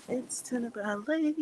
It's Tina Ballet.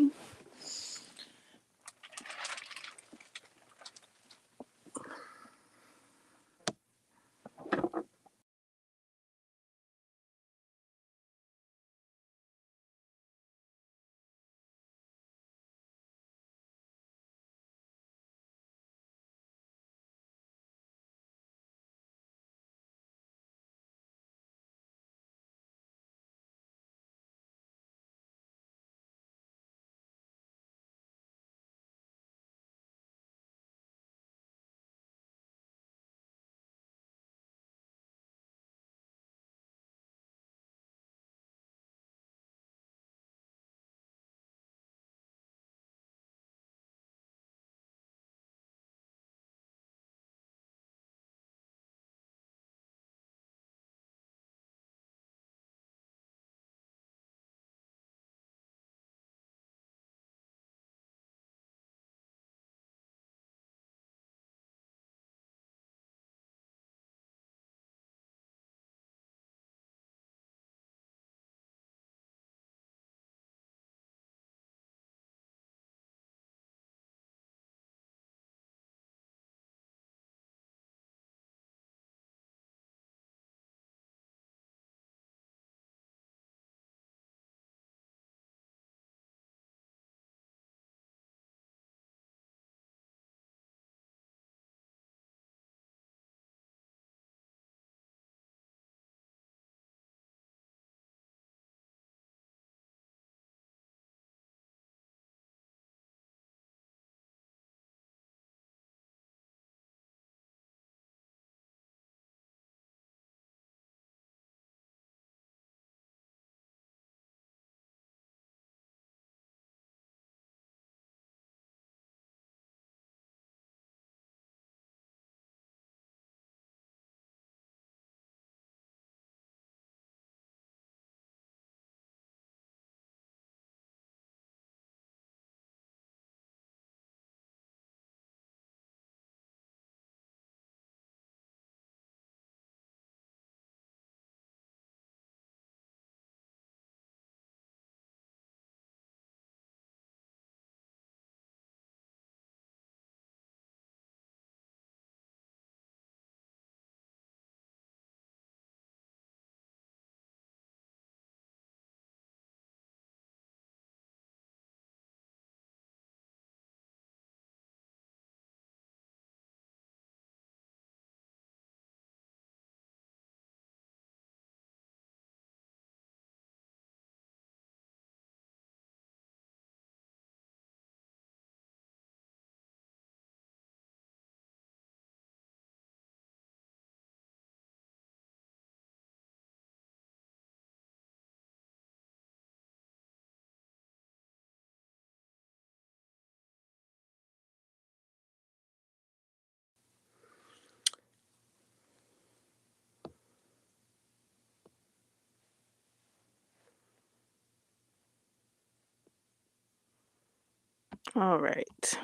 All right.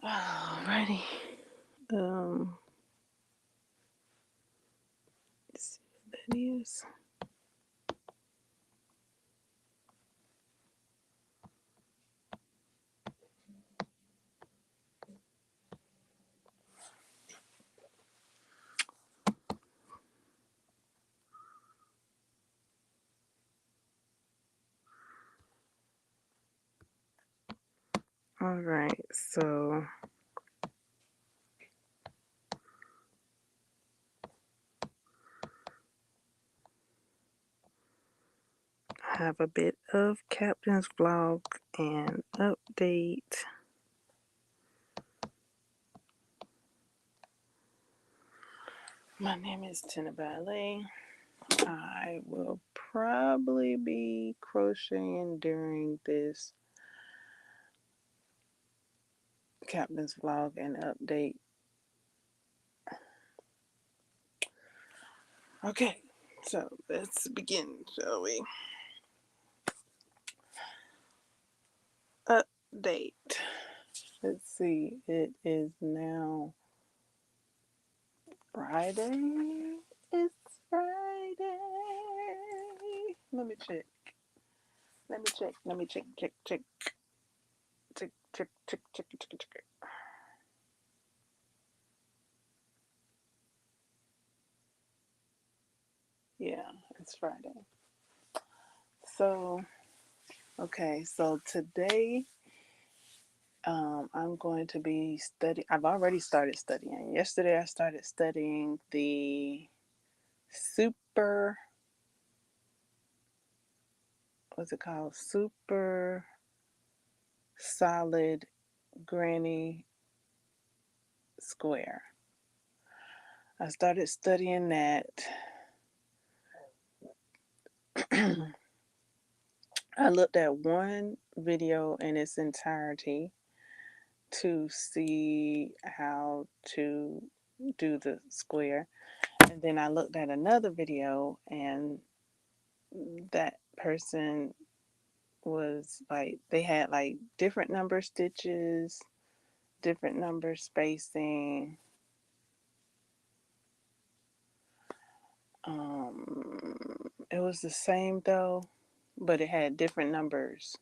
Alrighty. Um, let's see what that is. All right. So I have a bit of Captain's vlog and update. My name is Tina Ballet. I will probably be crocheting during this Captain's vlog and update. Okay, so let's begin, shall we? Update. Let's see, it is now Friday. It's Friday. Let me check. Let me check. Let me check. Check. Check. Check. Check. Check. Check. Check. Check. Yeah, it's Friday. So, okay. So today, I'm going to be studying. I've already started studying. Yesterday, I started studying the super. What's it called? Super solid granny square. I started studying that. I looked at one video in its entirety to see how to do the square. And then I looked at another video, and that person was like, they had like different number stitches, different number spacing. It was the same though, but it had different numbers.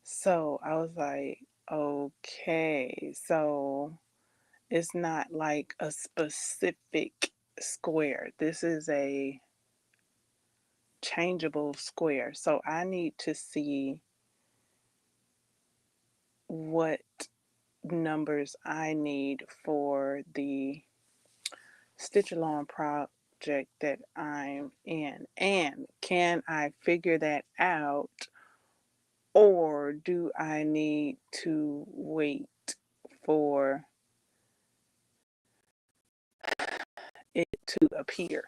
So I was like, okay, so it's not like a specific square. This is a changeable square. So I need to see what numbers I need for the stitch along project that I'm in. And can I figure that out, or do I need to wait for it to appear?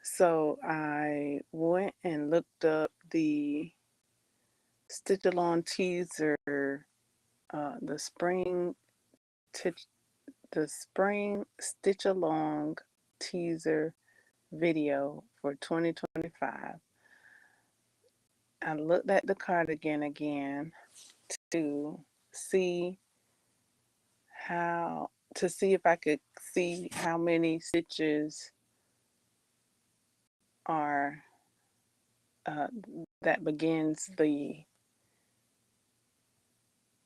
So I went and looked up the stitch along teaser, the t- the spring stitch along teaser video for 2025. I looked at the cardigan again to see to see if I could see how many stitches are that begins the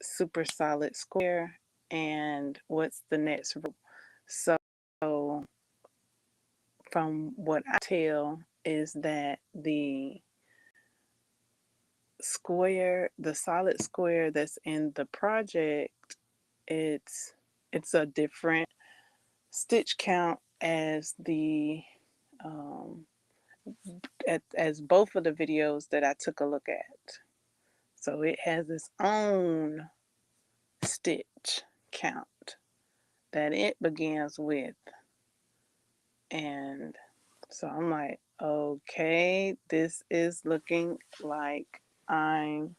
super solid square and what's the next row. So from what I tell is that the square, the solid square that's in the project, it's a different stitch count as the as both of the videos that I took a look at. So it has its own stitch count that it begins with. And so I'm like, okay, this is looking like I'm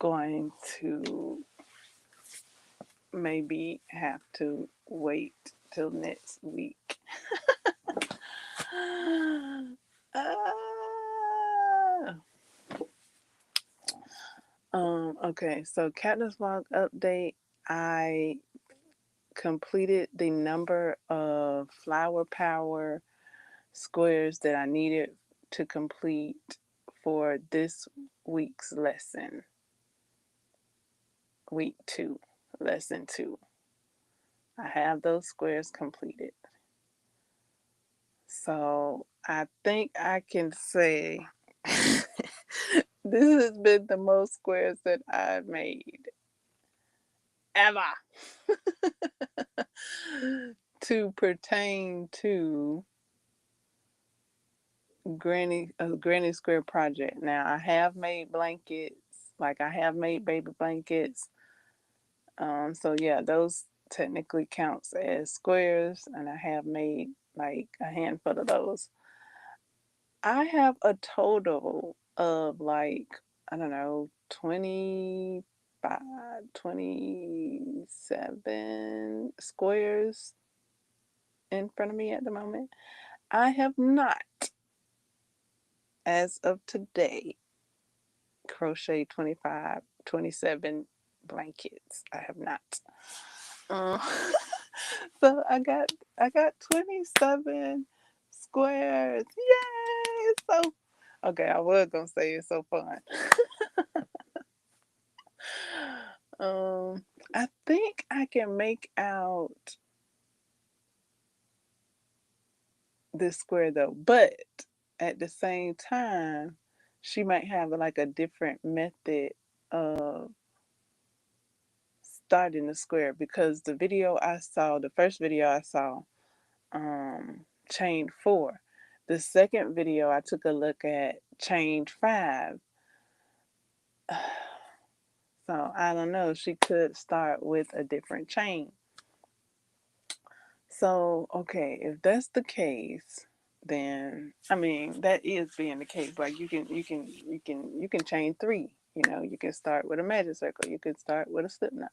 going to maybe have to wait till next week. Okay, so Captain's Log update. I completed the number of Flower Power squares that I needed to complete for this week's lesson. Week 2, lesson 2. I have those squares completed. So I think I can say this has been the most squares that I've made ever to pertain to granny square project. Now I have made blankets, like I have made baby blankets. So yeah, those technically counts as squares, and I have made like a handful of those. I have a total of like, I don't know, 25, 27 squares in front of me at the moment. I have not, as of today, crochet 25, 27 blankets. I have not. Um, so I got 27 squares. Yay! It's so okay. I was gonna say it's so fun. I think I can make out this square though, but at the same time, she might have like a different method of starting the square because the first video I saw, chain 4. The second video I took a look at chain 5. So I don't know, she could start with a different chain. So, okay, if that's the case, then I mean that is being the case. Like you can chain 3. You can start with a magic circle. You can start with a slip knot.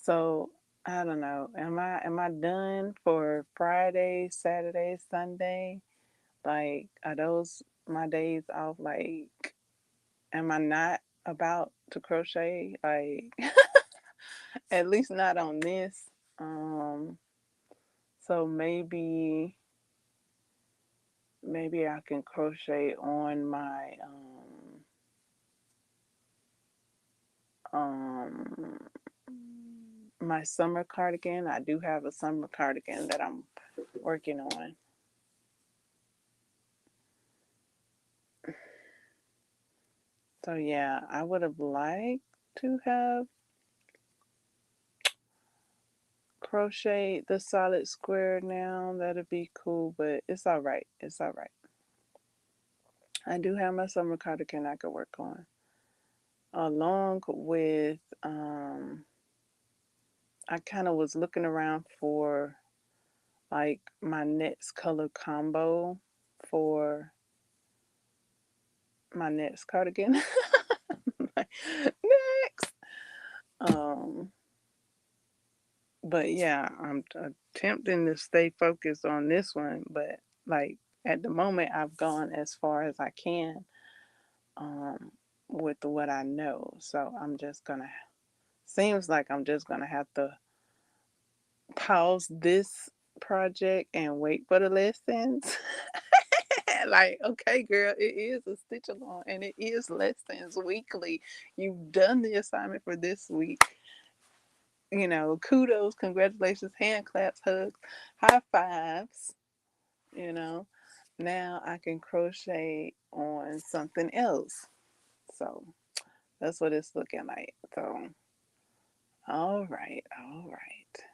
So I don't know. Am I done for Friday, Saturday, Sunday? Like, are those my days off? Like, am I not about to crochet? Like, at least not on this. So maybe I can crochet on um my summer cardigan. I do have a summer cardigan that I'm working on. So yeah, I would have liked to have crocheted the solid square now. That'd be cool, but it's all right. It's all right. I do have my summer cardigan I could work on, along with I kind of was looking around for like my next color combo for my next cardigan. Next. Um, but yeah, I'm attempting to stay focused on this one, but like at the moment, I've gone as far as I can um, with what I know. So seems like I'm just gonna have to pause this project and wait for the lessons. Like, okay, girl, it is a stitch along and it is lessons weekly. You've done the assignment for this week. Kudos, congratulations, hand claps, hugs, high fives. You know, now I can crochet on something else. So that's what it's looking like. So, all right, all right.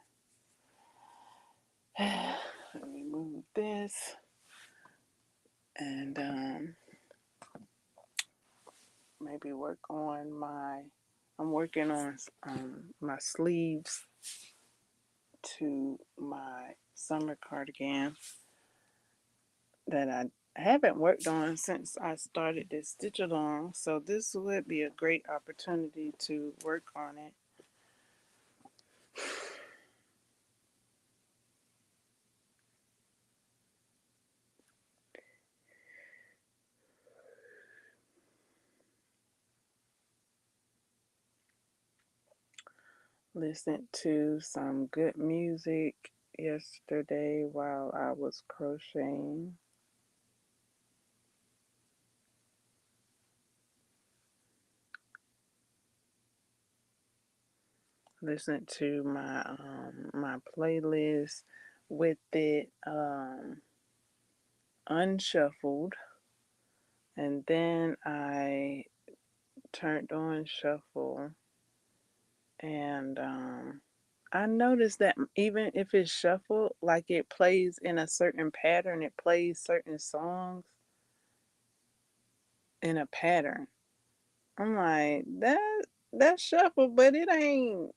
Let me move this and maybe work on I'm working on my sleeves to my summer cardigan that I haven't worked on since I started this stitch along. So this would be a great opportunity to work on it. Listened to some good music yesterday while I was crocheting. Listened to my playlist with it unshuffled, and then I turned on shuffle, and I noticed that even if it's shuffled, like it plays in a certain pattern, it plays certain songs in a pattern. I'm like, that's shuffled, but it ain't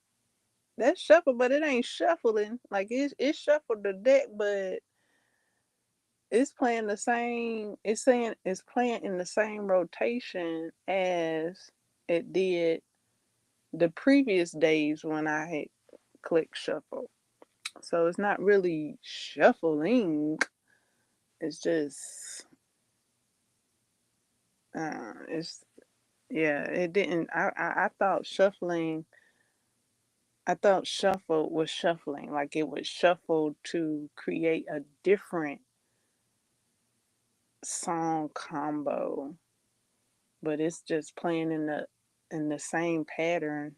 that's shuffled, but it ain't shuffling. Like it's shuffled the deck, but it's playing the same. It's saying it's playing in the same rotation as it did the previous days when I had clicked shuffle. So it's not really shuffling. It's just it's Yeah, it didn't. I thought shuffling. I thought shuffle was shuffling, like it would shuffle to create a different song combo, but it's just playing in the same pattern.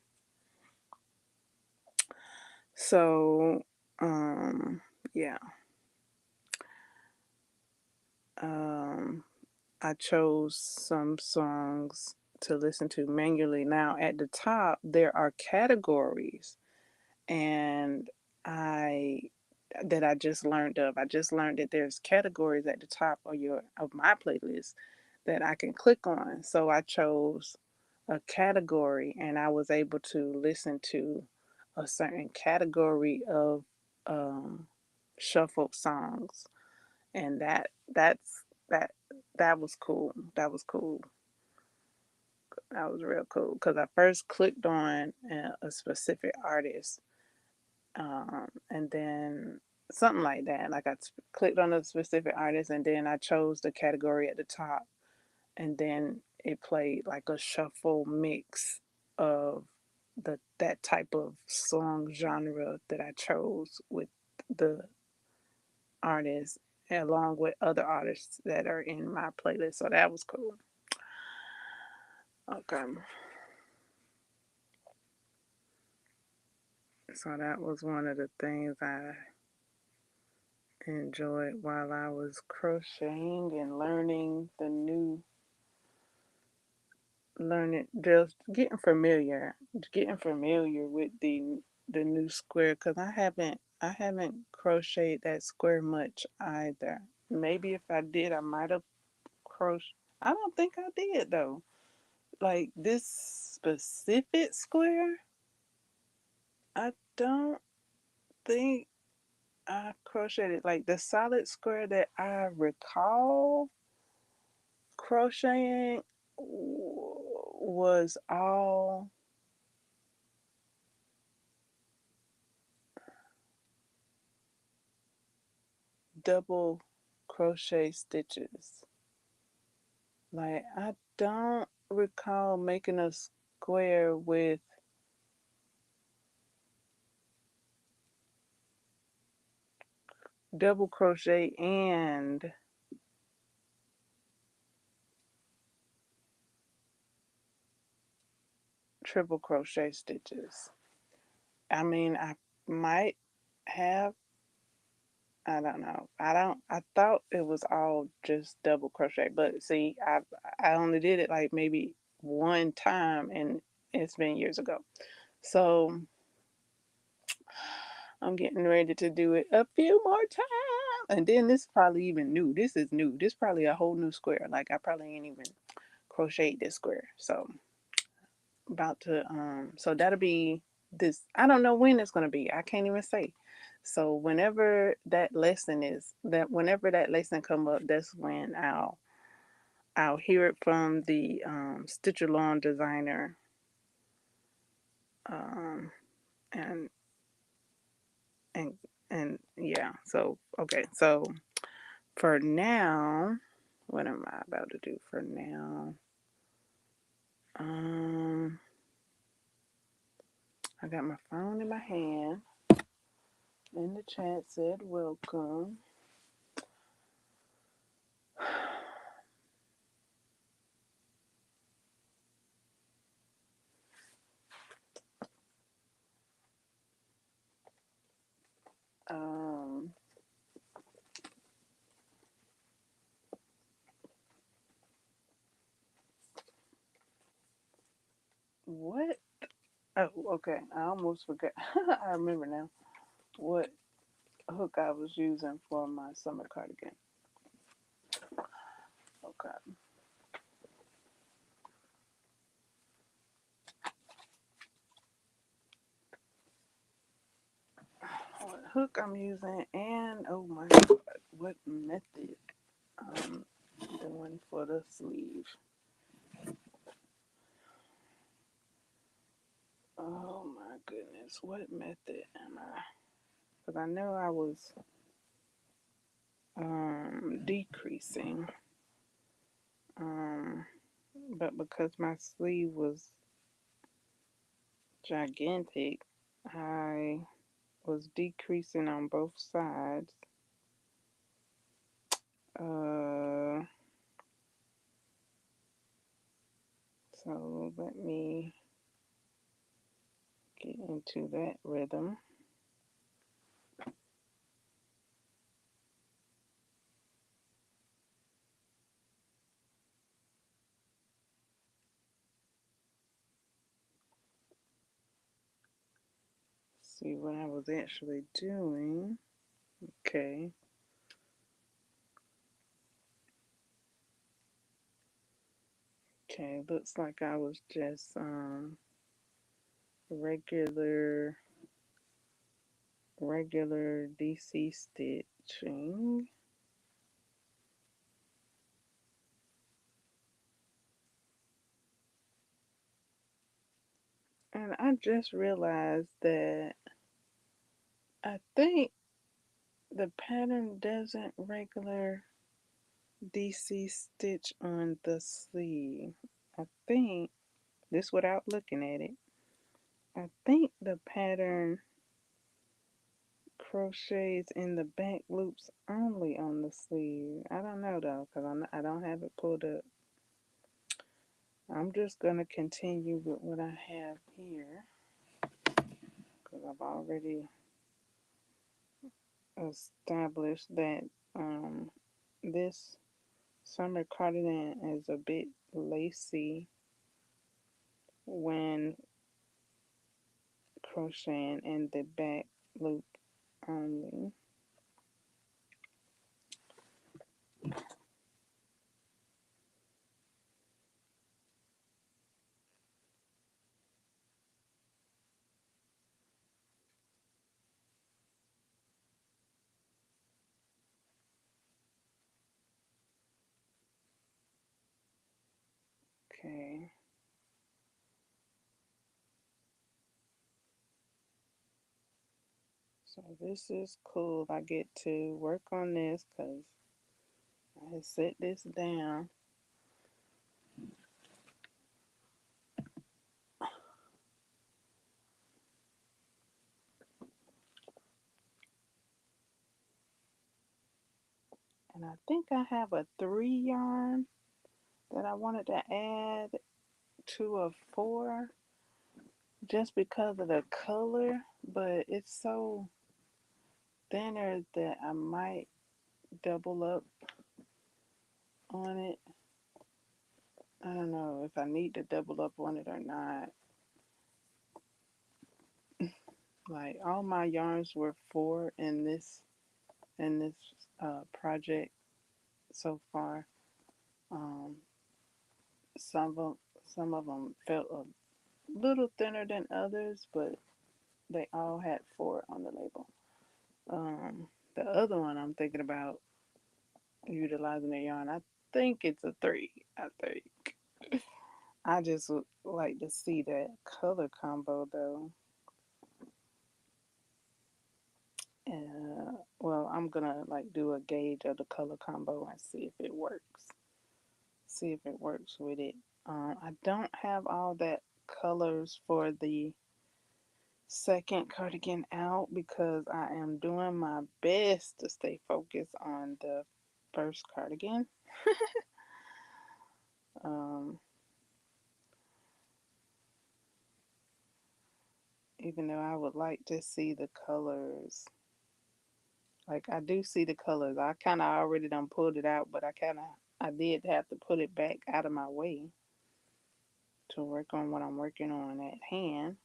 So, yeah. Um, I chose some songs to listen to manually. Now, at the top, there are categories, and I that I just learned of. I just learned that there's categories at the top of my playlist that I can click on. So I chose a category, and I was able to listen to a certain category of um, shuffled songs, and that that was cool. That was cool. That was real cool because I first clicked on a specific artist, and then something like that. Like clicked on a specific artist, and then I chose the category at the top, and then it played like a shuffle mix of that type of song genre that I chose with the artists along with other artists that are in my playlist. So that was cool. Okay. So that was one of the things I enjoyed while I was crocheting and learning, just getting familiar with the new square, because I haven't crocheted that square much either. Maybe if I did, I might have crocheted. I don't think I did though. Like this specific square, I don't think I crocheted. Like the solid square that I recall crocheting was all double crochet stitches. Like I don't recall making a square with double crochet and triple crochet stitches. I mean, I might have. I don't know. I thought it was all just double crochet, but see, I only did it like maybe one time, and it's been years ago. So I'm getting ready to do it a few more times. And then this is probably even new. This is new. This is probably a whole new square. Like I probably ain't even crocheted this square. So about to so that'll be this. I don't know when it's gonna be. I can't even say. So whenever that lesson come up, that's when I'll hear it from the Stitch Along designer. Um and and and yeah. So okay. So for now, what am I about to do for now? Um, I got my phone in my hand, and the chat said welcome. Um, what? Oh, okay. I almost forgot. I remember now what hook I was using for my summer cardigan. Okay. What hook I'm using, and oh my god, what method I'm doing for the sleeve. Oh my goodness, what method am I? Because I know I was decreasing. Um, but because my sleeve was gigantic, I was decreasing on both sides. So let me get into that rhythm. See what I was actually doing. Okay. Okay, looks like I was just regular DC stitching. And I just realized that I think the pattern doesn't regular DC stitch on the sleeve. I think this without looking at it. I think the pattern crochets in the back loops only on the sleeve. I don't know though, because I don't have it pulled up. I'm just going to continue with what I have here because I've already established that this summer cardigan is a bit lacy when crocheting in the back loop only. Okay. So this is cool. I get to work on this because I set this down. And I think I have a 3 yarn that I wanted to add to a 4 just because of the color, but it's so thinner that I might double up on it. I don't know if I need to double up on it or not. Like all my yarns were 4 in this project so far. Um, some of them felt a little thinner than others, but they all had 4 on the label. The other one I'm thinking about utilizing the yarn, I think it's a 3. I think. I just would like to see that color combo though. Well, I'm gonna like do a gauge of the color combo and see if it works. See if it works with it. I don't have all that colors for the second cardigan out because I am doing my best to stay focused on the first cardigan. um, Even though I would like to see the colors. Like I do see the colors. I kind of already done pulled it out, but I did have to put it back out of my way to work on what I'm working on at hand.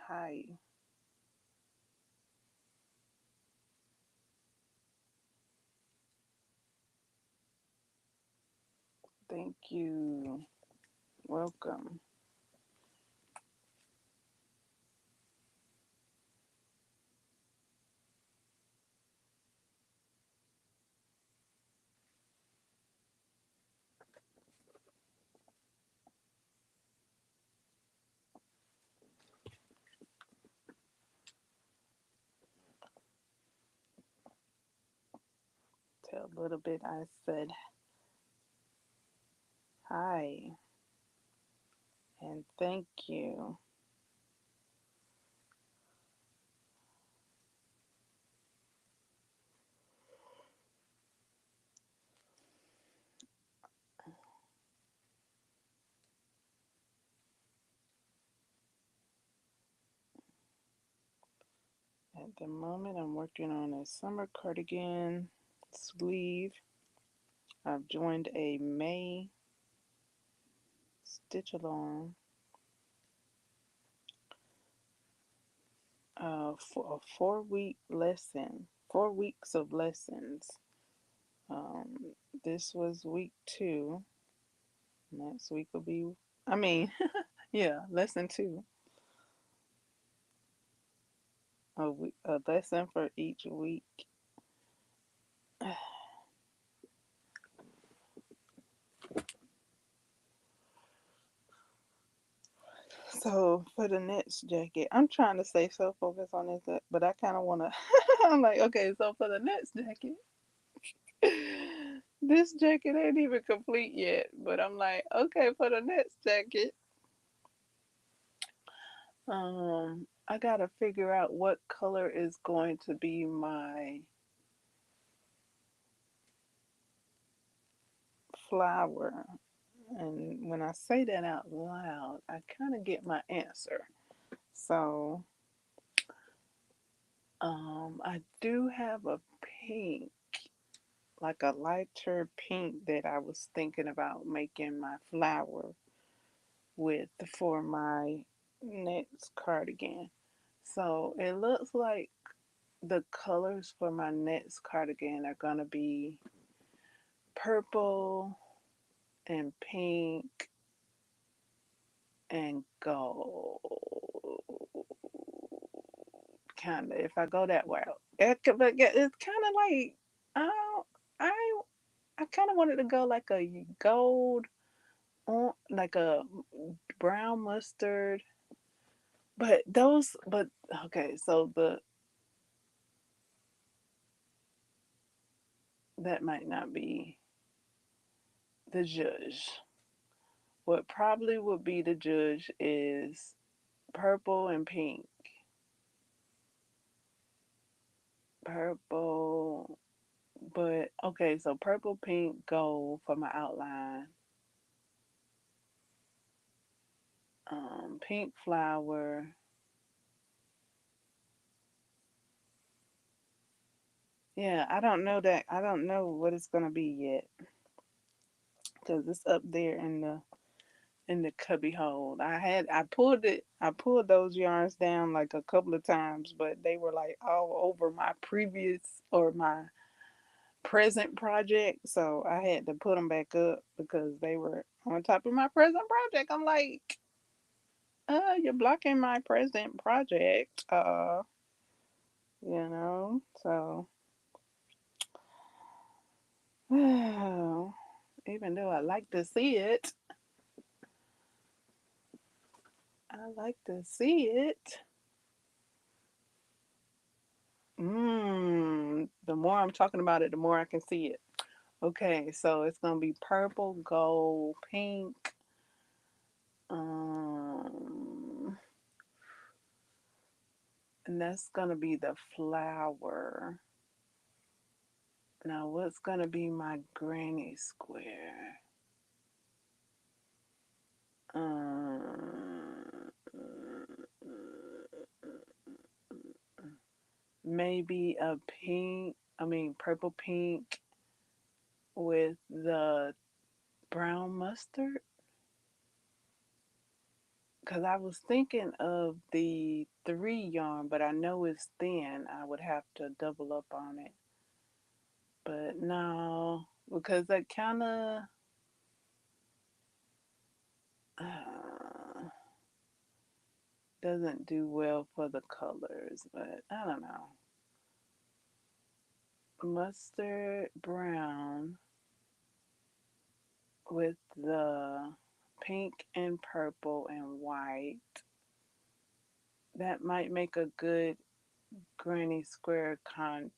Hi. Thank you. Welcome. Tell a little bit I said hi and thank you. At the moment, I'm working on a summer cardigan sleeve. I've joined a May stitch along for a 4 week lesson, 4 weeks of lessons. This was week 2. Next week will be, I mean, yeah, lesson 2. A lesson for each week. So for the next jacket, I'm trying to stay so focused on this, but I kind of want to. I'm like, okay, so for the next jacket, this jacket ain't even complete yet. But I'm like, okay, for the next jacket, I gotta figure out what color is going to be my flower. And when I say that out loud, I kind of get my answer. So, I do have a pink, like a lighter pink that I was thinking about making my flower with for my next cardigan. So it looks like the colors for my next cardigan are gonna be purple and pink and gold. Kind of, if I go that way, but it's kind of like I I kind of wanted to go like a gold on like a brown mustard, but okay, so the that might not be the judge. What probably would be the judge is purple and pink. Purple, but okay, so purple, pink, gold for my outline. Pink flower. Yeah, I don't know that. I don't know what it's gonna be yet because it's up there in the cubby hole. I pulled those yarns down like a couple of times, but they were like all over my previous or my present project, so I had to put them back up because they were on top of my present project. I'm like, you're blocking my present project. So even though I like to see it, I like to see it. The more I'm talking about it, the more I can see it. Okay, so it's gonna be purple, gold, pink. Um, and that's gonna be the flower. Now, what's gonna be my granny square? Um, maybe a pink. I mean, purple pink with the brown mustard. Because I was thinking of the 3 yarn, but I know it's thin. I would have to double up on it. But no, because that kind of doesn't do well for the colors, but I don't know. Mustard brown with the pink and purple and white. That might make a good granny square contrast.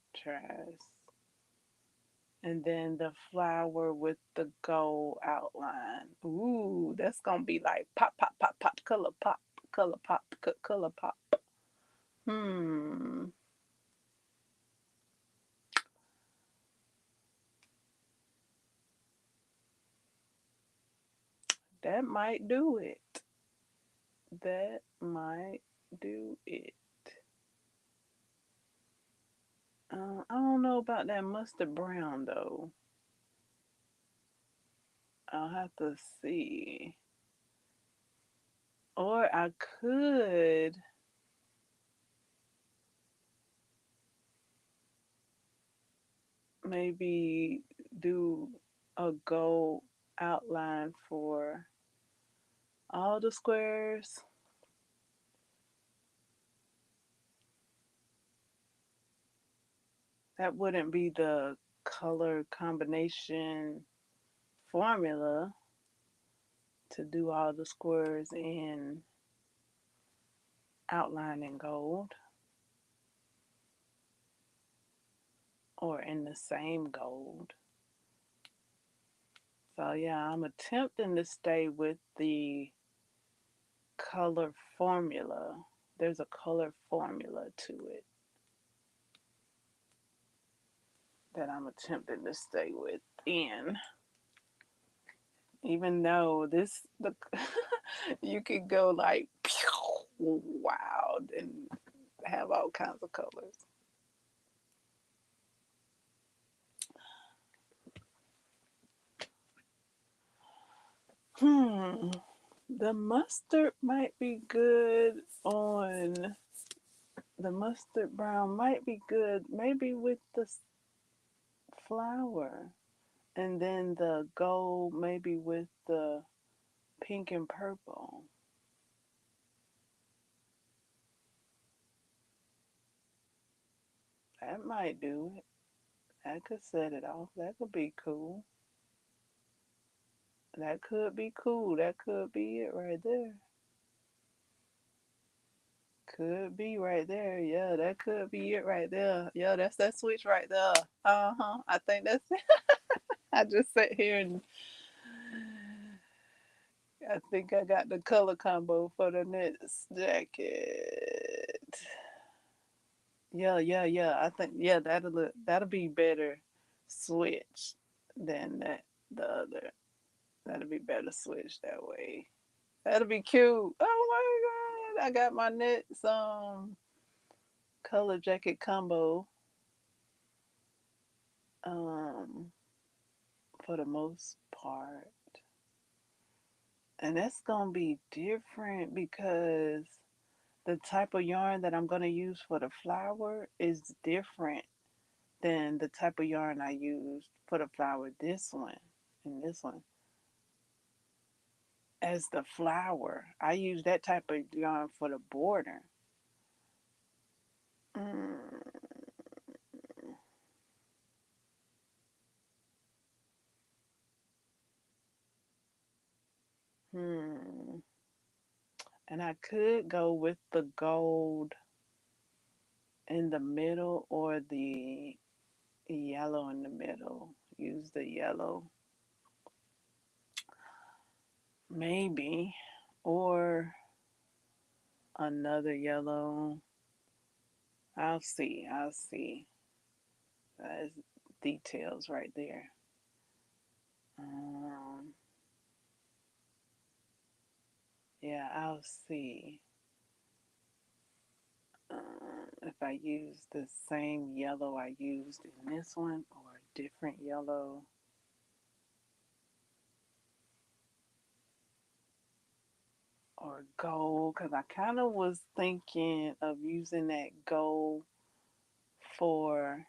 And then the flower with the gold outline. Ooh, that's gonna be like pop, pop, pop, pop, color pop, color pop, color pop. Hmm. That might do it. That might do it. I don't know about that mustard brown though. I'll have to see. Or I could maybe do a gold outline for all the squares. That wouldn't be the color combination formula to do all the squares in outline in gold or in the same gold. So yeah, I'm attempting to stay with the color formula. There's a color formula to it that I'm attempting to stay within. Even though the you could go like wild and have all kinds of colors. Hmm. The mustard might be good on the mustard brown might be good maybe with the flower, and then the gold maybe with the pink and purple. That might do it. That could set it off. That could be cool. That could be cool. That could be it right there. Could be right there. Yeah, that could be it right there. Yeah, that's that switch right there. Uh-huh. I think that's it. I just sat here and I think I got the color combo for the next jacket. Yeah. I think yeah, that'll be better switch than the other. That'll be better switch that way. That'll be cute. Oh my god. I got my next color jacket combo. Um for the most part. And that's gonna be different because the type of yarn that I'm gonna use for the flower is different than the type of yarn I used for the flower this one and this one. As the flower, I use that type of yarn for the border. Mm, hmm. And I could go with the gold in the middle or the yellow in the middle. Use the yellow. Maybe. Or another yellow. I'll see. I'll see. That's details right there. Um, yeah, I'll see if I use the same yellow I used in this one or a different yellow. Or gold, because I kind of was thinking of using that gold for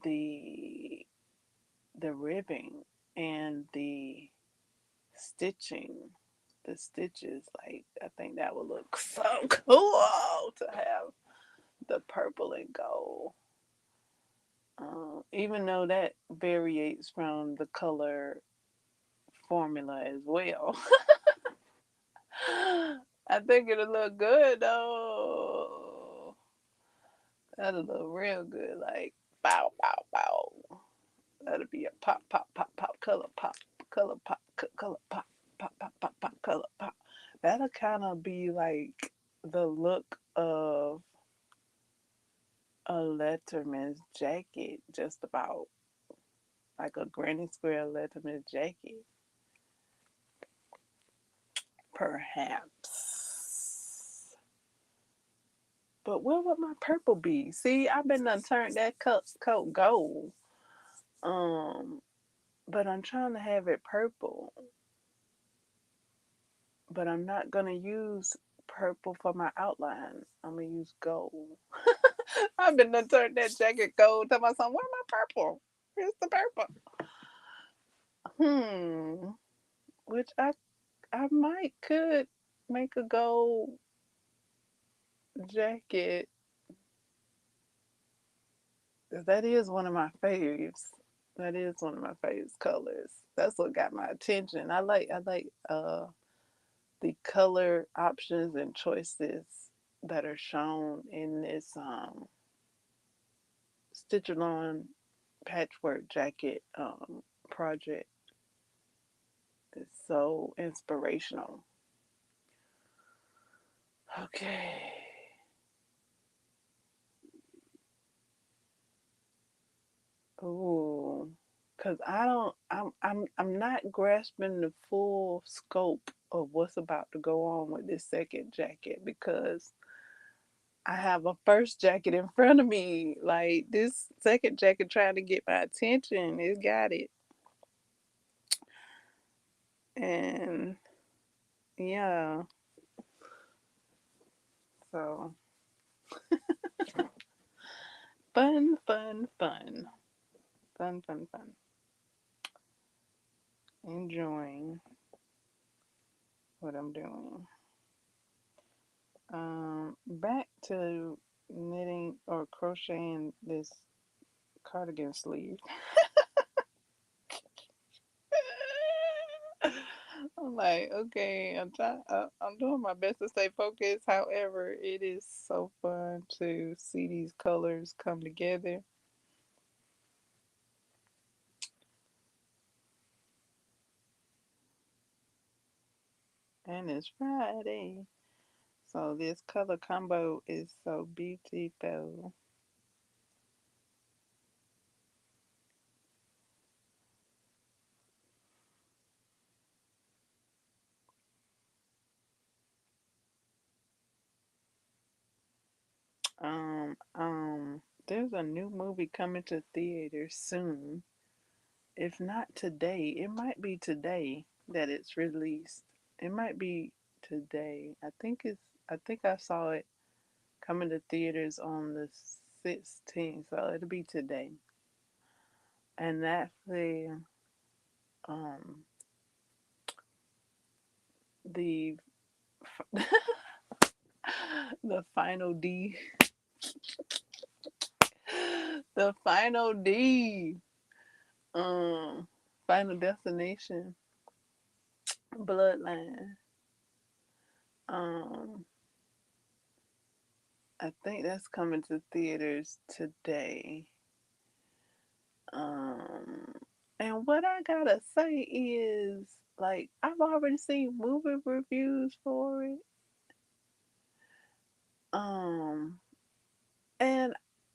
the the ribbing and the stitching, the stitches, like I think that would look so cool to have the purple and gold. Even though that varies from the color formula as well. I think it'll look good though. That'll look real good. Like bow, bow, bow. That'll be a pop, pop, pop, pop, color pop, color pop, color pop, pop, pop, pop, pop, color pop. That'll kind of be like the look of a Letterman's jacket, just about like a Granny Square Letterman's jacket, perhaps. But what would my purple be? See, I've been done turned that coat gold. Um, but I'm trying to have it purple. But I'm not gonna use purple for my outline. I'm gonna use gold. I've been done turned that jacket gold. Tell my son, where's my purple? Here's the purple. Hmm. Which I might could make a gold jacket. That is one of my faves. That is one of my favorite colors. That's what got my attention. I like the color options and choices that are shown in this stitch along patchwork jacket project. It's so inspirational. Okay. Ooh. Cause I don't I'm not grasping the full scope of what's about to go on with this second jacket because I have a first jacket in front of me. Like this second jacket trying to get my attention. It's got it. And yeah. So fun, fun, fun. Fun, fun, fun. Enjoying what I'm doing. Back to knitting or crocheting this cardigan sleeve. I'm like, okay, I'm doing my best to stay focused. However, it is so fun to see these colors come together. And it's Friday. So this color combo is so beautiful. There's a new movie coming to theaters soon. If not today, it might be today that it's released. It might be today. I think I saw it coming to theaters on the 16th, so it'll be today. And that's um the the final D, the final D, um, Final Destination, Bloodline. Um, I think that's coming to theaters today. Um, and what I gotta say is, like, I've already seen movie reviews for it. Um, and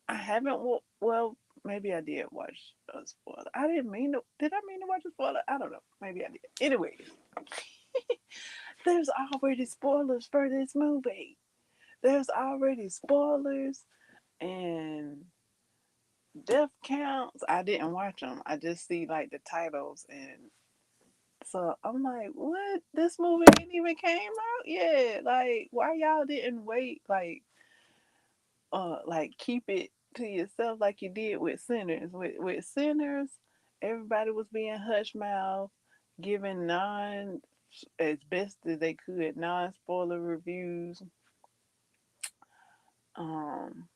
I haven't. Well, maybe I did watch a spoiler. I didn't mean to. Did I mean to watch a spoiler? I don't know. Maybe I did. Anyways, there's already spoilers for this movie. There's already spoilers and death counts. I didn't watch them. I just see like the titles, and so I'm like, what? This movie ain't even came out yet. Like, why y'all didn't wait? Like keep it to yourself like you did with Sinners. With Sinners, everybody was being hush mouth, giving non as best as they could, non-spoiler reviews. Um,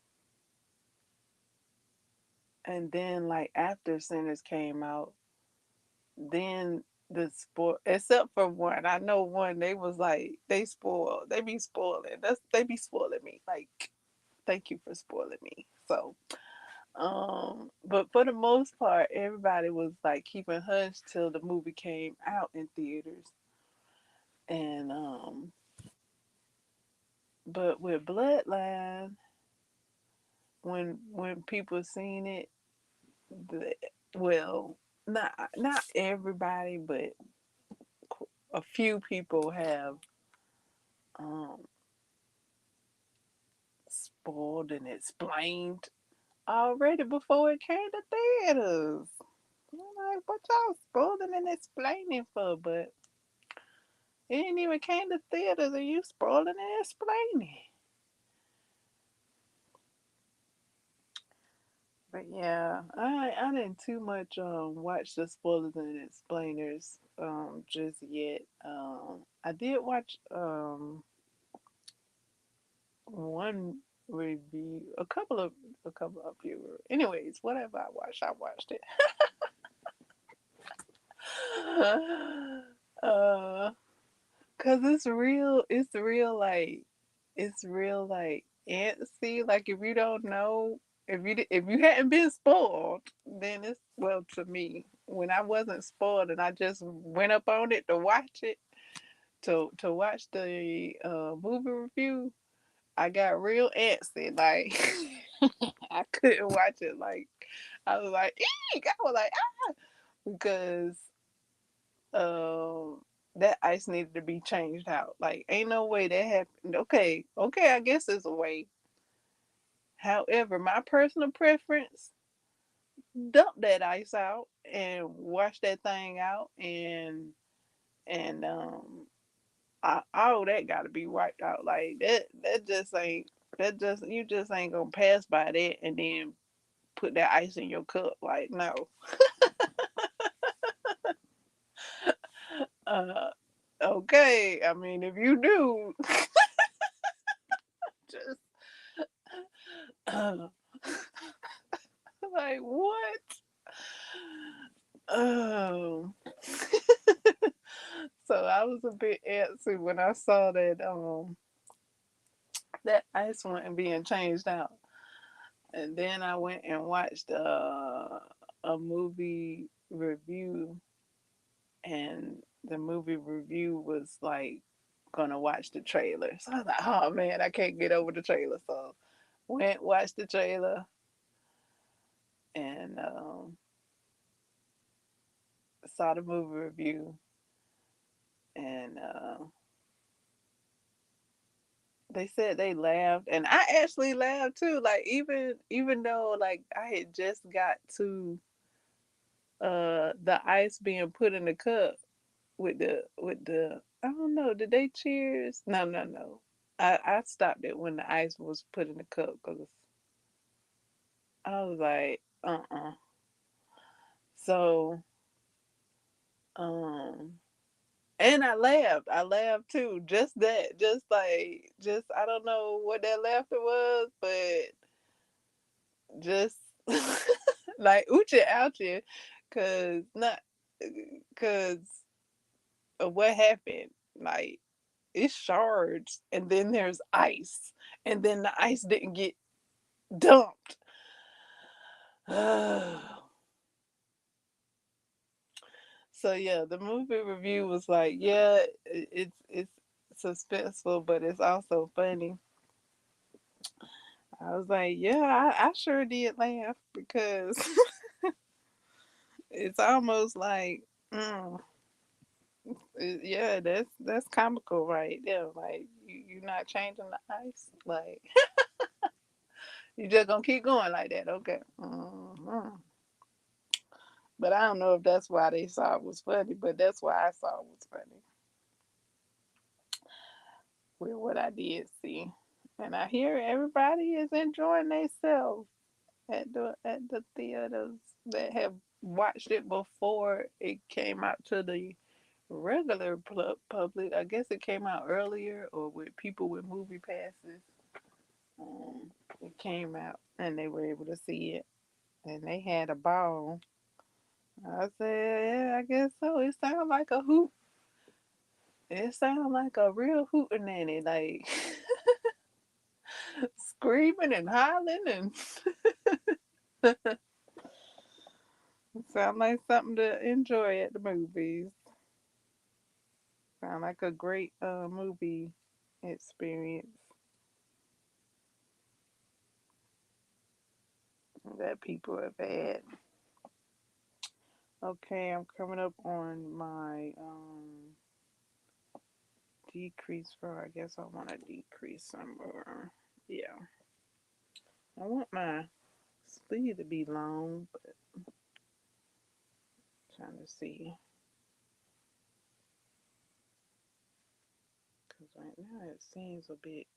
and then like after Sinners came out, then the spoil except for one. I know one they was like they be spoiling. They be spoiling me. Like thank you for spoiling me. So but for the most part everybody was like keeping hush till the movie came out in theaters. And but with Bloodline, when people seen it, the, well, not everybody, but a few people have um spoiled and explained already before it came to theaters. I'm like, what y'all spoiling and explaining for? But it ain't even came to theaters and you spoiling and explaining. But yeah, I didn't too much watch the spoilers and explainers just yet. I did watch one review, a couple of viewers. Anyways, whatever I watched it. uh, Cause it's real like antsy. Like if you don't know, if you hadn't been spoiled, then it's well to me when I wasn't spoiled and I just went up on it to watch it to watch the movie review. I got real antsy. Like I couldn't watch it. Like I was like, eek! I was like, ah, because um that ice needed to be changed out. Like, ain't no way that happened. Okay, okay, I guess there's a way. However, my personal preference, dump that ice out and wash that thing out, and all that got to be wiped out. Like that just ain't that just you just ain't gonna pass by that and then put that ice in your cup. Like no, uh, okay. I mean, if you do, just uh, like what? Oh, so I was a bit antsy when I saw that ice wasn't being changed out, and then I went and watched a movie review, and the movie review was like gonna watch the trailer. So I was like, oh man, I can't get over the trailer. So went watched the trailer and saw the movie review, and they said they laughed, and I actually laughed too. Like even though like I had just got to the ice being put in the cup with the I don't know, did they cheers? No, no, no. I stopped it when the ice was put in the cup because I was like, So um and I laughed. I laughed too. Just that. Just I don't know what that laughter was, but just like Uche ouchie, cause not cause of what happened. Like it's shards and then there's ice. And then the ice didn't get dumped. So yeah, the movie review was like, yeah, it's suspenseful, but it's also funny. I was like, yeah, I sure did laugh because it's almost like, mm, yeah, that's comical right there. Like you're not changing the ice, like you just gonna keep going like that, okay? But I don't know if that's why they saw it was funny, but that's why I saw it was funny with what I did see, and I hear everybody is enjoying themselves at the theaters that have watched it before it came out to the regular public. I guess it came out earlier, or with people with movie passes. Um, it came out and they were able to see it, and they had a ball. I said, yeah, I guess so. It sounded like a hoot. It sounded like a real hootenanny, like screaming and hollering, and it sounded like something to enjoy at the movies. Sound like a great movie experience that people have had. Okay, I'm coming up on my decrease for. I guess I want to decrease some more. Yeah, I want my sleeve to be long, but I'm trying to see because right now it seems a bit.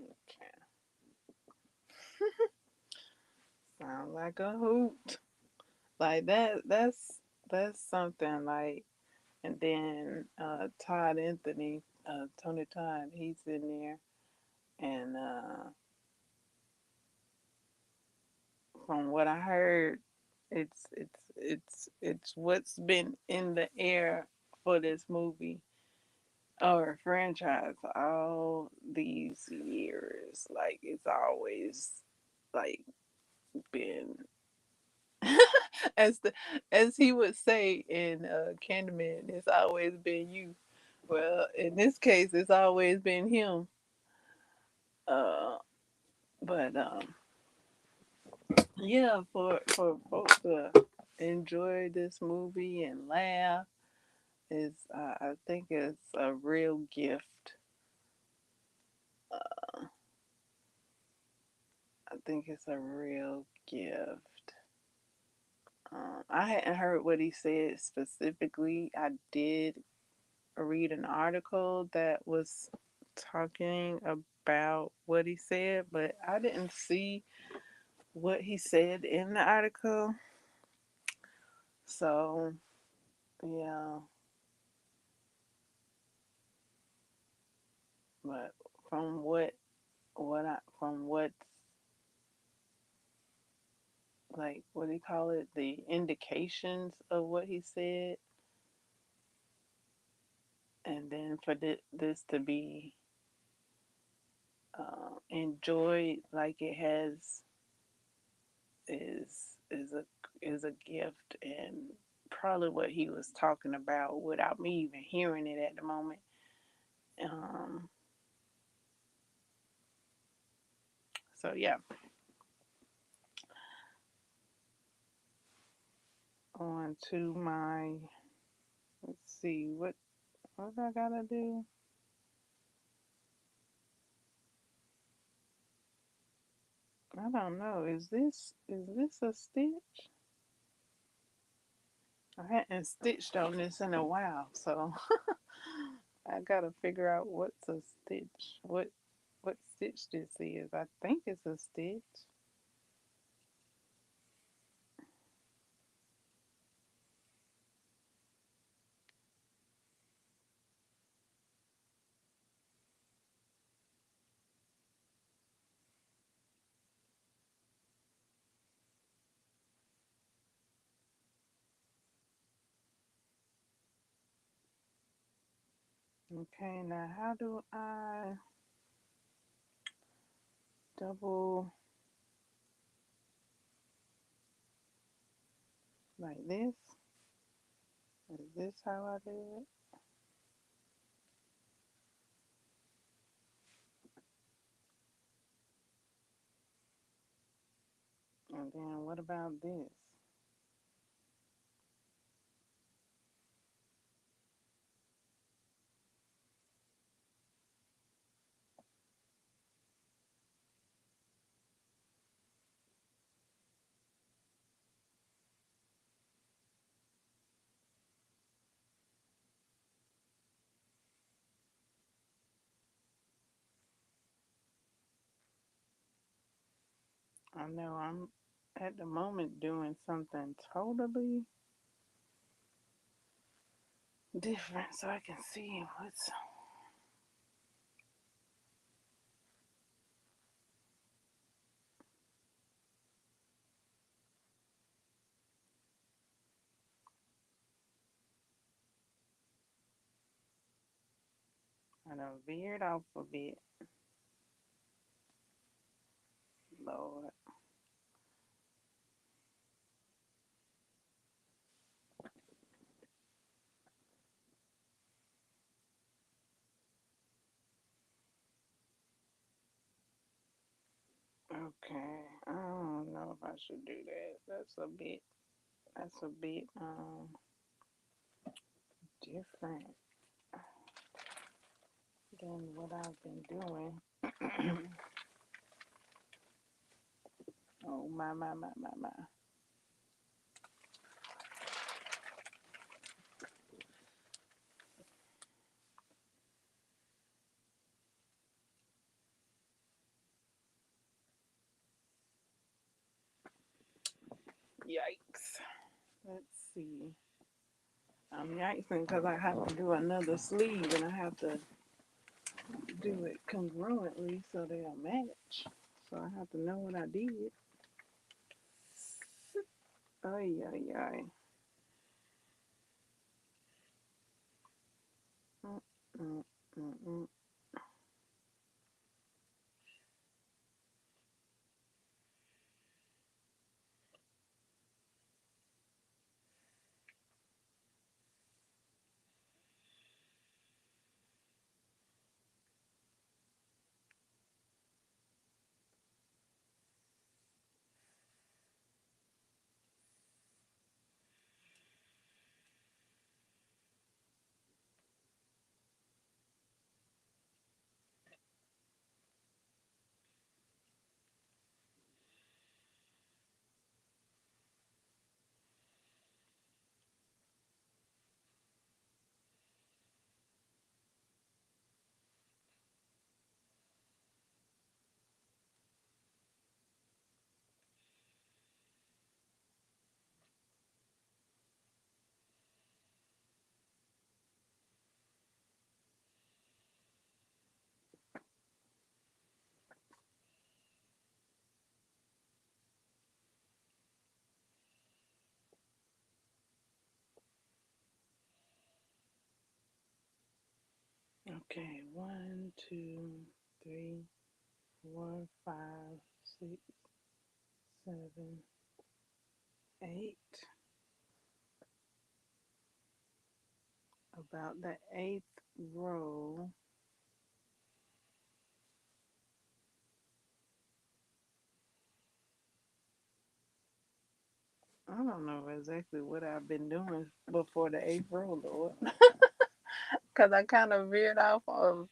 Okay, sound like a hoot. Like that. That's something like. And then Todd Anthony, Tony Todd, he's in there, and from what I heard, it's what's been in the air for this movie or franchise all these years. Like it's always like been as the as he would say in Candyman, it's always been you. Well, in this case, it's always been him. Uh, but yeah, for folks to enjoy this movie and laugh is, I think it's a real gift. Uh, I think it's a real gift. I hadn't heard what he said specifically. I did read an article that was talking about what he said, but I didn't see what he said in the article. So, yeah, but from what like what do you call it? The indications of what he said, and then for this to be enjoyed like it has is a gift, and probably what he was talking about without me even hearing it at the moment. Um, so yeah, on to my, let's see, what I gotta do? I don't know. Is this a stitch? I hadn't stitched on this in a while, so I gotta figure out what's a stitch. What stitch this is. I think it's a stitch. Okay, now how do I double like this? Is this how I do it? And then what about this? know I'm at the moment doing something totally different so I can see what's I done veered off a bit. Lord. Okay. I don't know if I should do that. That's a bit different than what I've been doing. Oh my. Yikes. Let's see. I'm yikesing because I have to do another sleeve and I have to do it congruently so they'll match. So I have to know what I did. Ay, ay, ay. Mm, mm, mm, mm. Okay, 1, 2, 3, 4, 5, 6, 7, 8. About the eighth row. I don't know exactly what I've been doing before the eighth row, Lord. Because I kind of veered off of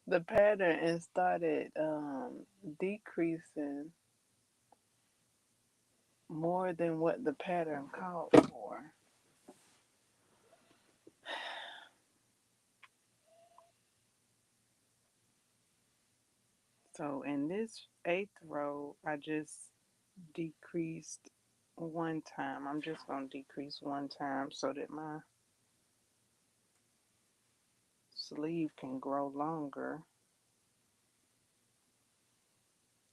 the pattern and started decreasing more than what the pattern called for. So in this eighth row, I just decreased one time. I'm just going to decrease one time so that my sleeve can grow longer.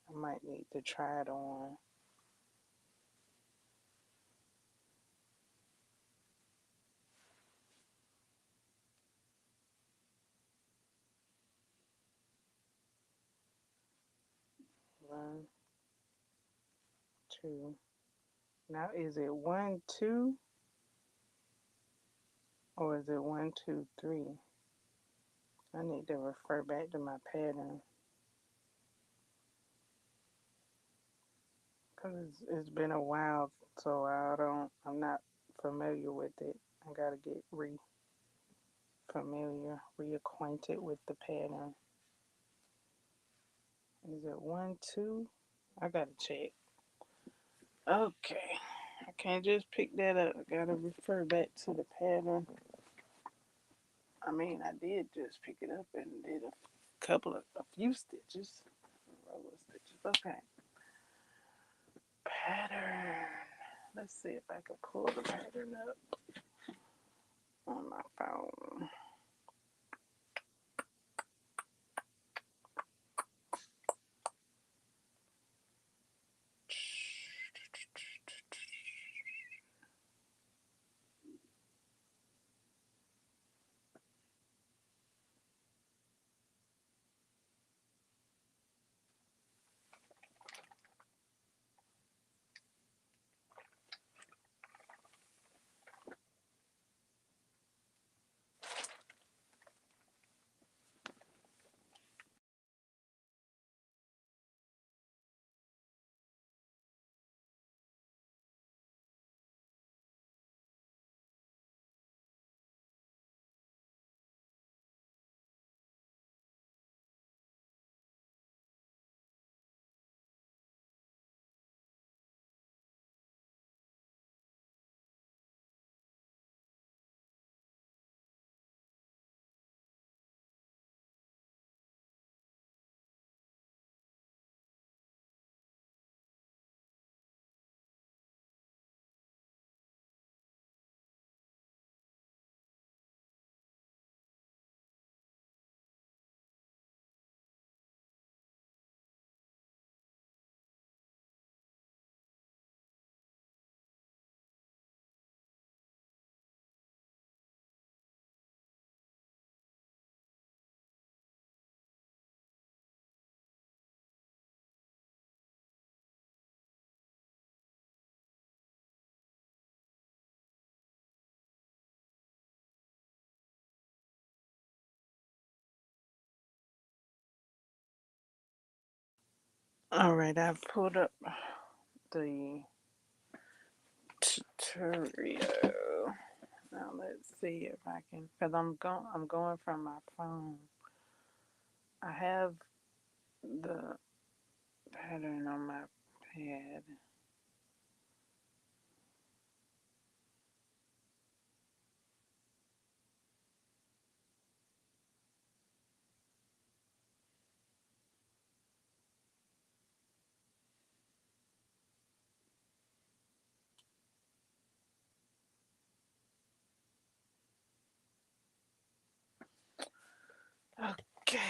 I might need to try it on. One, two. Now is it 1, 2, or is it 1, 2, 3? I need to refer back to my pattern because it's been a while, so I'm not familiar with it. I gotta get reacquainted with the pattern. Is it 1, 2? I gotta check. Okay, I can't just pick that up. I gotta refer back to the pattern. I mean, I did just pick it up and did a few stitches, row of stitches. Okay. pattern. Let's see if I can pull the pattern up on my phone. All right, I've pulled up the tutorial. Now let's see if I can, because I'm going from my phone. I have the pattern on my pad. Okay.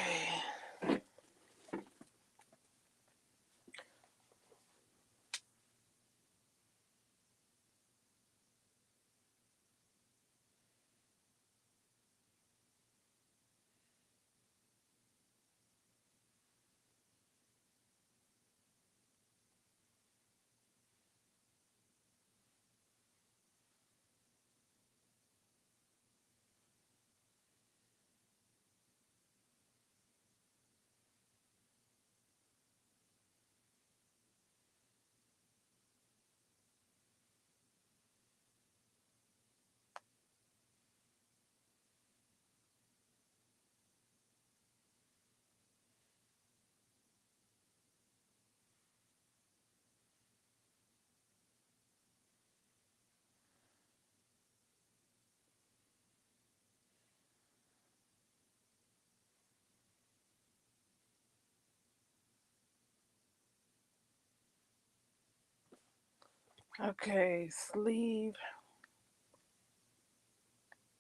Okay, sleeve.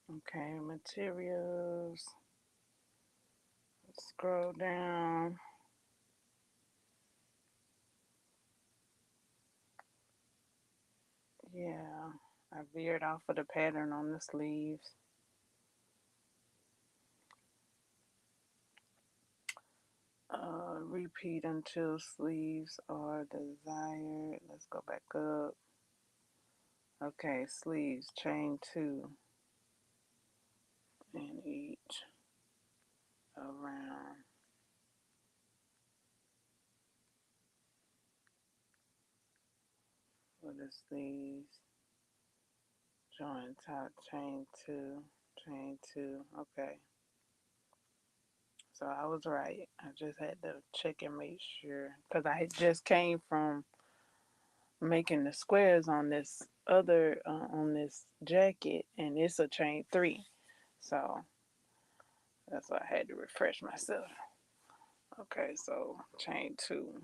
Okay, materials. Scroll down. Yeah, I veered off of the pattern on the sleeves. Repeat until sleeves are desired. Let's go back up. Okay, sleeves, chain 2 in each around for the sleeves. Join top, chain 2, chain 2. Okay, so I was right. I just had to check and make sure because I just came from making the squares on this other on this jacket, and it's a chain 3, so that's why I had to refresh myself. Okay, so chain 2.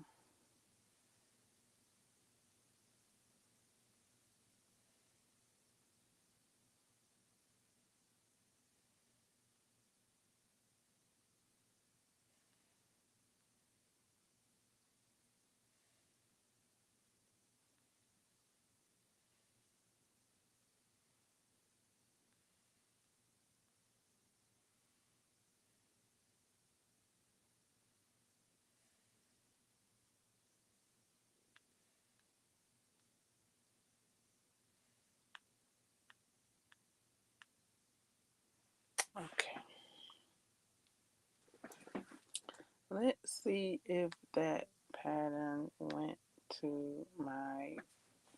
Let's see if that pattern went to my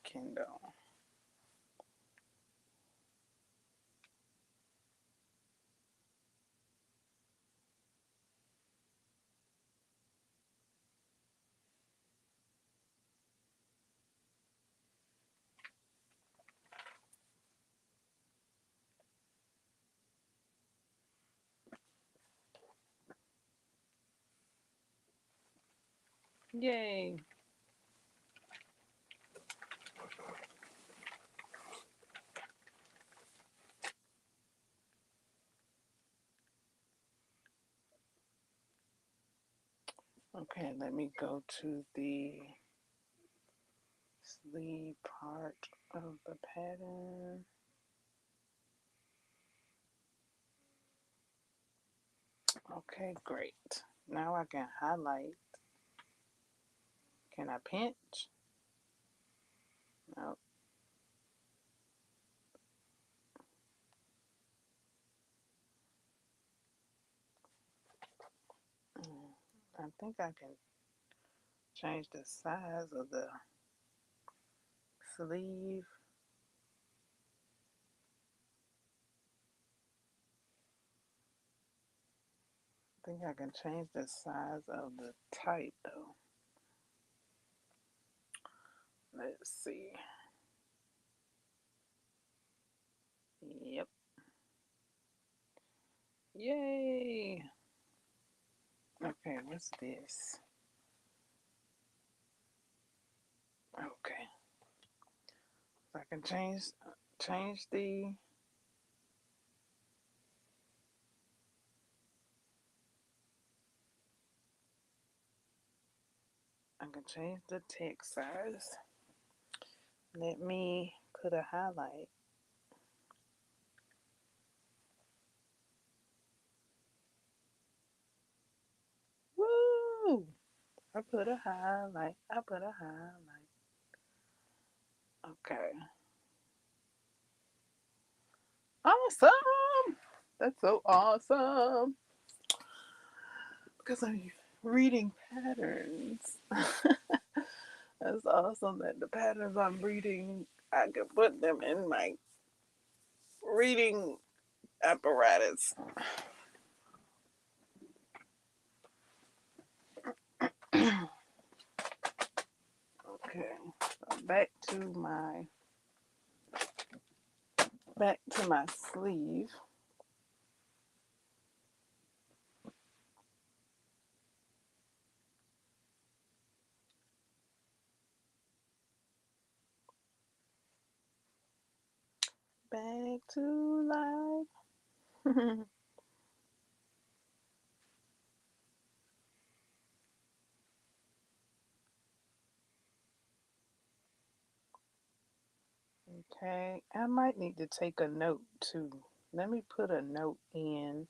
Kindle. Yay! Okay, let me go to the sleeve part of the pattern. Okay, great. Now I can highlight. Can I pinch? No. I think I can change the size of the sleeve. I think I can change the size of the type though. Let's see. Yep. Yay! Okay, what's this? Okay. So I can change the text size. Let me put a highlight. Woo! I put a highlight. I put a highlight. Okay. Awesome! That's so awesome. Because I'm reading patterns. That's awesome that the patterns I'm reading, I can put them in my reading apparatus. Okay, so back to my sleeve. Back to life. Okay, I might need to take a note too. Let me put a note in.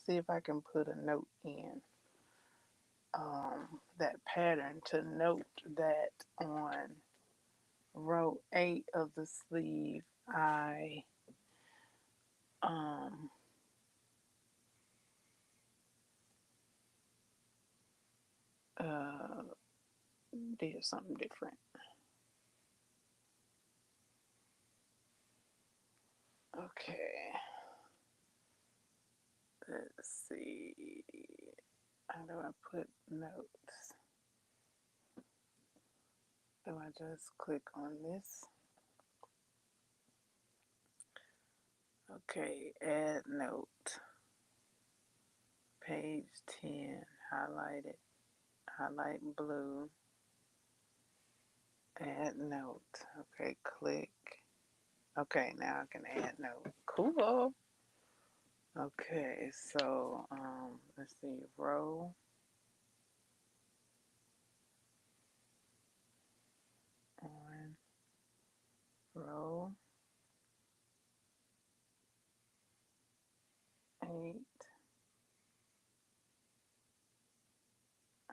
See if I can put a note in that pattern to note that on row 8 of the sleeve I um, uh, did something different. Okay, let's see. How do I put notes? Do I just click on this? Okay, add note. Page 10, highlighted, highlight blue, add note. Okay, click. Okay, now I can add note. Cool. Okay, so let's see, row 1, row 8,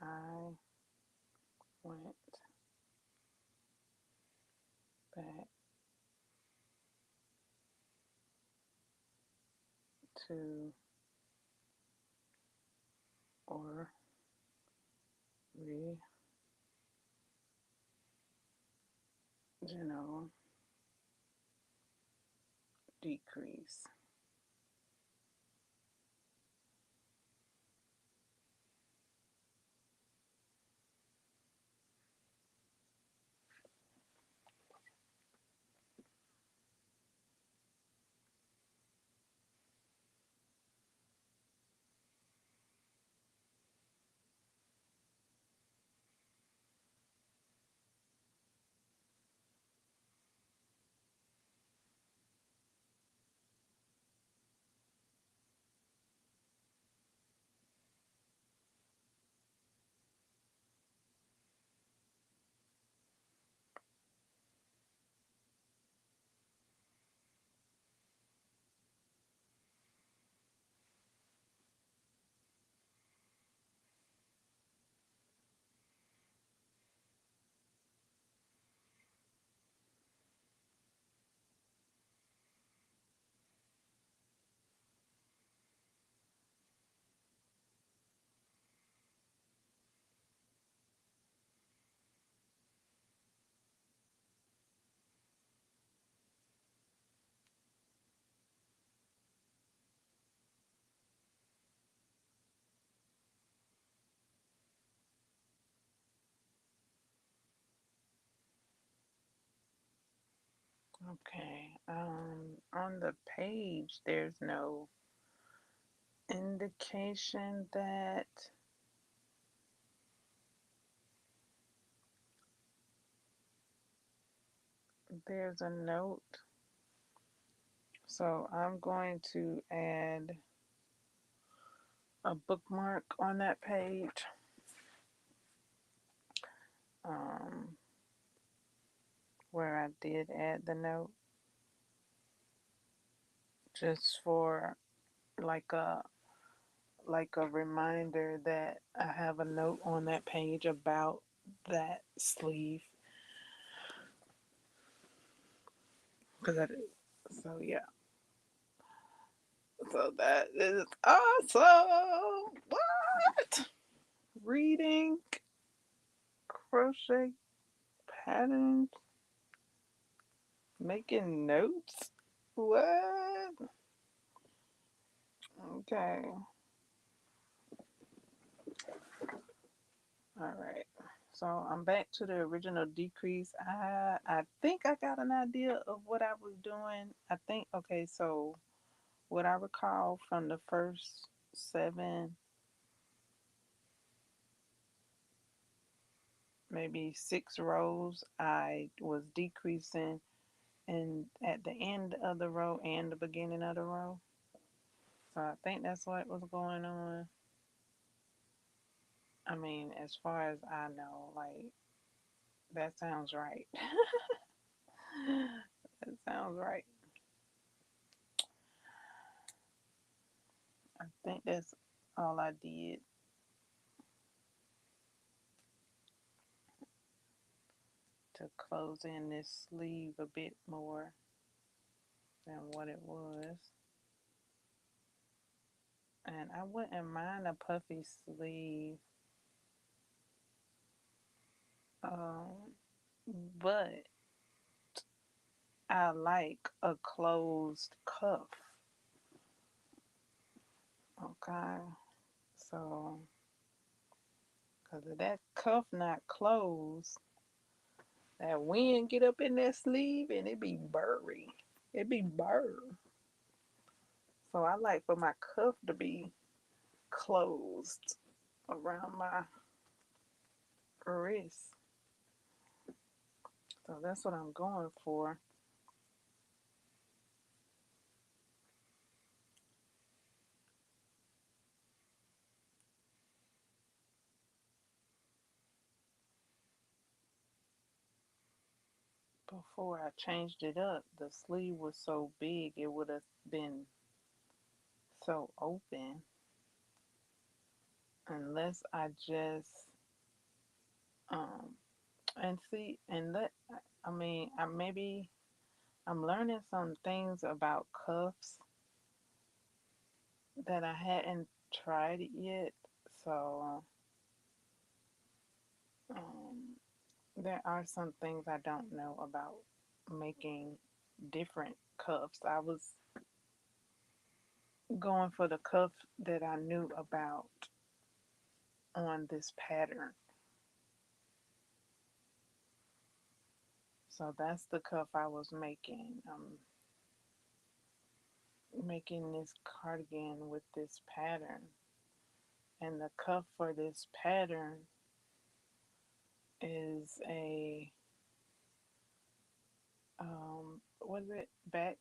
I went back to or original decrease. Okay. On the page, there's no indication that there's a note. So I'm going to add a bookmark on that page, um, where I did add the note, just for like a reminder that I have a note on that page about that sleeve. Cause I, so yeah, so that is awesome. What? Reading crochet patterns, making notes. What? Okay. All right. So I'm back to the original decrease. I think I got an idea of what I was doing. I think, okay, so what I recall from the first 7, maybe 6 rows, I was decreasing and at the end of the row and the beginning of the row. So I think that's what was going on. I mean, as far as I know, like, that sounds right. That sounds right. I think that's all I did to close in this sleeve a bit more than what it was. And I wouldn't mind a puffy sleeve, um, but I like a closed cuff. Okay, so because if that cuff not closed, that wind get up in that sleeve and it be burry. It be burr. So I like for my cuff to be closed around my wrist. So that's what I'm going for. Before I changed it up, the sleeve was so big it would have been so open unless I just um and see and let I mean I maybe I'm learning some things about cuffs that I hadn't tried it yet. So There are some things I don't know about making different cuffs. I was going for the cuff that I knew about on this pattern. So that's the cuff I was making. Making this cardigan with this pattern. And the cuff for this pattern is a, what is it? Back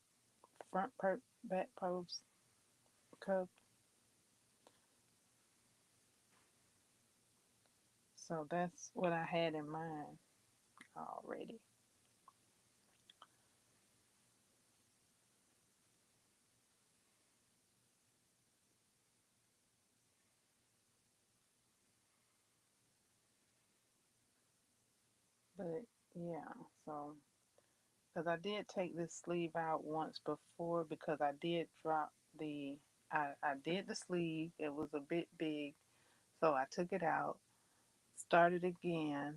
post cuff. So that's what I had in mind already. But yeah, so because I did take this sleeve out once before because I did drop the I did the sleeve. It was a bit big, so I took it out, started again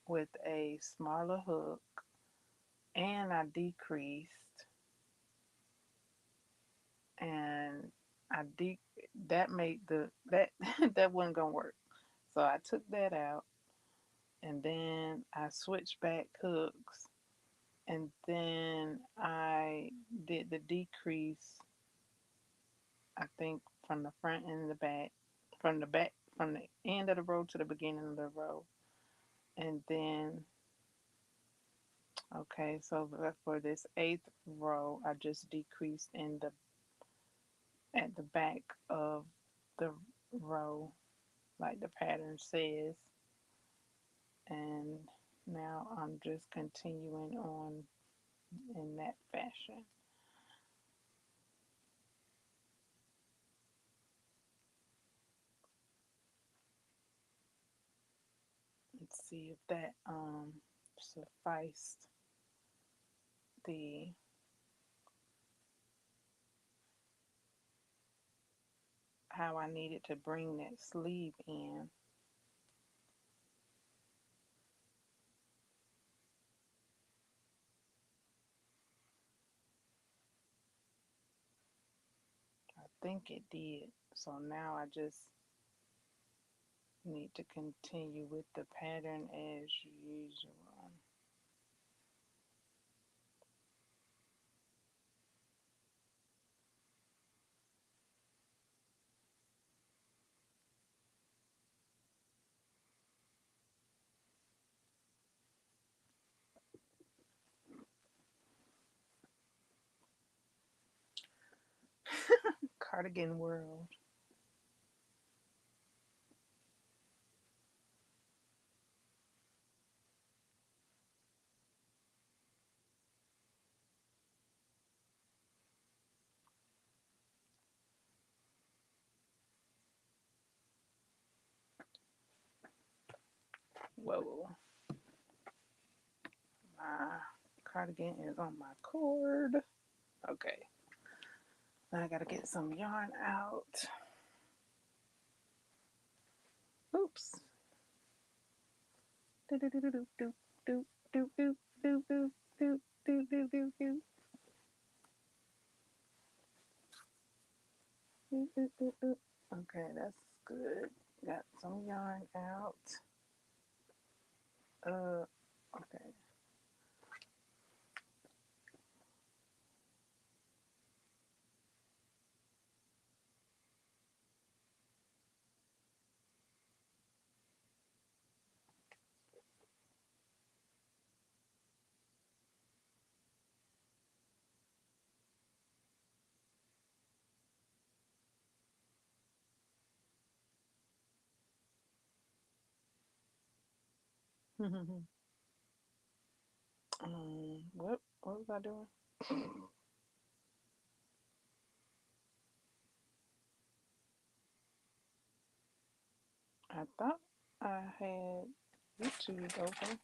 with a smaller hook, and I decreased, and I de that made that that wasn't gonna work. So I took that out, and then I switched back hooks, and then I did the decrease, I think from the front and the back, from the end of the row to the beginning of the row. And then, okay, so for this eighth row, I just decreased at the back of the row, like the pattern says. And now I'm just continuing on in that fashion. Let's see if that sufficed the how I needed to bring that sleeve in. I think it did. So now I just need to continue with the pattern as usual. Cardigan world. Whoa. My cardigan is on my cord. Okay. Now I gotta get some yarn out. Oops. Do do do do do do do do do do do do do do do do. Okay, that's good. Got some yarn out. Okay. What was I doing? I thought I had YouTube open.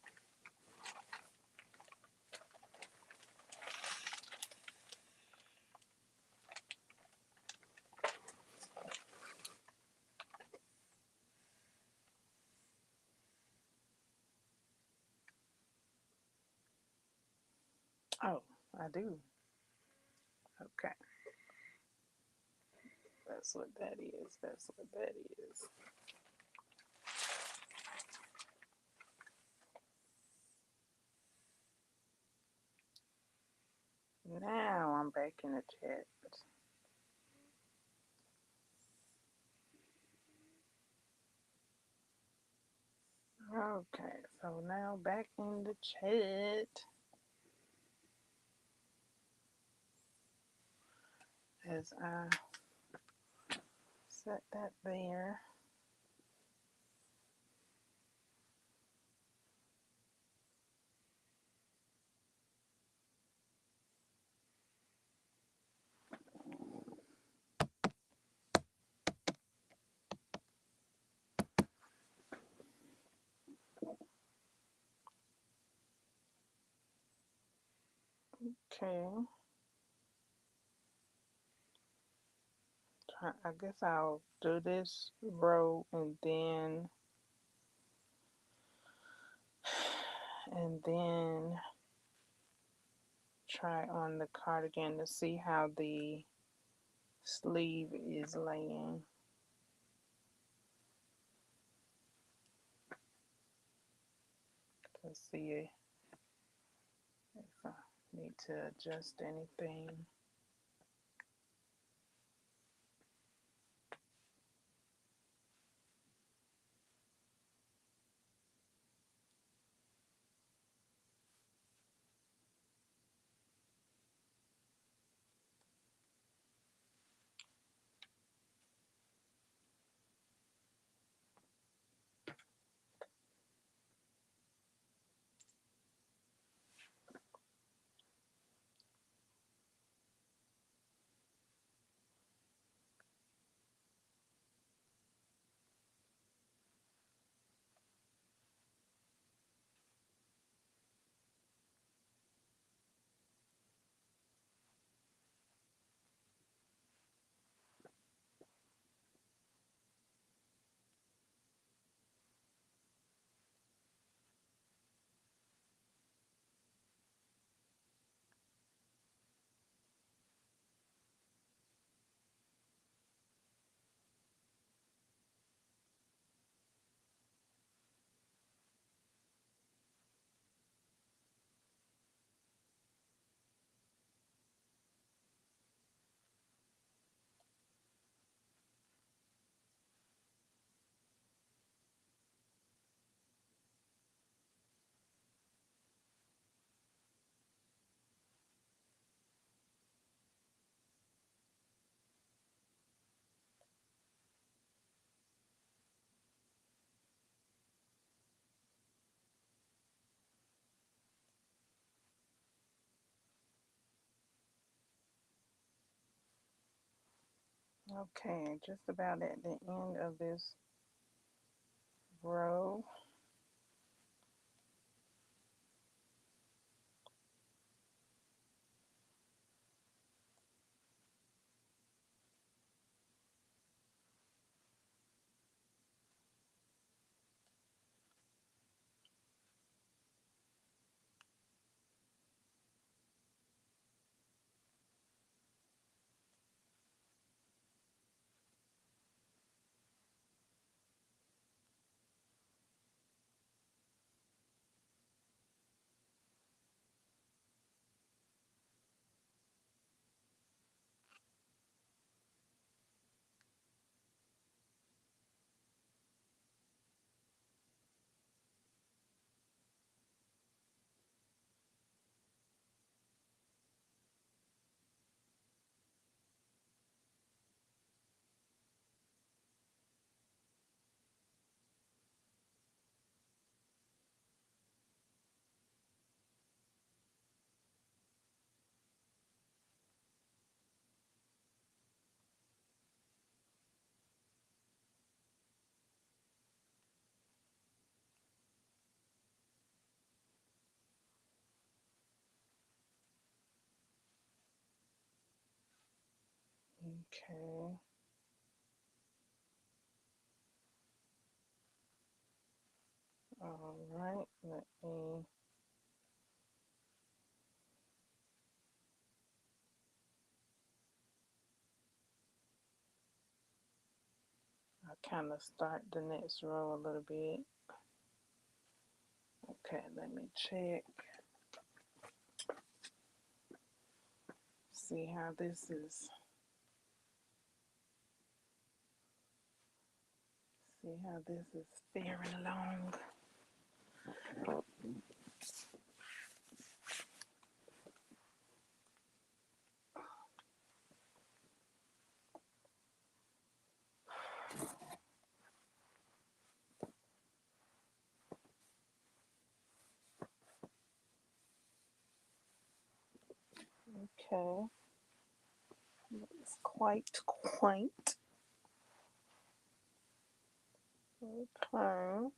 Oh, I do. Okay. That's what that is. That's what that is. Now I'm back in the chat. Okay, so now back in the chat as I set that there. Okay, I guess I'll do this row and then try on the cardigan to see how the sleeve is laying. To see if I need to adjust anything. Okay, just about at the end of this row. Okay. All right. Let me kind of start the next row a little bit. Okay, let me check. See how this is. See how this is faring along. Okay. It's quite quaint. Okay.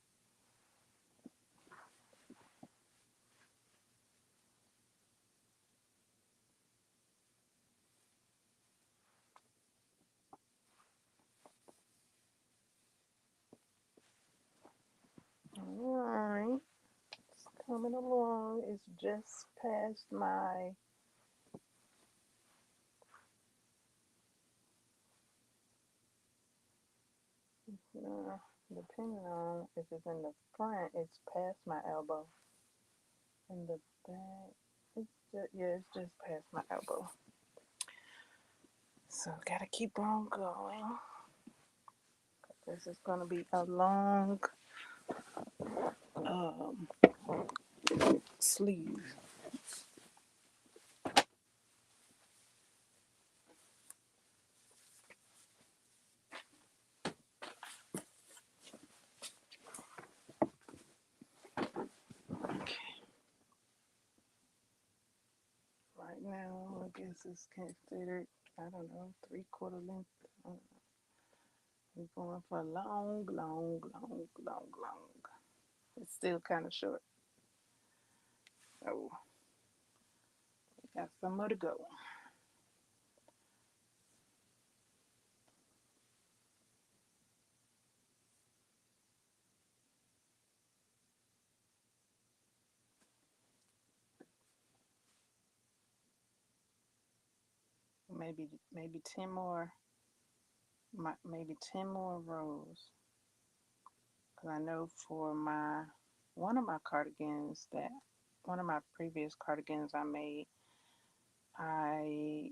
Alright. It's coming along. It's just past my depending on if it's in the front, it's past my elbow. In the back, it's just, yeah, it's just past my elbow. So gotta keep on going. This is gonna be a long sleeve. Right now, I guess it's considered, I don't know, 3/4 length. We're going for long, long, long, long, long. It's still kind of short. Oh, we got some more to go. Maybe 10 more, maybe 10 more rows. Because I know for one of my cardigans one of my previous cardigans I made, I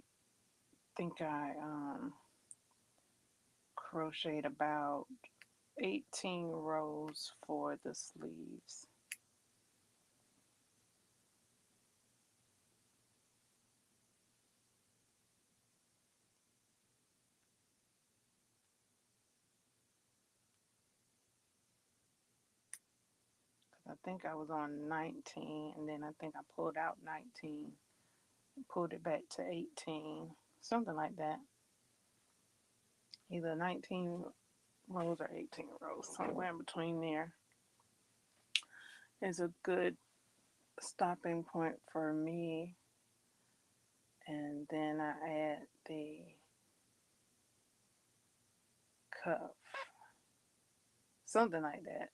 think I crocheted about 18 rows for the sleeves. I think I was on 19, and then I think I pulled out 19, pulled it back to 18, something like that. Either 19 rows or 18 rows, somewhere in between there is a good stopping point for me. And then I add the cuff, something like that.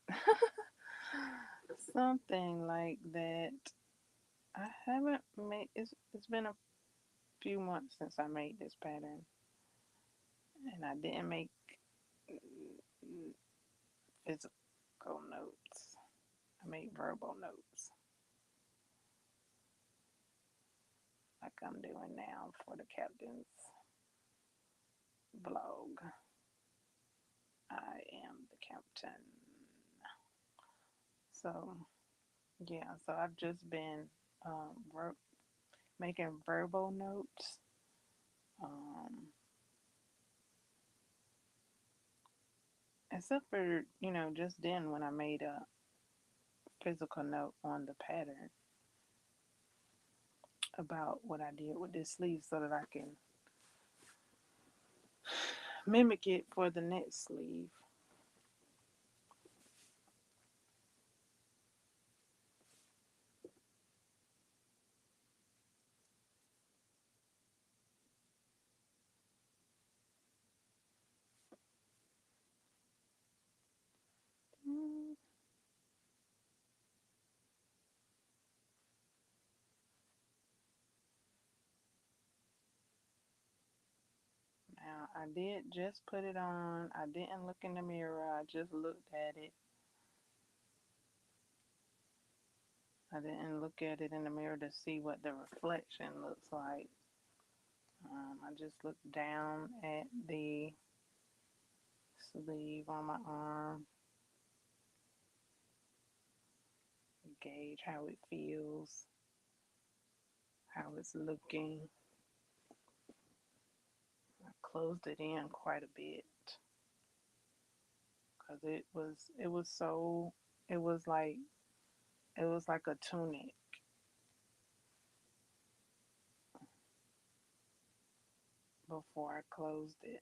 Something like that. I haven't made it's been a few months since I made this pattern, and I didn't make physical notes. I made verbal notes like I'm doing now for the captain's blog. I am the captain. So yeah, so I've just been making verbal notes. Um, Except for, just then when I made a physical note on the pattern about what I did with this sleeve so that I can mimic it for the next sleeve. Now I did just put it on. I didn't look in the mirror. I just looked at it. I didn't look at it in the mirror to see what the reflection looks like. I just looked down at the sleeve on my arm, gauge how it feels, how it's looking. I closed it in quite a bit because it was like a tunic before I closed it.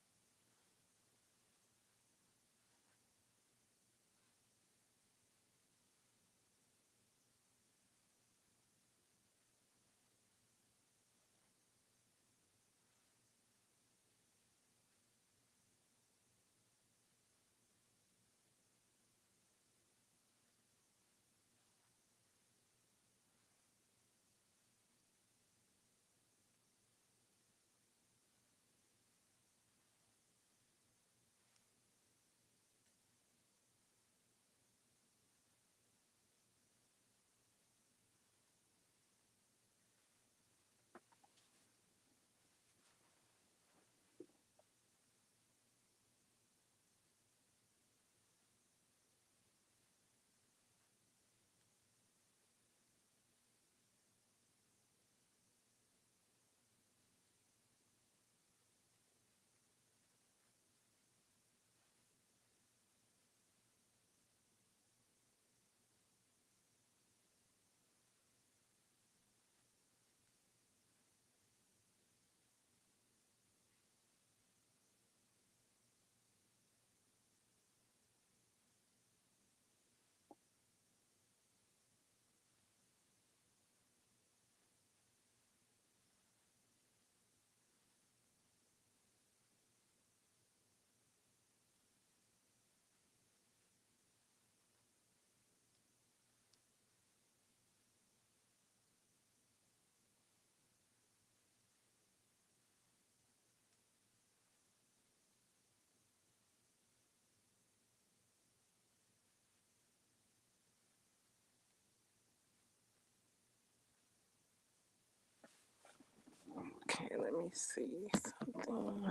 Okay, let me see something.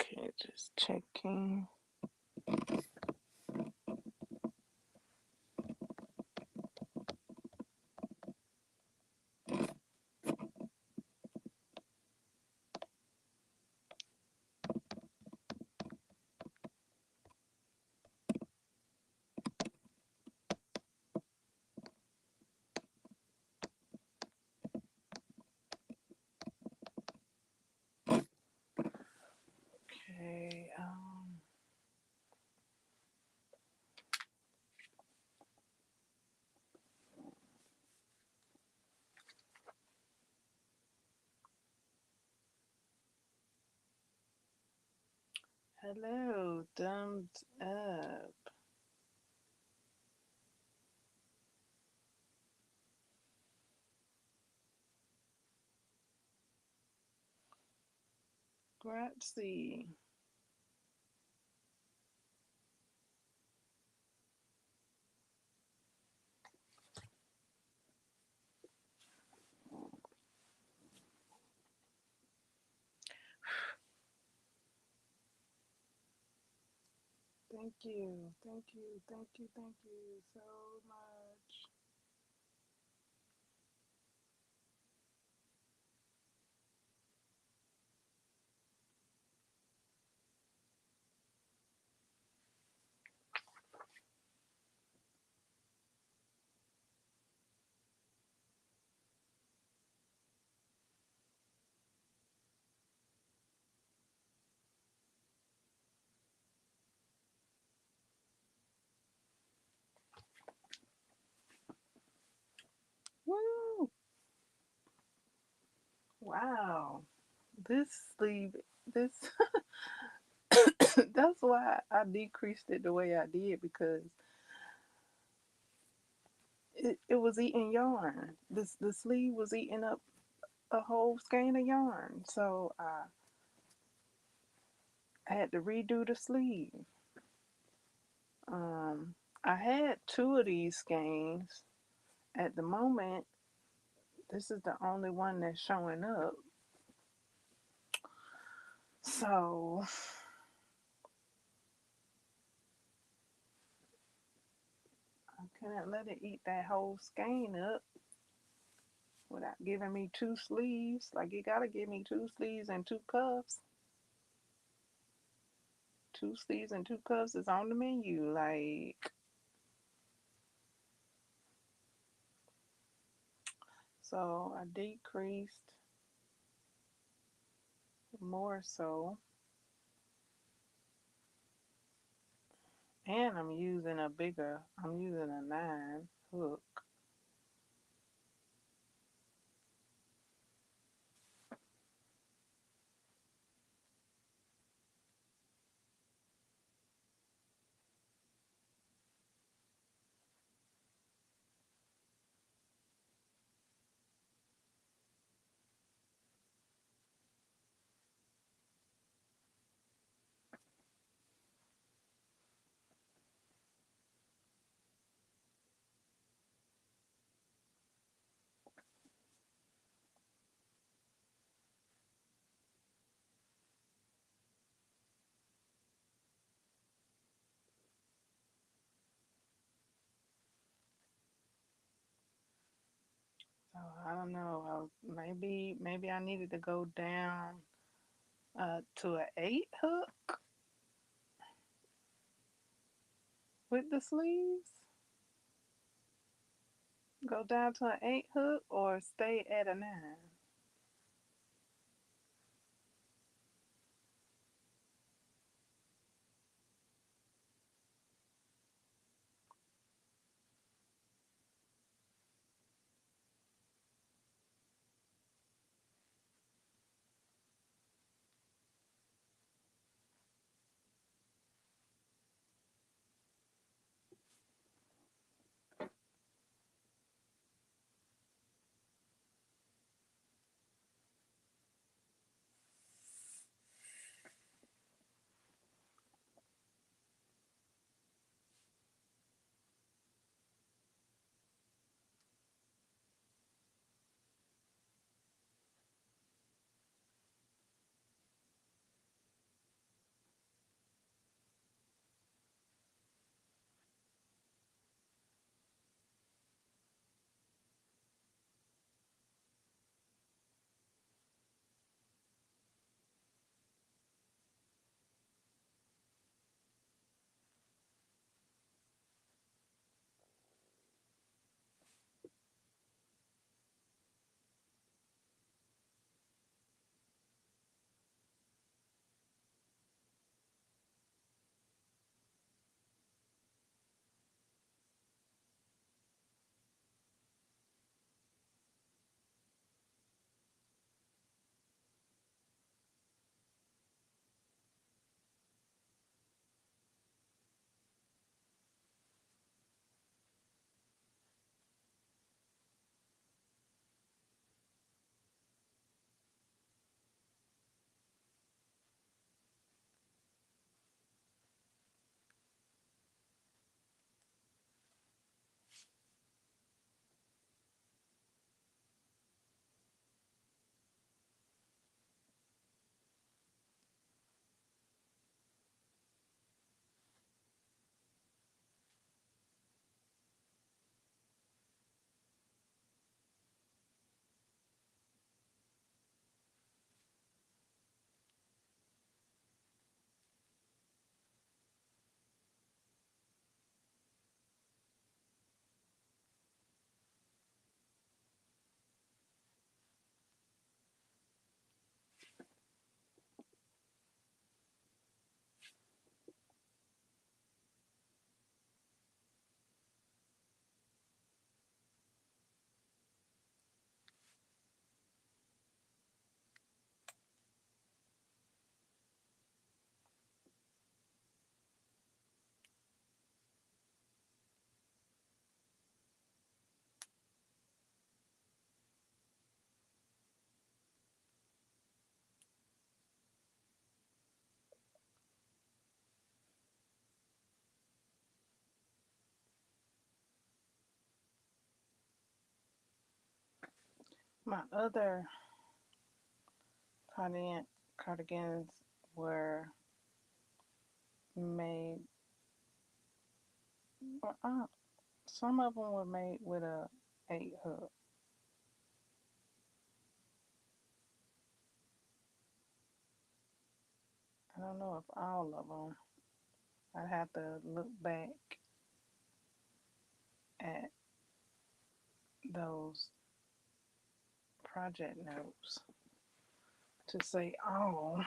Okay, just checking. Okay, hello, thumbs up. Grazie. Thank you, thank you, thank you, thank you so much. Wow. This sleeve, this that's why I decreased it the way I did, because it was eating yarn. The sleeve was eating up a whole skein of yarn. So I had to redo the sleeve. Um, I had two of these skeins. At the moment, this is the only one that's showing up. So I couldn't let it eat that whole skein up without giving me two sleeves. Like, you gotta give me two sleeves and two cuffs. Two sleeves and two cuffs is on the menu. Like, so I decreased more so. And I'm using a 9 hook. So I don't know. Maybe I needed to go down to an 8 hook with the sleeves. Go down to an 8 hook or stay at a 9. My other cardigans were made, some of them were made with a 8 hook. I don't know if all of them. I'd have to look back at those project notes to say all.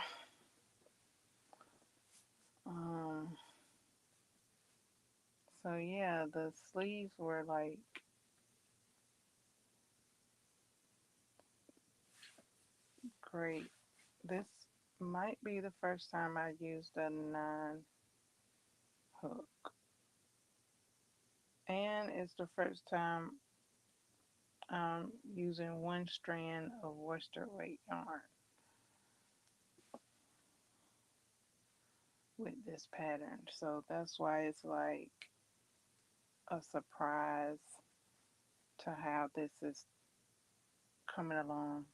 Um, so yeah, the sleeves were like great. This might be the first time I used a 9 hook, and it's the first time I'm using one strand of worsted weight yarn with this pattern. So that's why it's like a surprise to how this is coming along.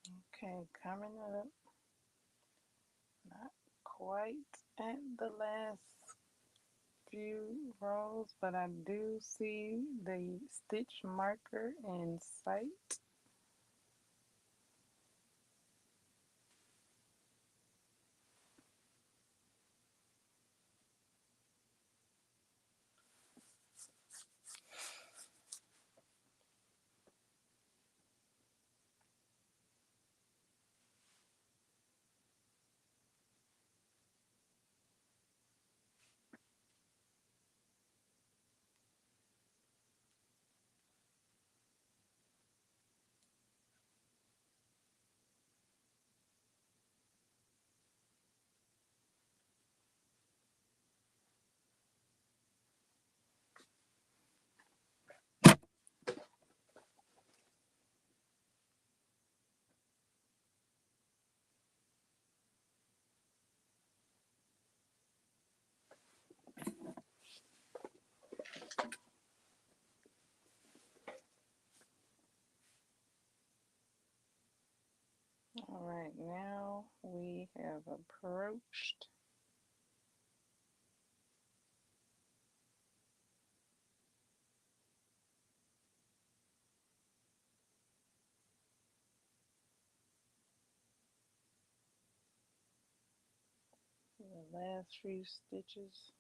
Okay, coming up, not quite at the last few rows, but I do see the stitch marker in sight. All right, now we have approached the last few stitches.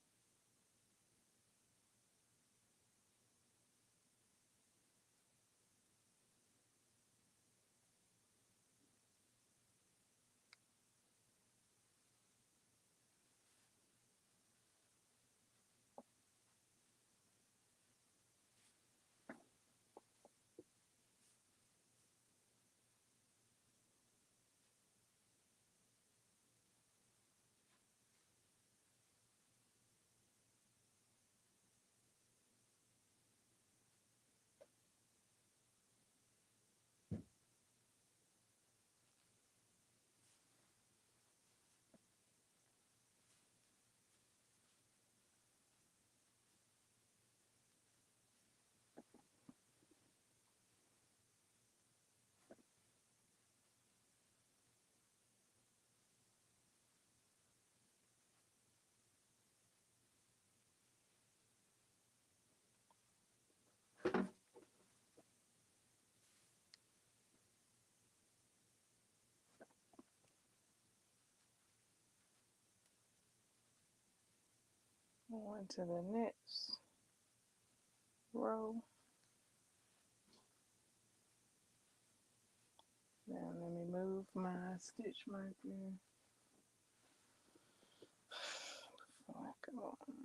On to the next row. Now let me move my stitch marker before I go on.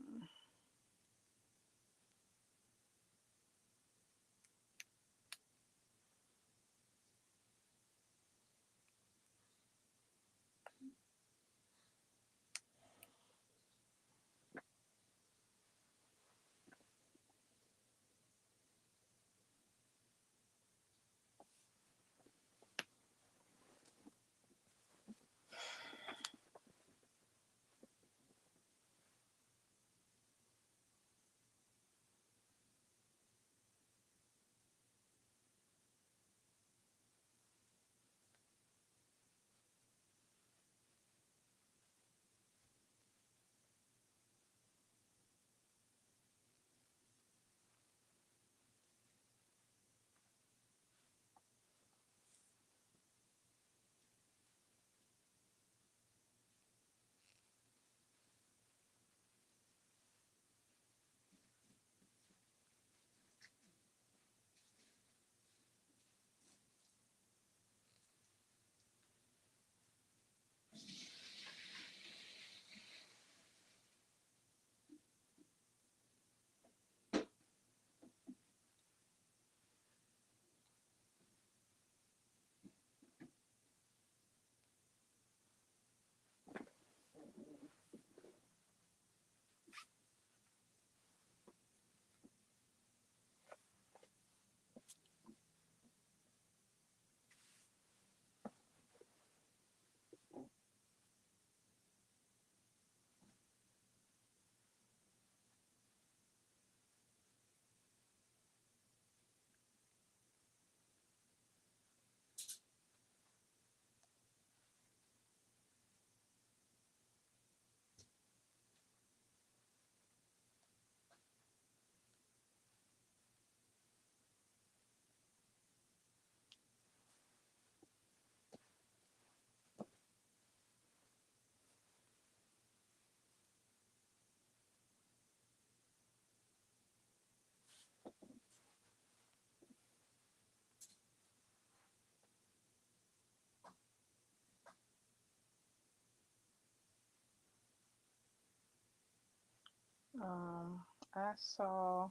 Um, I saw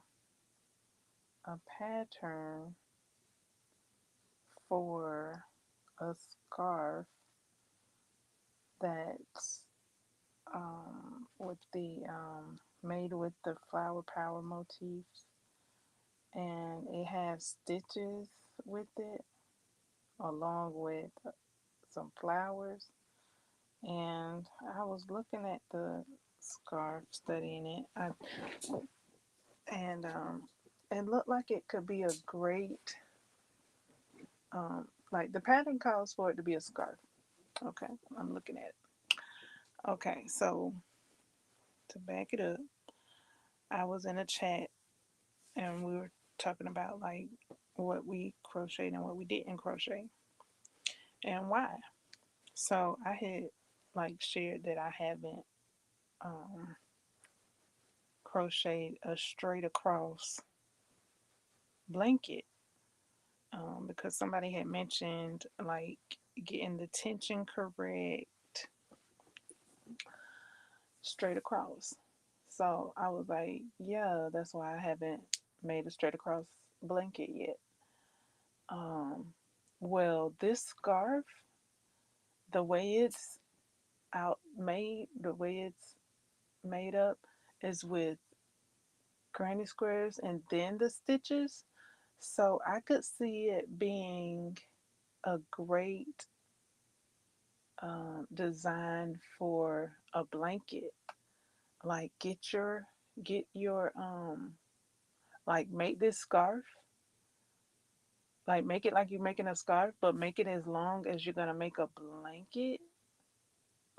a pattern for a scarf that's with the made with the flower power motifs, and it has stitches with it along with some flowers. And I was looking at the scarf, studying it, and it looked like it could be a great, like the pattern calls for it to be a scarf. Okay, I'm looking at it. Okay, so to back it up, I was in a chat and we were talking about like what we crocheted and what we didn't crochet and why. So I had like shared that I haven't um, crocheted a straight across blanket because somebody had mentioned like getting the tension correct straight across. So I was like, yeah, that's why I haven't made a straight across blanket yet. Um, well, this scarf, the way it's the way it's made up is with granny squares and then the stitches. So I could see it being a great design for a blanket. Like get your like make this scarf, like make it like you're making a scarf, but make it as long as you're gonna make a blanket,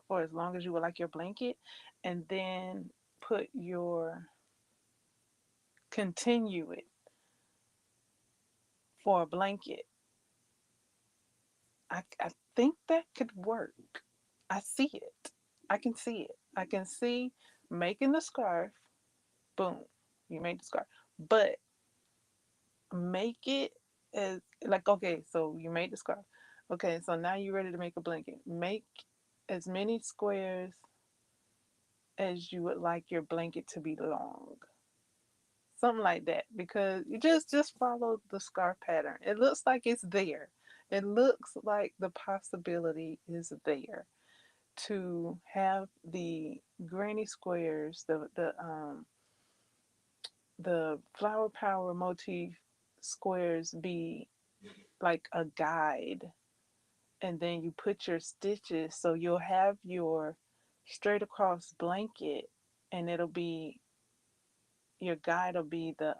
or as long as you would like your blanket, and then put your continue it for a blanket. I think that could work. I see it. I can see it. I can see making the scarf. Boom, you made the scarf, but make it as like okay. So you made the scarf. Okay, so now you're ready to make a blanket. Make as many squares as you would like your blanket to be long. Something like that, because you just follow the scarf pattern. It looks like it's there. It looks like the possibility is there to have the granny squares, the flower power motif squares be like a guide, and then you put your stitches so you'll have your straight across blanket, and it'll be your guide will be the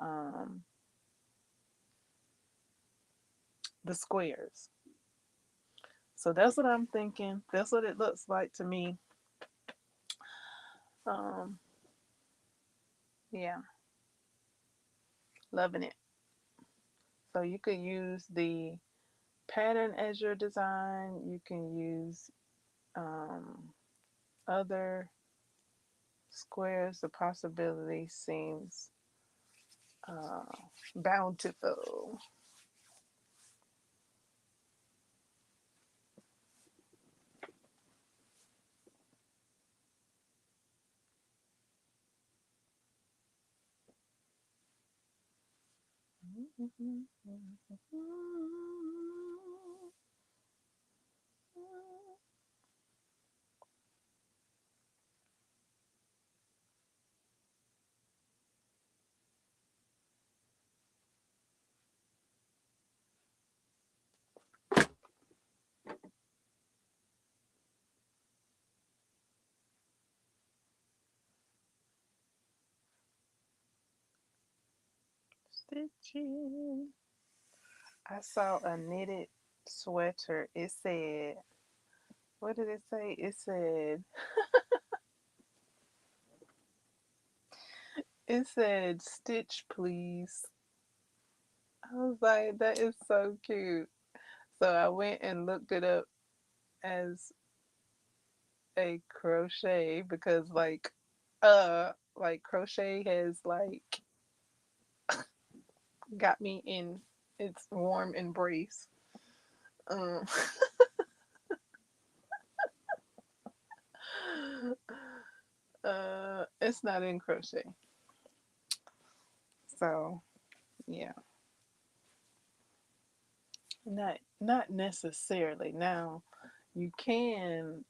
squares. So that's what I'm thinking. That's what it looks like to me. Um, yeah, loving it. So you could use the pattern as your design. You can use other squares. The possibility seems uh, bountiful. Stitching. I saw a knitted sweater. It said, what did it say? It said stitch please. I was like, that is so cute. So I went and looked it up as a crochet because like crochet has like got me in its warm embrace. Um and It's not in crochet. So yeah, not necessarily. Now you can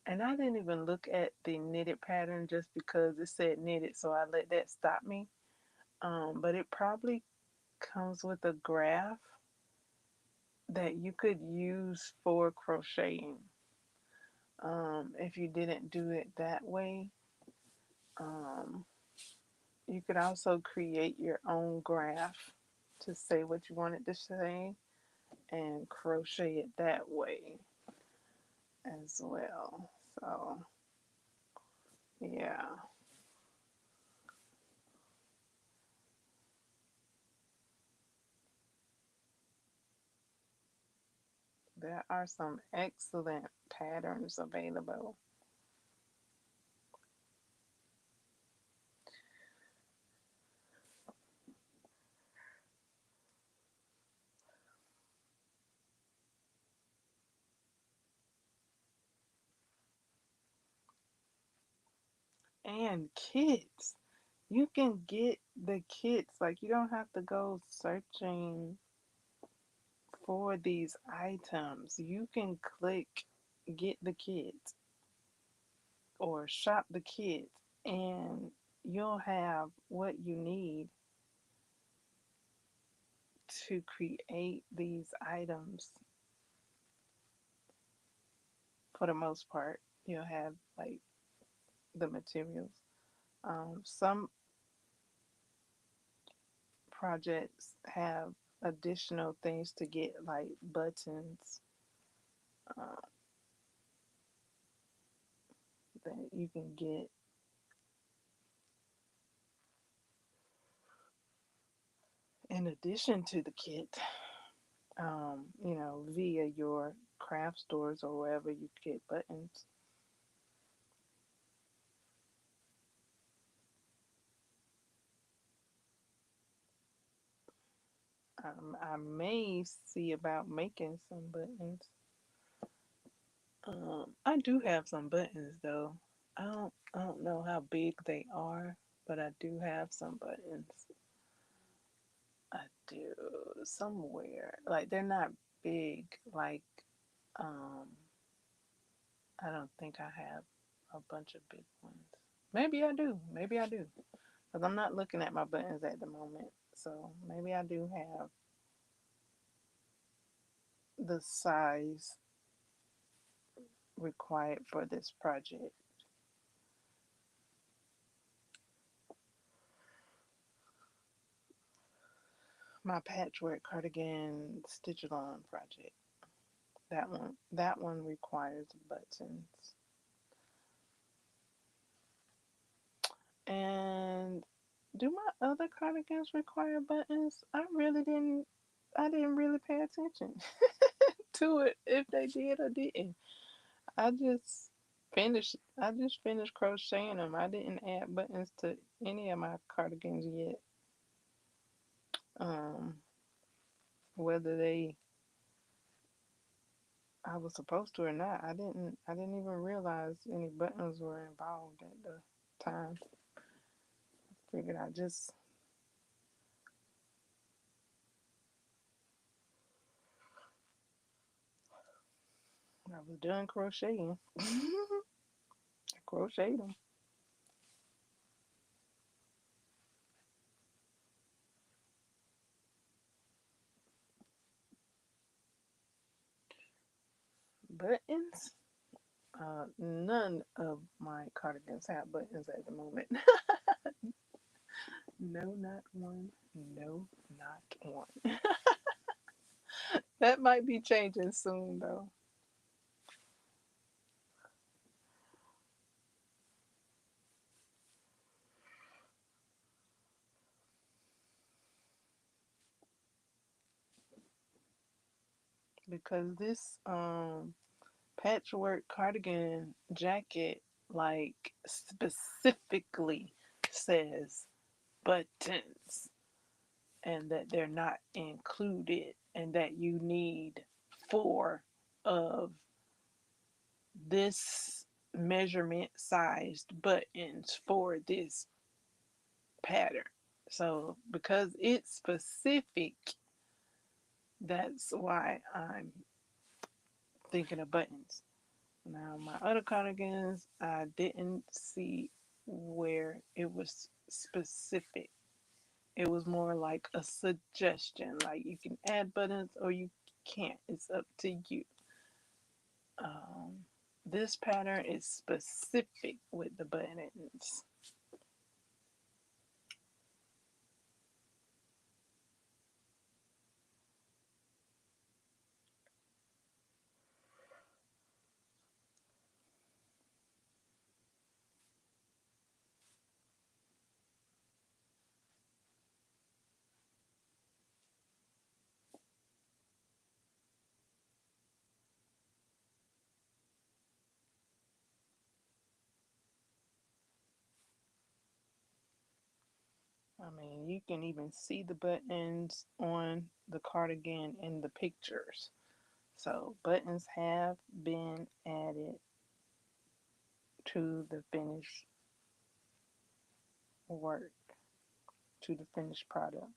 and I didn't even look at the knitted pattern just because it said knitted, so I let that stop me. But it probably comes with a graph that you could use for crocheting. If you didn't do it that way, um, you could also create your own graph to say what you wanted to say and crochet it that way as well. So, yeah, there are some excellent patterns available. And kits. You can get the kits. Like, you don't have to go searching for these items. You can click get the kit or shop the kit, and you'll have what you need to create these items for the most part. You'll have like the materials. Some projects have additional things to get, like buttons uh, that you can get in addition to the kit, via your craft stores or wherever you get buttons. I may see about making some buttons. I do have some buttons though. I don't know how big they are, but I do have some buttons. I do somewhere. Like they're not big. Like um, I don't think I have a bunch of big ones. Maybe I do. Maybe I do. Because I'm not looking at my buttons at the moment. So maybe I do have the size required for this project. My patchwork cardigan stitch along project. That one requires buttons. And do my other cardigans require buttons? I didn't really pay attention to it if they did or didn't. I just I just finished crocheting them. I didn't add buttons to any of my cardigans yet. Um, whether they I was supposed to or not, I didn't even realize any buttons were involved at the time. Figured I was done crocheting. I crocheted them. Buttons? None of my cardigans have buttons at the moment. No, not one. No, not one. That might be changing soon though, because this patchwork cardigan jacket like specifically says buttons and that they're not included and that you need four of this measurement sized buttons for this pattern. So because it's specific, that's why I'm thinking of buttons. Now my other cardigans, I didn't see where it was specific. It was more like a suggestion, like you can add buttons or you can't. It's up to you. Um, this pattern is specific with the buttons. I mean, you can even see the buttons on the cardigan in the pictures. So buttons have been added to the finished work, to the finished product.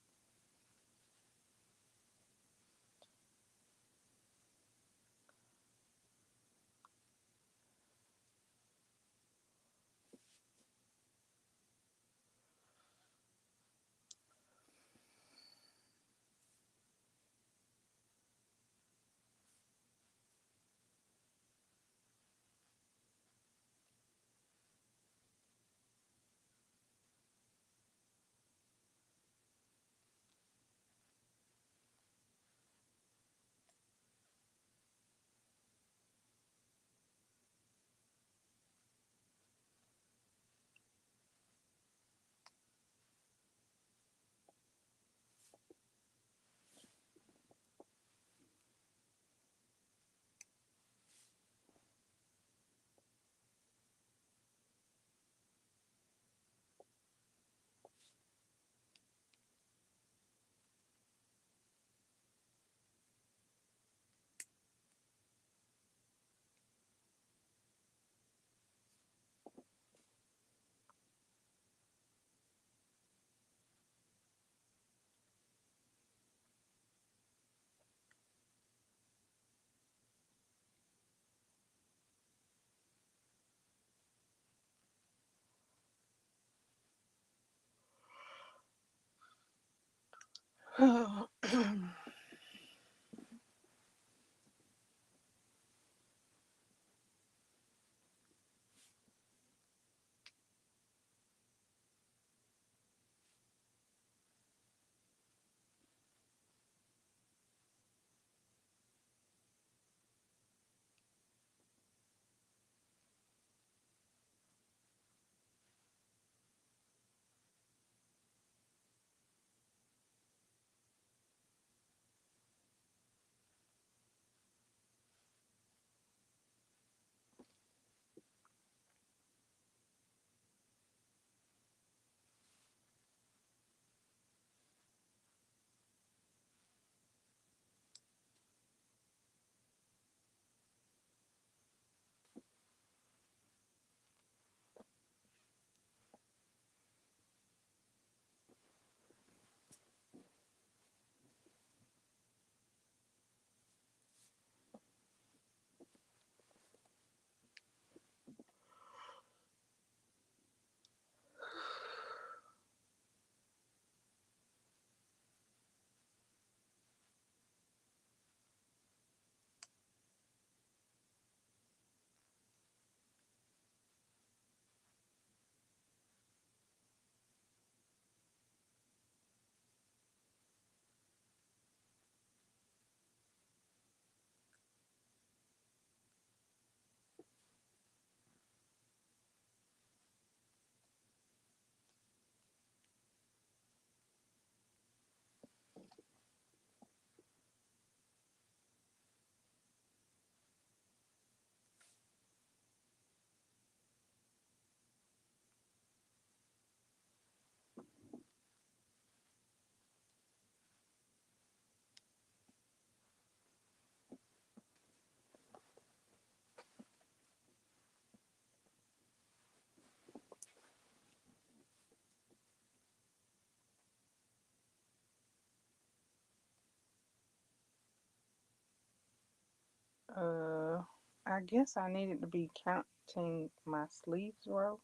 I guess I needed to be counting my sleeves row.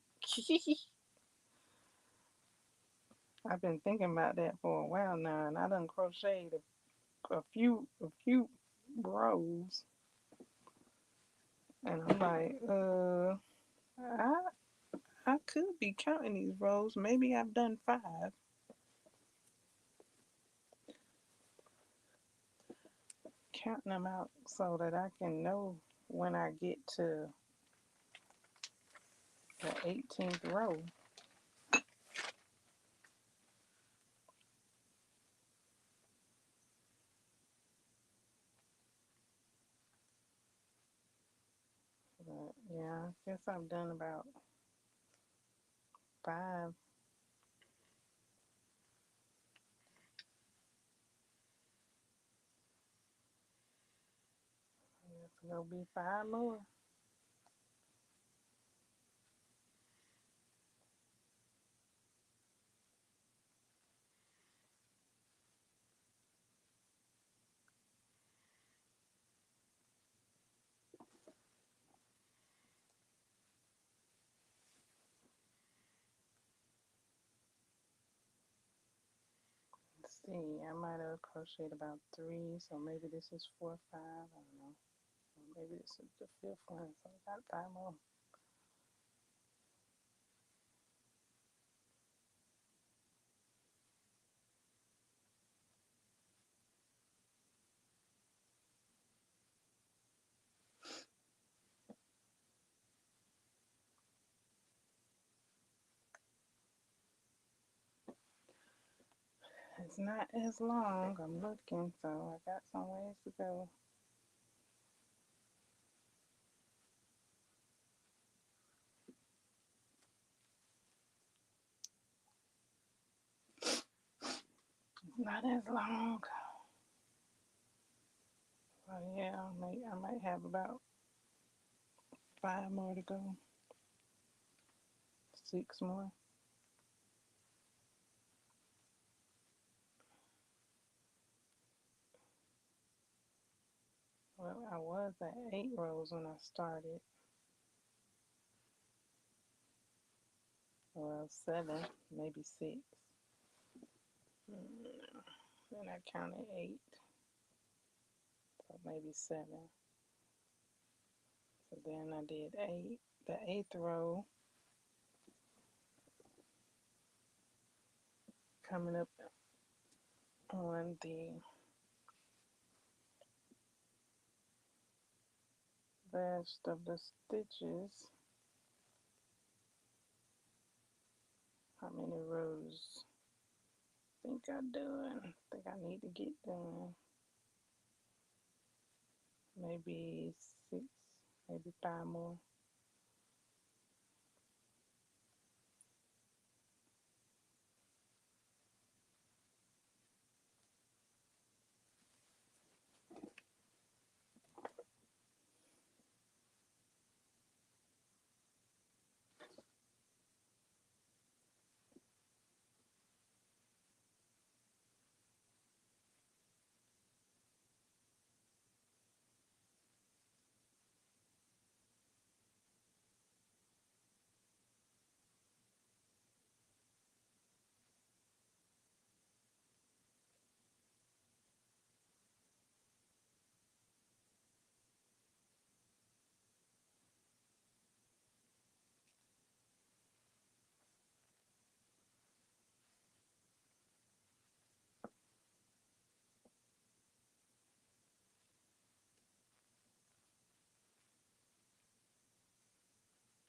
I've been thinking about that for a while now, and I done crocheted a few rows, and I'm like, I I could be counting these rows. Maybe I've done 5. Counting them out so that I can know when I get to the 18th row. But yeah, I guess I've done about 5. I guess there'll be 5 more. Let's see, I might have crocheted about 3, so maybe this is 4 or 5. I don't know. Maybe this is the 5th one, so I got 5 more. It's not as long. I'm looking, so I got some ways to go. It's not as long. But yeah, I might have about 5 more to go. 6 more. Well, I was at 8 rows when I started. Well, 7, maybe 6. Then I counted 8, so maybe 7. So then I did 8. The 8th row, coming up on the last of the stitches. How many rows think I'm doing? Think I need to get done. Maybe 6, maybe 5 more.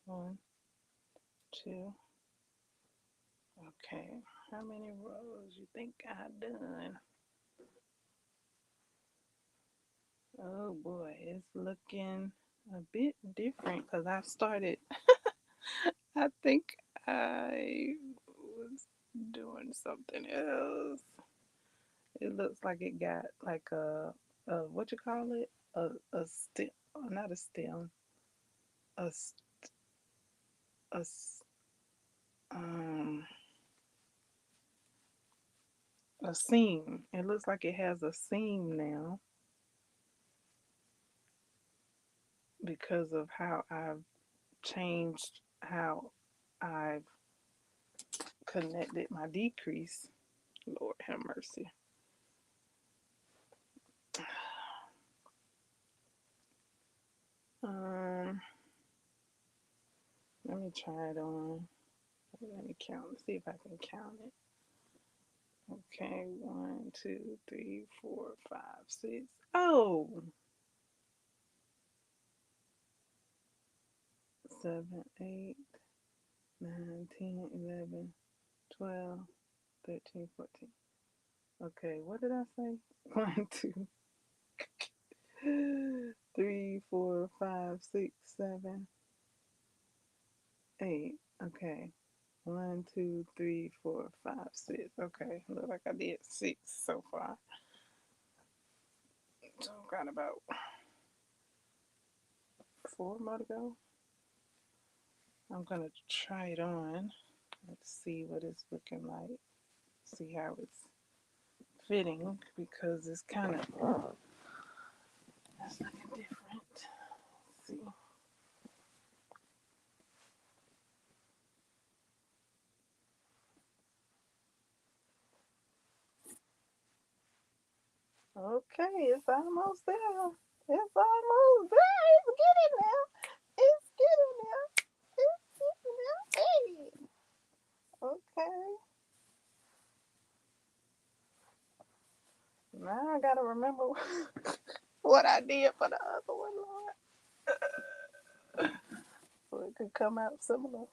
One, 2. Okay, how many rows you think I done? Oh boy, it's looking a bit different because I started, I think I was doing something else. It looks like it got like what you call it? A stem, not a stem, a, a, um, a seam. It looks like it has a seam now. because of how I've changed how I've connected my decrease. Lord have mercy. Um, Let me try it on. Let me count. See if I can count it. Okay, 1, 2, 3, 4, 5, 6. Oh, 7, 8, 9, 10, 11, 12, 13, 14. Okay, what did I say? 1, 2, 3, 4, 5, 6, 7, 8. Okay. 1, 2, 3, 4, 5, 6. Okay, look like I did 6 so far. So I've got about 4 more to go. I'm gonna try it on. Let's see what it's looking like. See how it's fitting because it's kind of it's looking different. Let's see. Okay, it's almost there. It's almost there. It's getting there. It's getting there. It's getting there. Hey. Okay. Now I gotta remember what I did for the other one, Lord. So it could come out similar.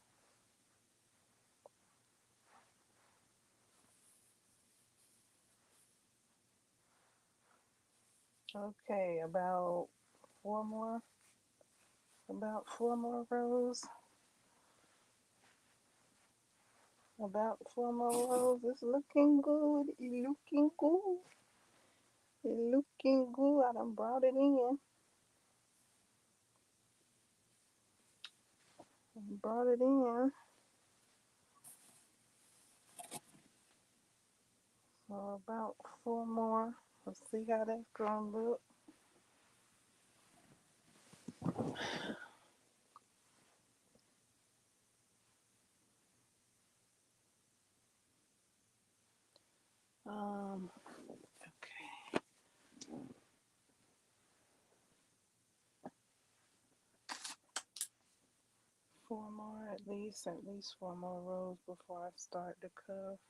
Okay, four more, about 4 more rows. About 4 more rows. It's looking good. It's looking good. It's looking good. I done brought it in. Brought it in. So about 4 more. Let's see how that's gonna look. Okay. 4 more at least 4 more rows before I start the cuff.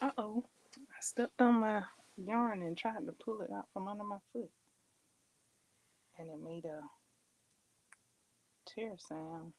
Uh-oh. I stepped on my yarn and tried to pull it out from under my foot. And it made a tear sound.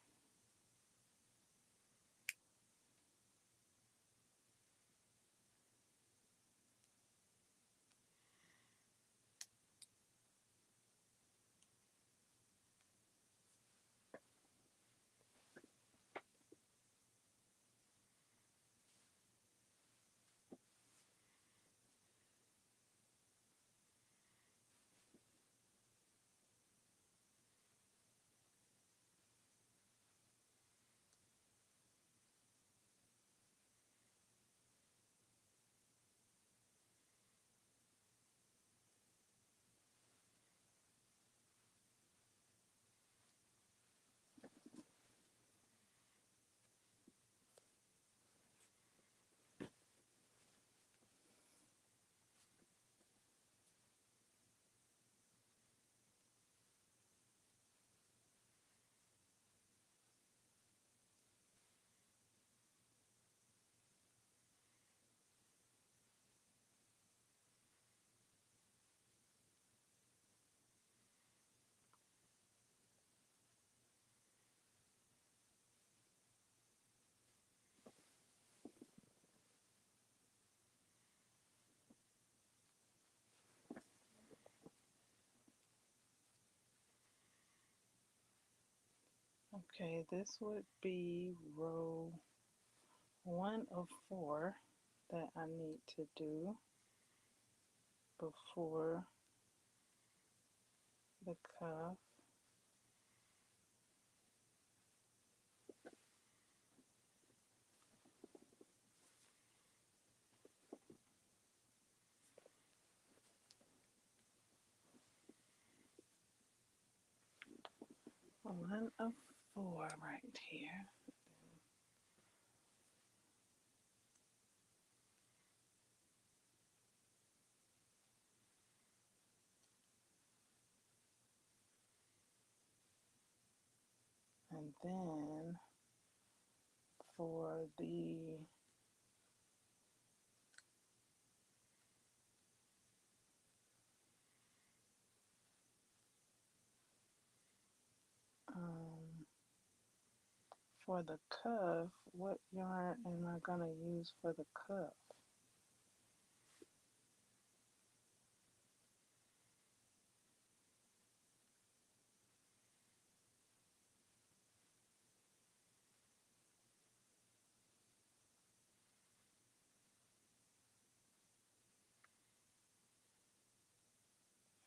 Okay, this would be row 1 of 4 that I need to do before the cuff. One of 4 right here. And then for the um, for the cuff, what yarn am I gonna use for the cuff?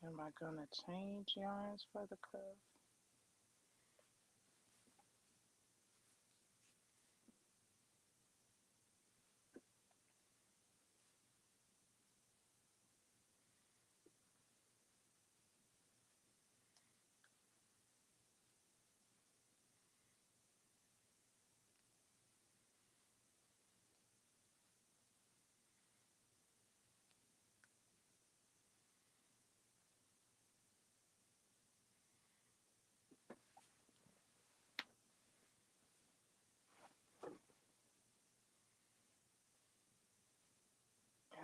Am I gonna change yarns for the cuff?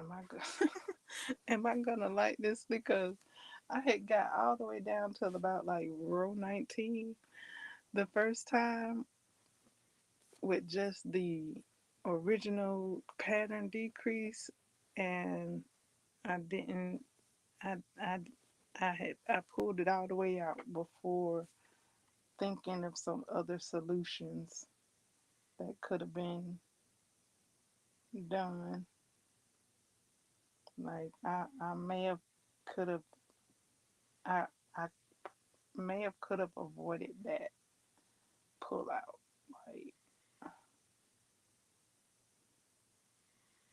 Am I go- am I gonna like this? Because I had got all the way down to about like row 19 the first time with just the original pattern decrease, and I didn't. I I I pulled it all the way out before thinking of some other solutions that could have been done. Like I may have could have I I may have could have avoided that pull out. Like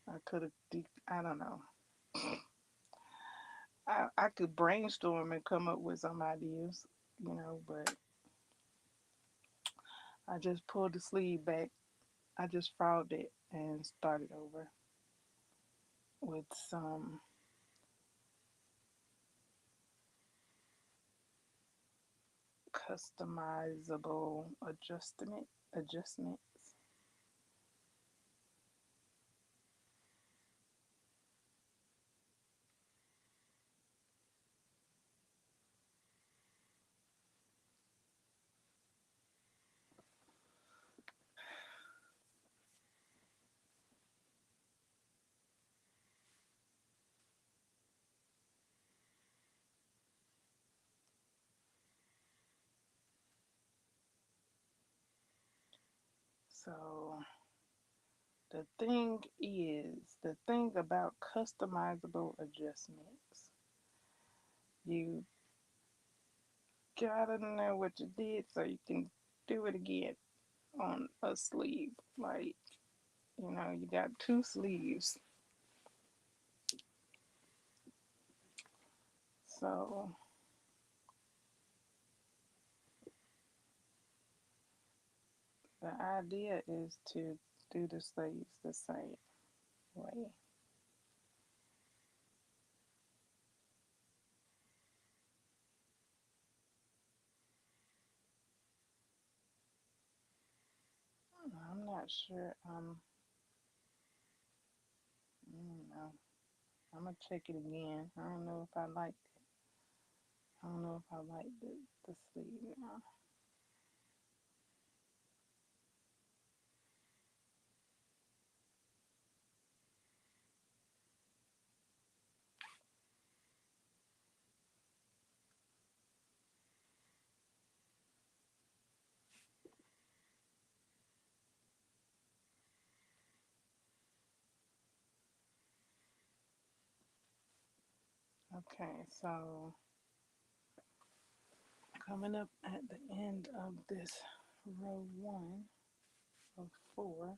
I could have I don't know. I could brainstorm and come up with some ideas, but I just pulled the sleeve back. I just frowed it and started over with some customizable adjustments. So the thing about customizable adjustments, you gotta know what you did so you can do it again on a sleeve. Like, you got 2 sleeves. So the idea is to do the sleeves the same way. I'm not sure. I don't know. I'm gonna check it again. I don't know if I like it. I don't know if I like the sleeve now. Okay, so coming up at the end of this row 1 of 4,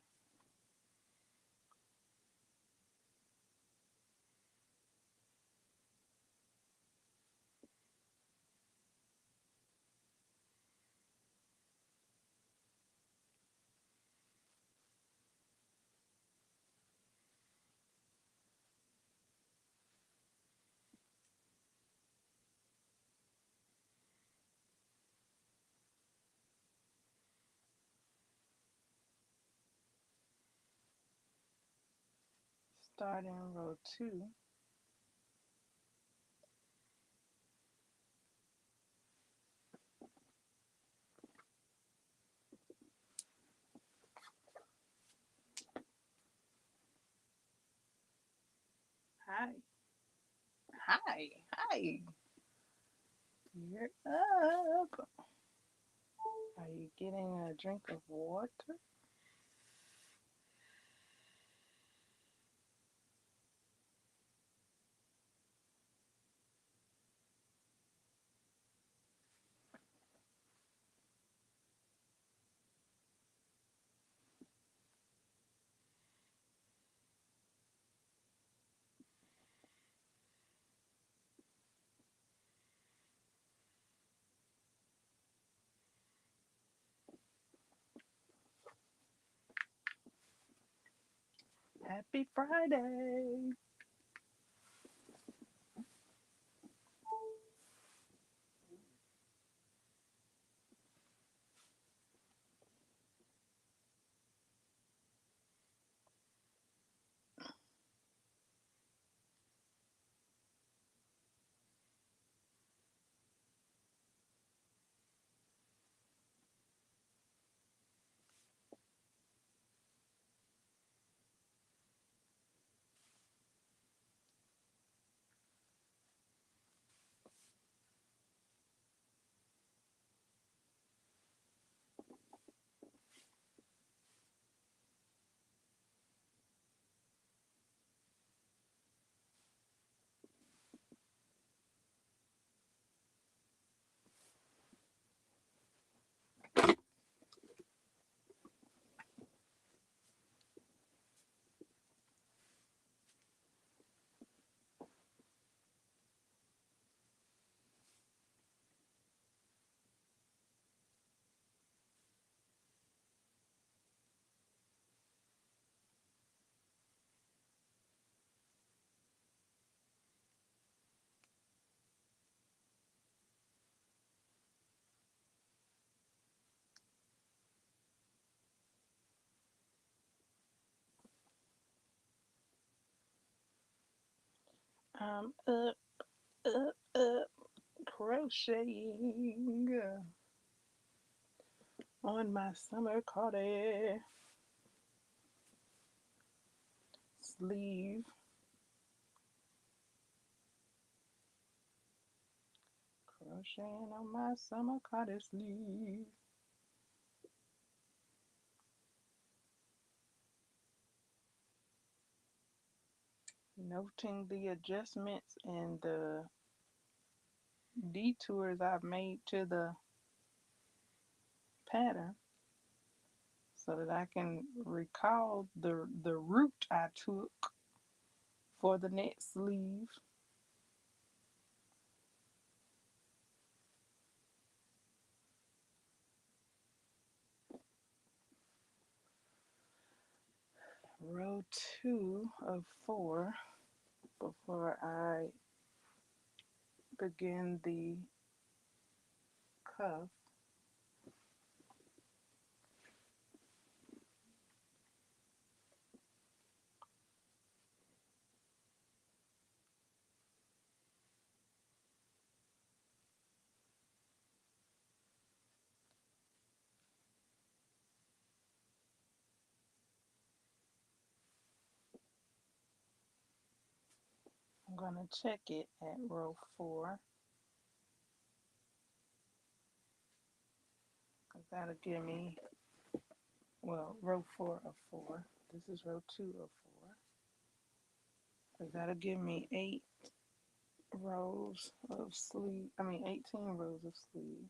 starting row 2. Hi, hi, hi. You're up. Are you getting a drink of water? Happy Friday. I'm up, crocheting on my summer cardi sleeve. Crocheting on my summer cardi sleeve. Noting the adjustments and the detours I've made to the pattern so that I can recall the route I took for the next sleeve. Row 2 of 4 before I begin the cuff. I'm going to check it at row 4 because that'll give me, well, row 4 of 4. This is row 2 of 4. Because that'll give me 8 rows of sleeve. I mean, 18 rows of sleeve.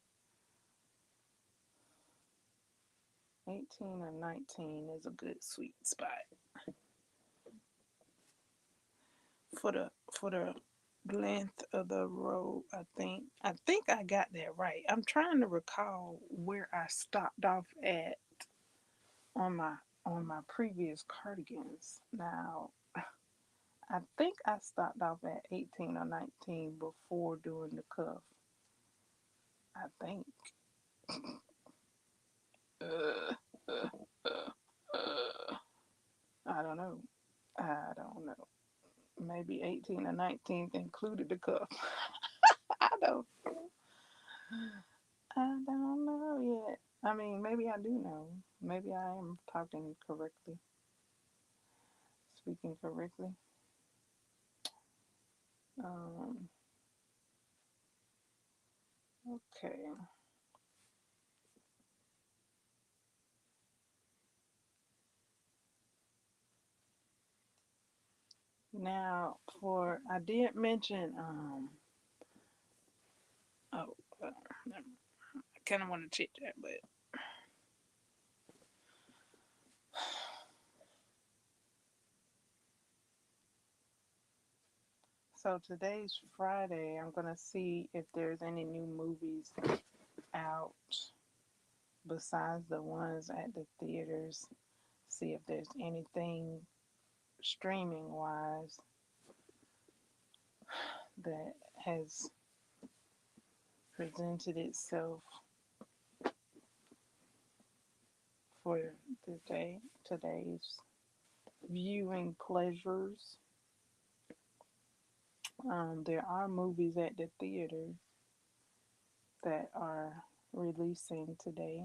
18 or 19 is a good sweet spot for the length of the row. I think I got that right. I'm trying to recall where I stopped off at on my on my previous cardigans. Now, I think I stopped off at 18 or 19 before doing the cuff. I think. Uh, uh, uh, I don't know. I don't know. Maybe 18 or 19 included the cuff. I don't. I don't know yet. I mean, maybe I do know. Maybe I am talking correctly, speaking correctly. Um, okay. Now, for I did mention. Oh, well, I kind of want to chit chat, but so today's Friday. I'm gonna see if there's any new movies out besides the ones at the theaters. See if there's anything streaming wise that has presented itself for today's viewing pleasures. There are movies at the theater that are releasing today.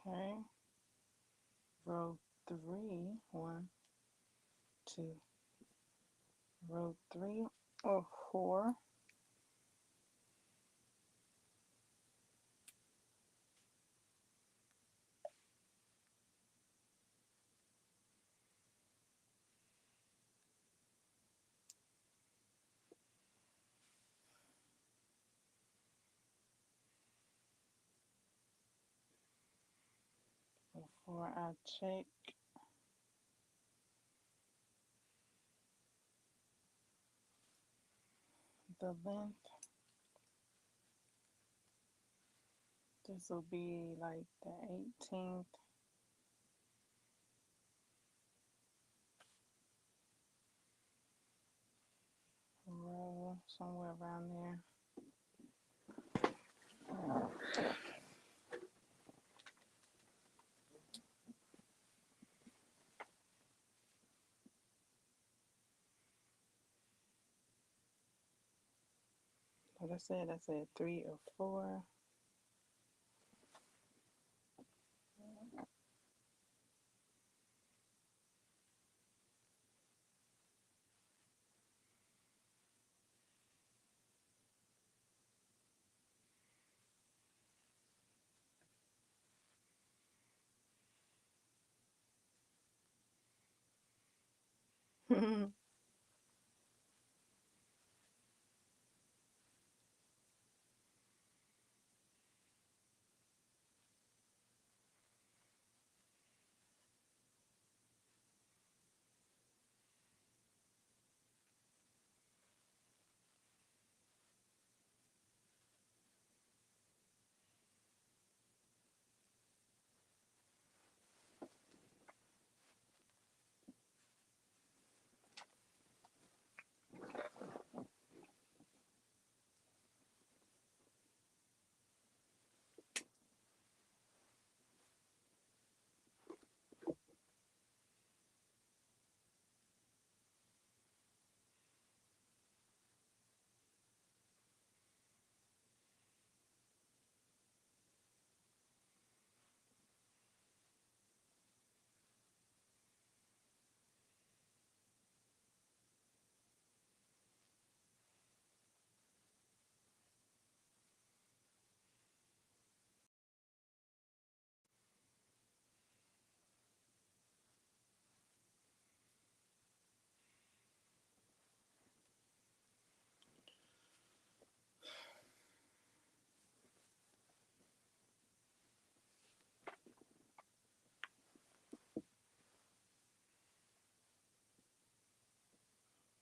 Okay, row 3, 1, 2, row 3 or 4, before I check the length. This will be like the 18th row, somewhere around there. What I said 3 or 4.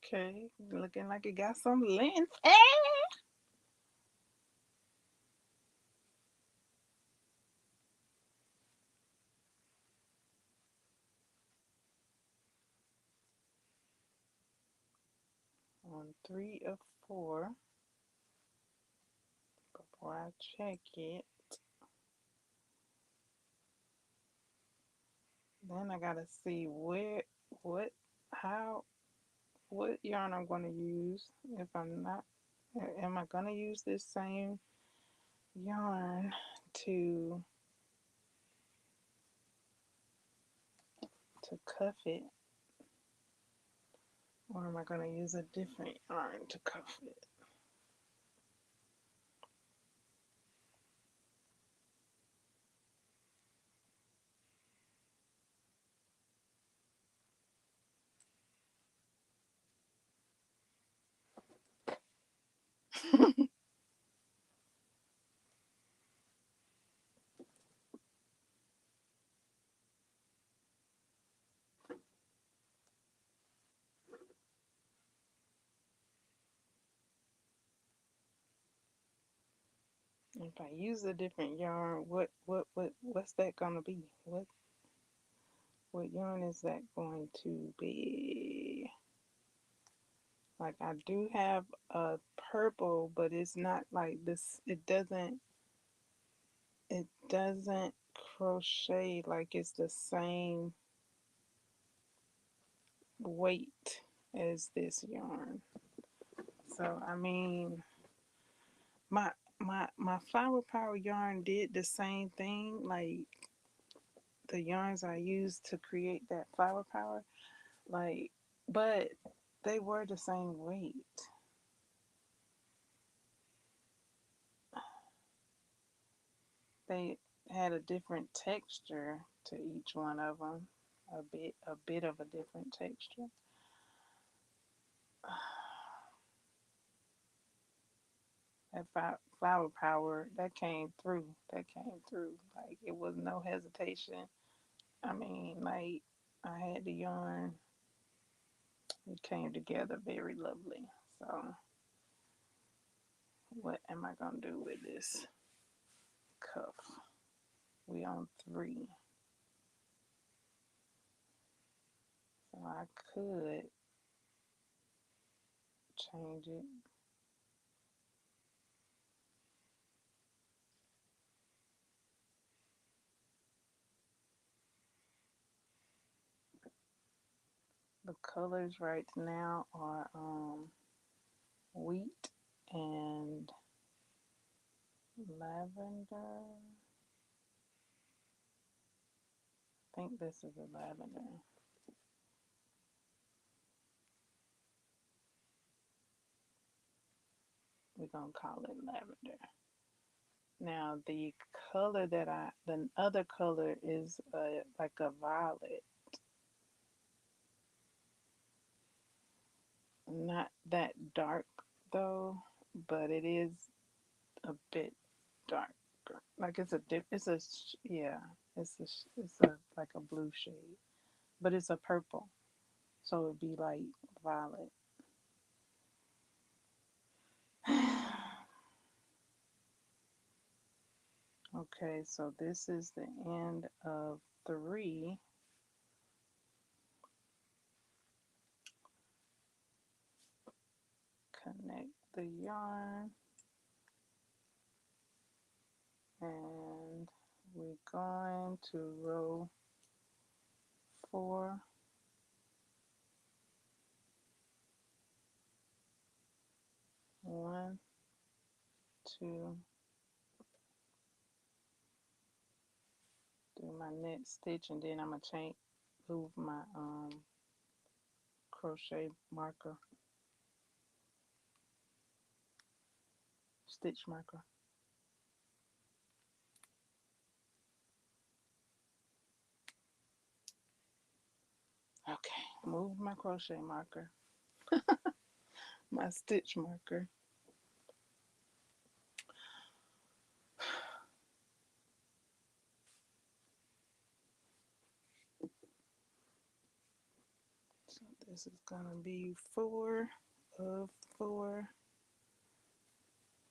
Okay, looking like it got some length. On 3 or 4, before I check it. Then I gotta see what, how, what yarn I'm gonna use. If I'm not, am I gonna use this same yarn to cuff it, or am I gonna use a different yarn to cuff it? If I use a different yarn, what's that gonna be? What yarn is that going to be? Like I do have a purple, but it's not like this. It doesn't crochet like it's the same weight as this yarn. So I mean, my my flower power yarn did the same thing. Like the yarns I used to create that flower power, like, but they were the same weight. They had a different texture to each one of them, a bit of a different texture. That flower power that came through. That came through. Like it was no hesitation. I mean, like I had the yarn. It came together very lovely. So, what am I gonna do with this cuff? We on 3, so I could change it. The colors right now are wheat and lavender. I think this is a lavender. We're gonna call it lavender. Now the other color is like a violet. Not that dark though, but it is a bit darker. Like yeah, it's a like a blue shade, but it's a purple, so it'd be like violet. Okay, so this is the end of 3. Connect the yarn, and we're going to row 4. 1, 2, do my next stitch, and then I'm gonna move my crochet marker, stitch marker. Okay, move my crochet marker, my stitch marker. So this is gonna be 4 of 4.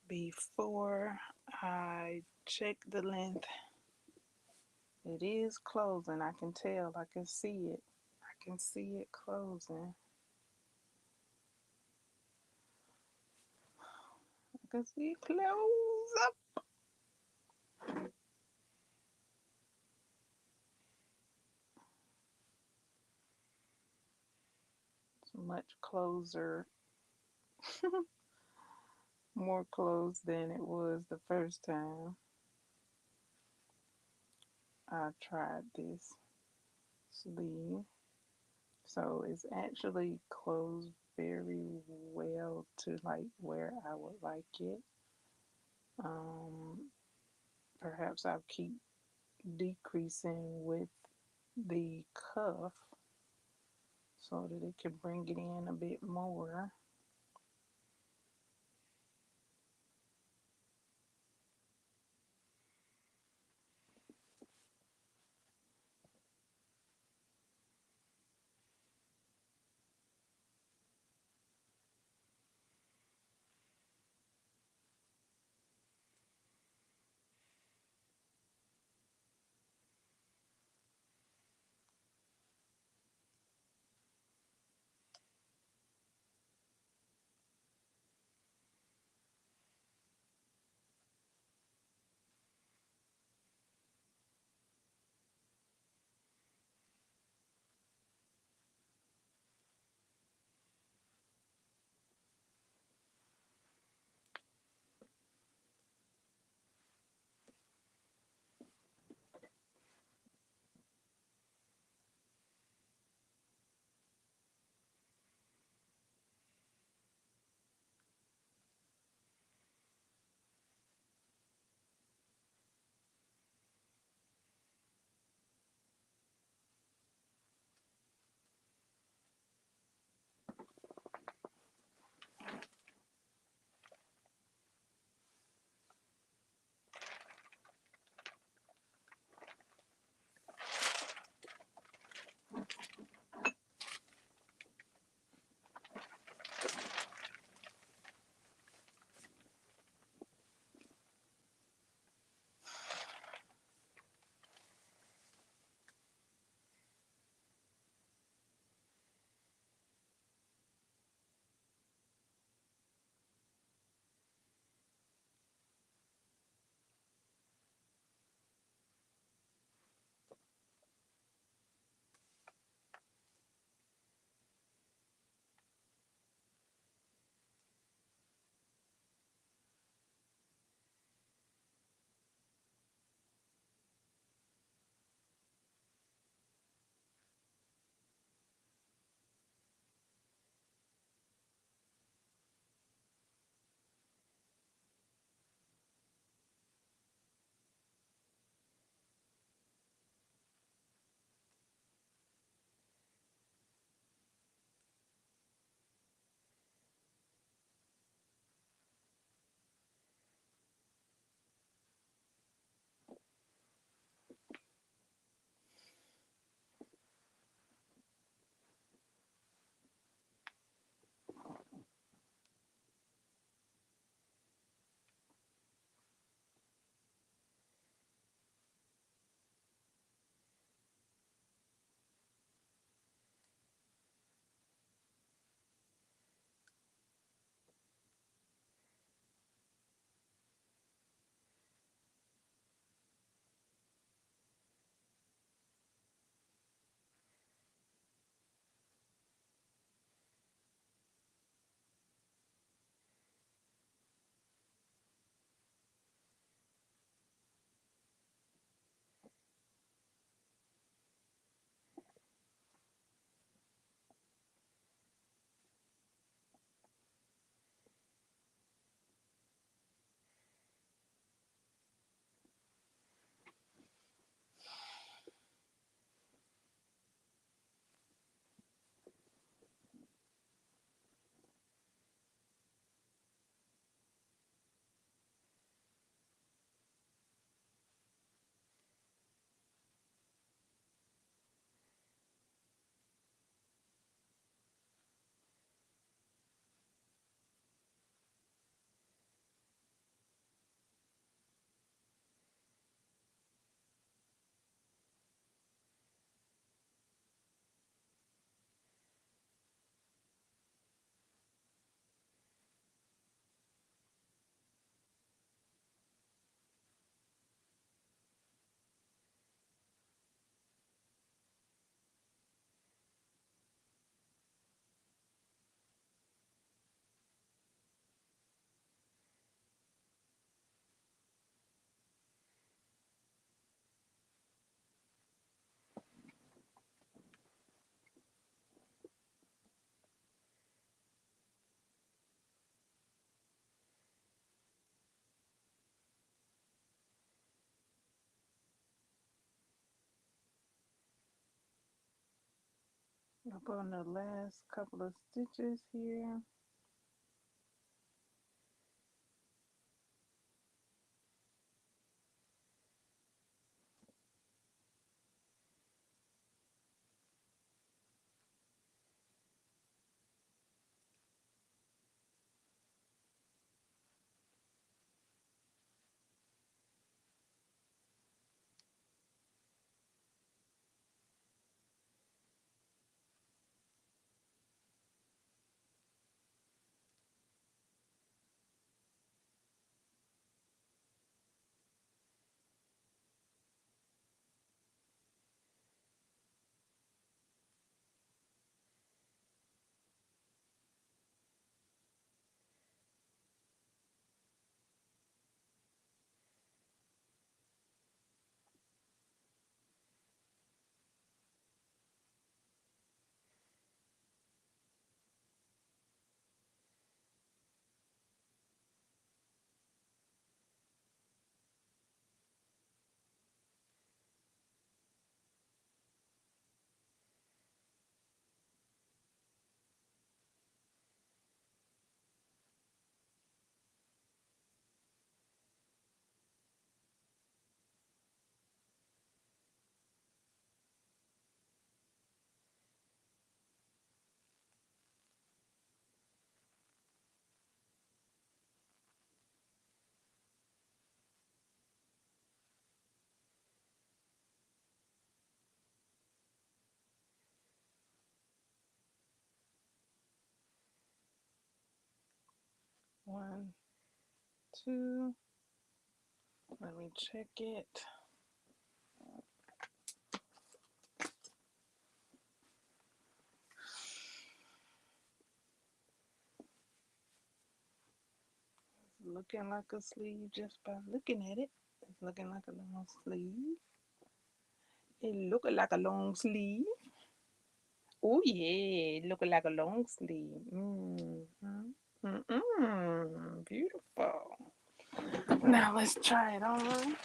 Before I check the length, it is closing. I can tell. I can see it. I can see it closing. I can see it close up. It's much closer, more closed than it was the first time I tried this sleeve. So it's actually closed very well to like where I would like it. Um, Perhaps I'll keep decreasing with the cuff so that it can bring it in a bit more. Up on the last couple of stitches here. One, two. Let me check it. It's looking like a sleeve just by looking at it. It's looking like a long sleeve. It looking like a long sleeve. Oh yeah, looking like a long sleeve. Beautiful. Now let's try it on.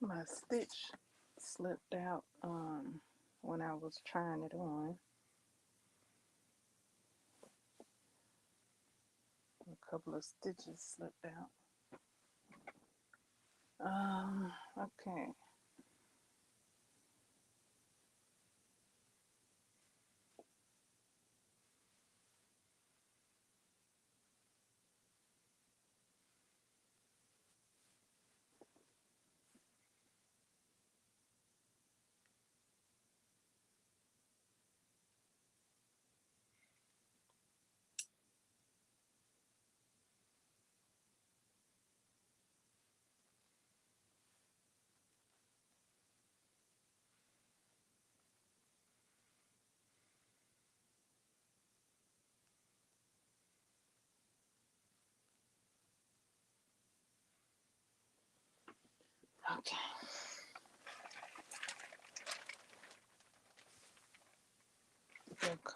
My stitch slipped out when I was trying it on. A couple of stitches slipped out. Okay.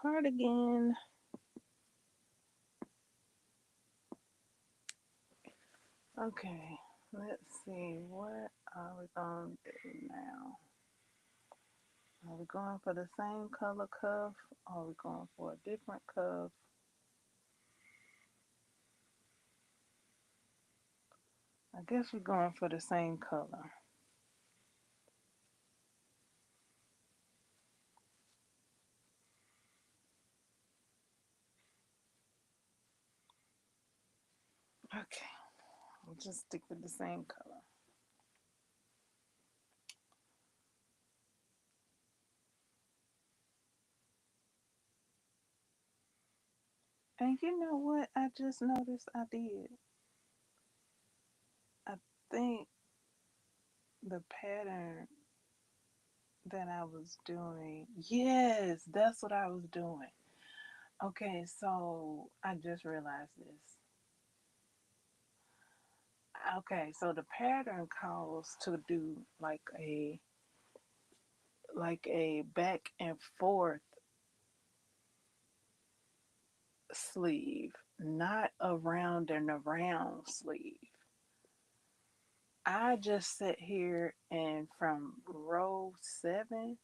cardigan. Okay, let's see, what are we going to do now? Are we going for the same color cuff? Or are we going for a different cuff? I guess we're going for the same color. Okay, we'll just stick with the same color. And you know what I just noticed I did? I think the pattern that I was doing, yes, that's what I was doing. Okay, so I just realized this. Okay, so the pattern calls to do like a back and forth sleeve, not a round and around sleeve. I just sit here and from row 7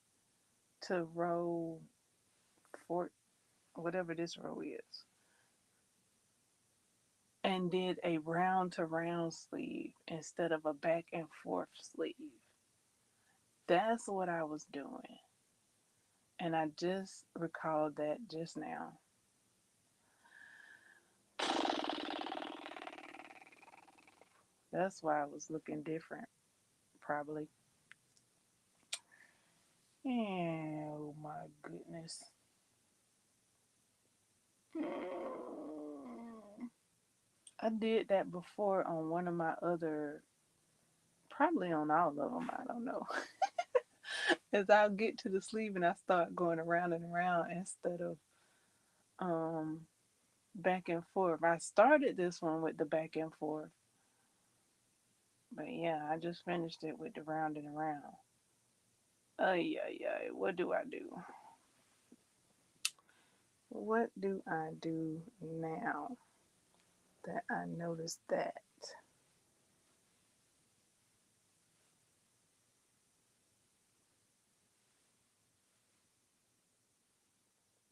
to row 4, whatever this row is, and did a round to round sleeve instead of a back and forth sleeve. That's what I was doing. And I just recalled that just now. That's why I was looking different, probably. Oh my goodness. I did that before on one of my other, probably on all of them, I don't know. As I'll get to the sleeve and I start going around and around instead of um back and forth. I started this one with the back and forth, but yeah, I just finished it with the round and around. Yeah, yeah. What do I do? What do I do now that I noticed that?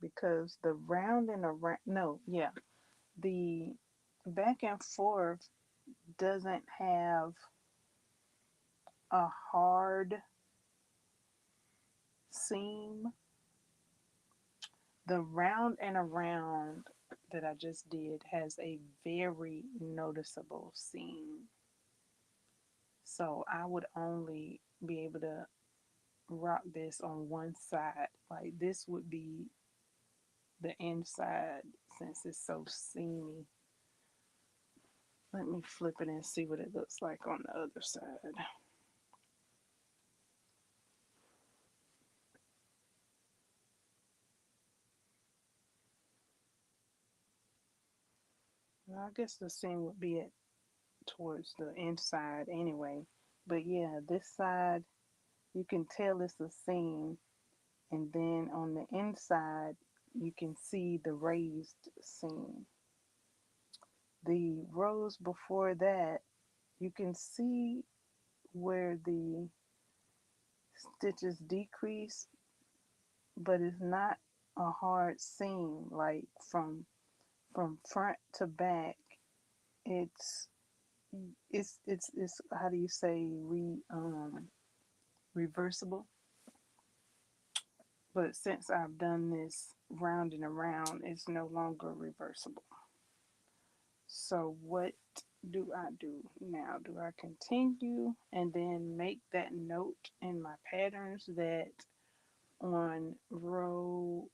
Because the round and around, no, yeah, the back and forth doesn't have a hard seam. The round and around that I just did has a very noticeable seam. So I would only be able to rock this on one side. Like this would be the inside since it's so seamy. Let me flip it and see what it looks like on the other side. Well, I guess the seam would be at towards the inside anyway. But yeah, this side you can tell it's a seam, and then on the inside you can see the raised seam. The rows before that, you can see where the stitches decrease, but it's not a hard seam like from front to back. It's it's how do you say reversible? But since I've done this round and around, it's no longer reversible. So what do I do now? Do I continue and then make that note in my patterns that on row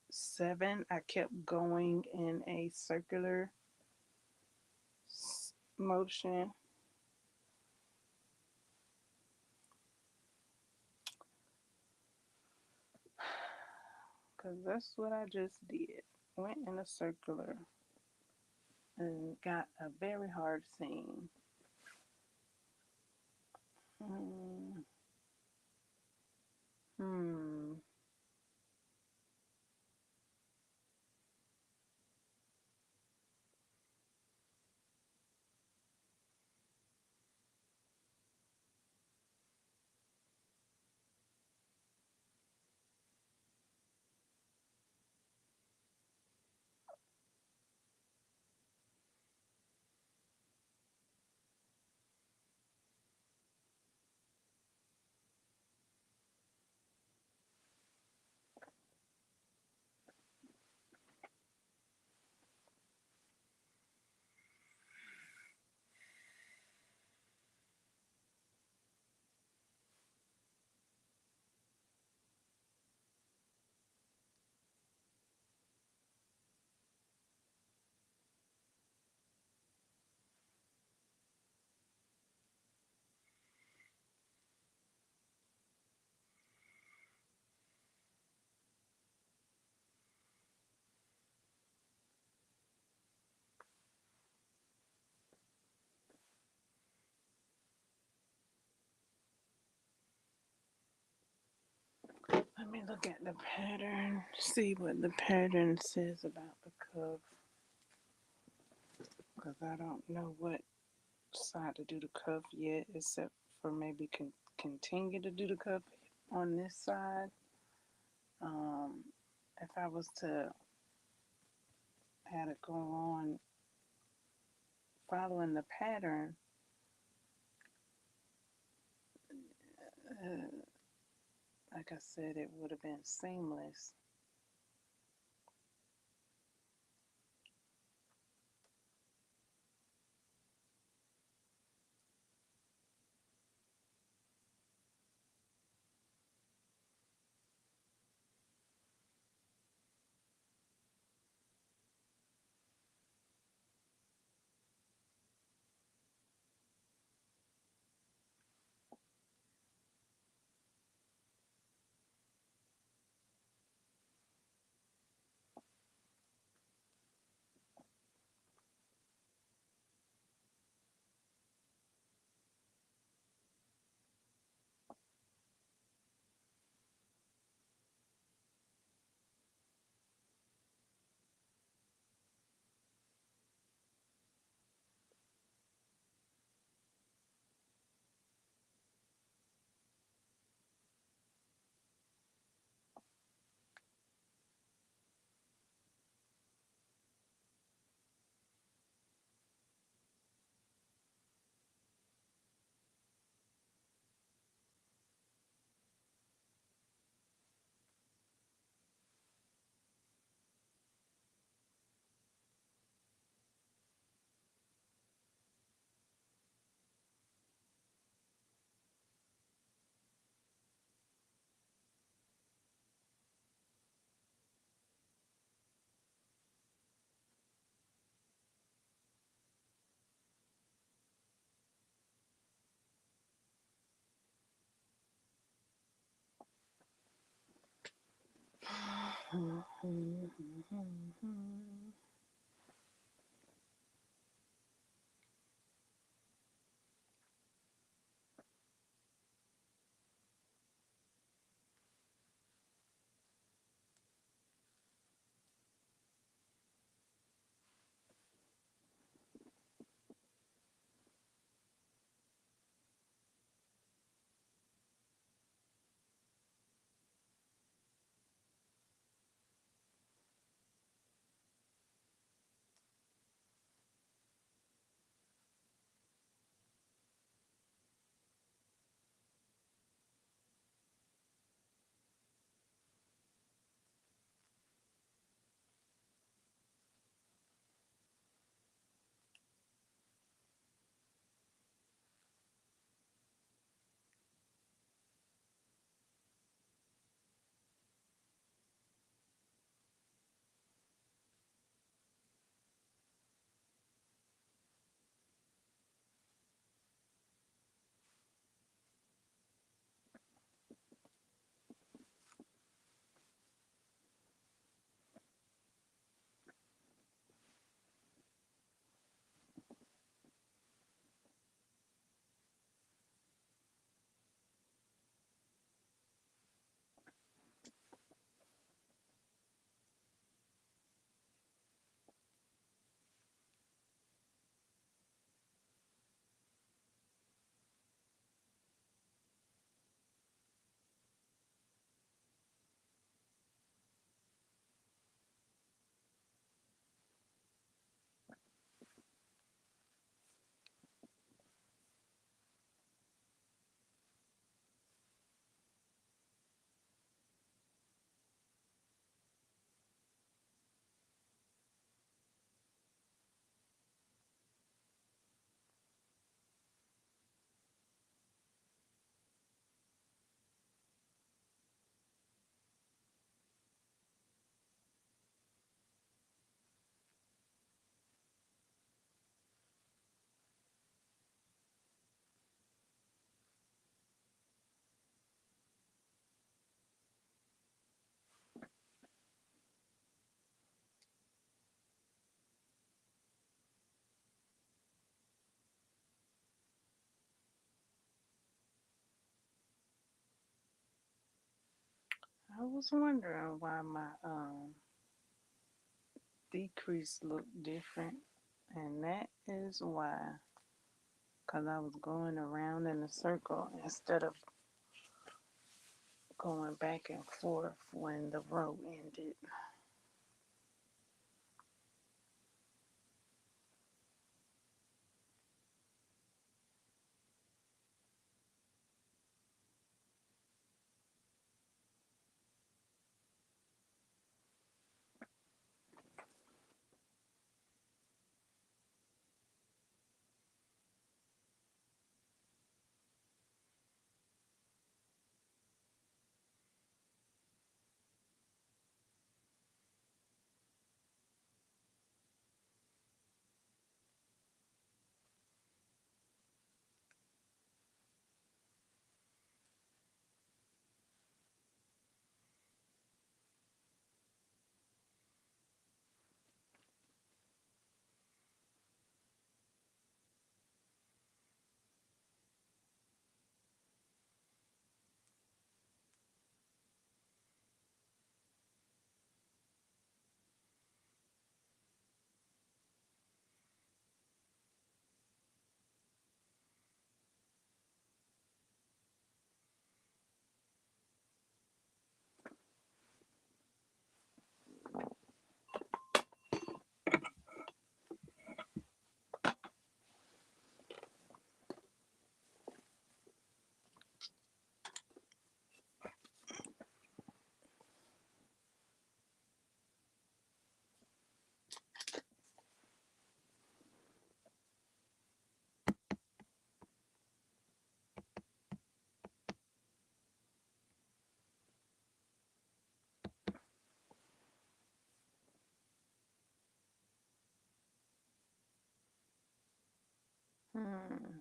7 I kept going in a circular motion? Because that's what I just did. Went in a circular and got a very hard seam. Hmm. me look at the pattern, see what the pattern says about the cuff, because I don't know what side to do the cuff yet, except for maybe continue to do the cuff on this side. If I was to have it go on following the pattern, like I said, it would have been seamless. I was wondering why my decrease looked different, and that is why, because I was going around in a circle instead of going back and forth when the row ended. Hmm.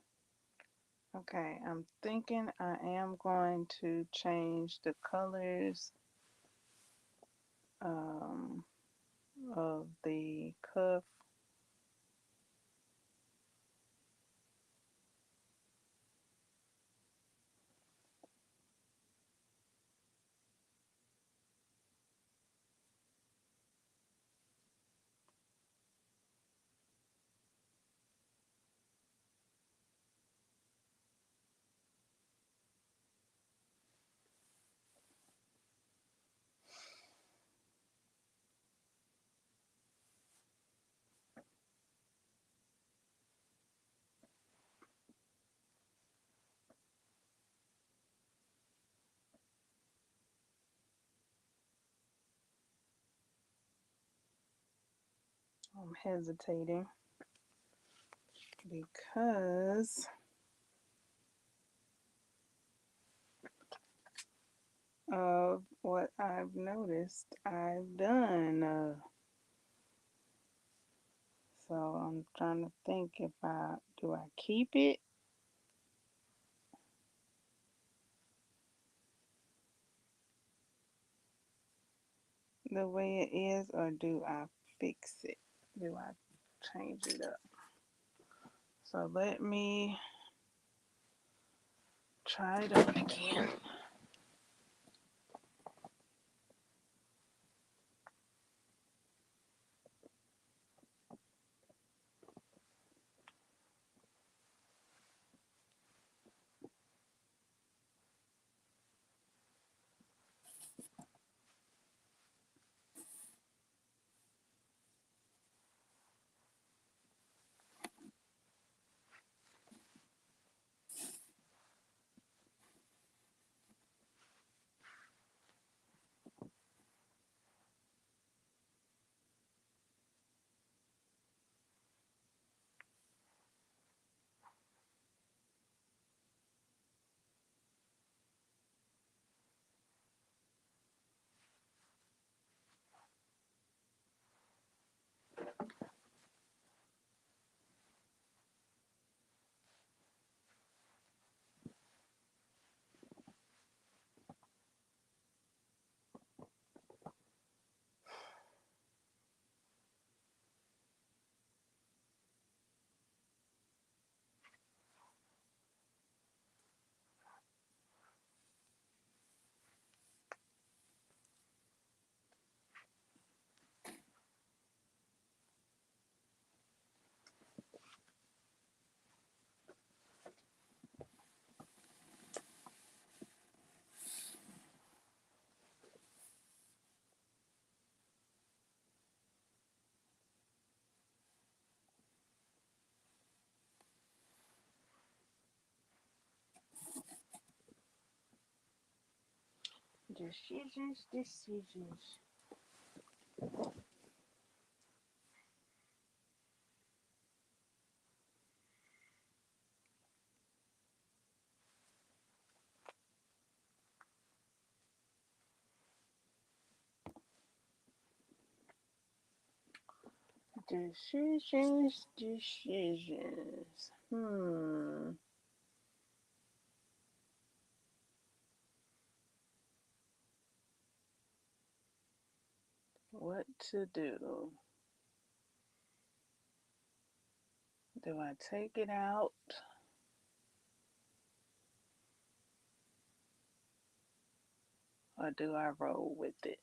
Okay, I'm thinking I am going to change the colors um, of the cuff. I'm hesitating because of what I've noticed I've done. So I'm trying to think if I keep it the way it is, or do I fix it? Do I change it up? So let me try it on again. Decisions, decisions. Decisions, decisions. What to do? Do I take it out? Or do I roll with it?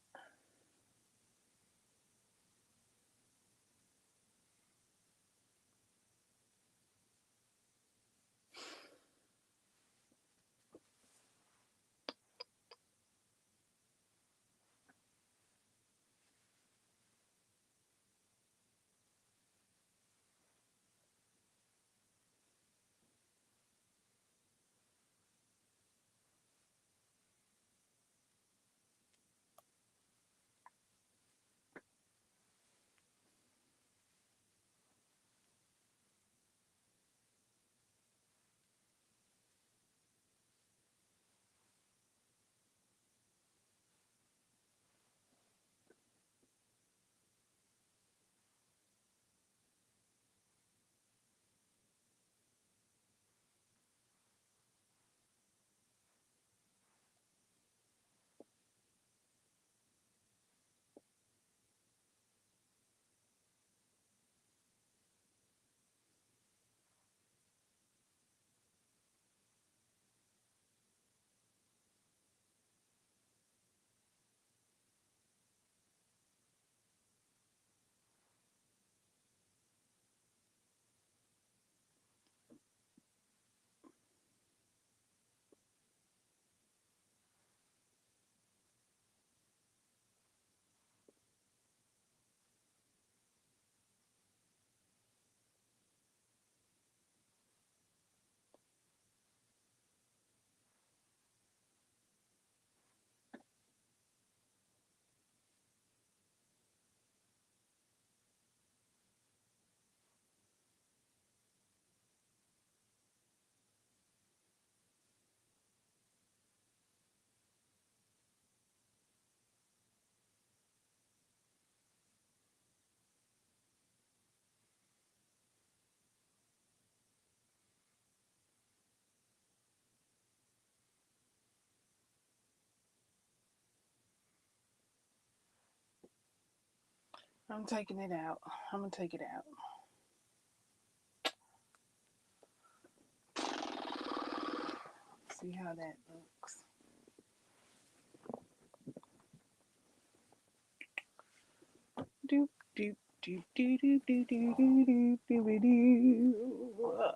I'm taking it out. I'm gonna take it out. See how that looks. Doop doop doop doop doop doop doop doop doop doop.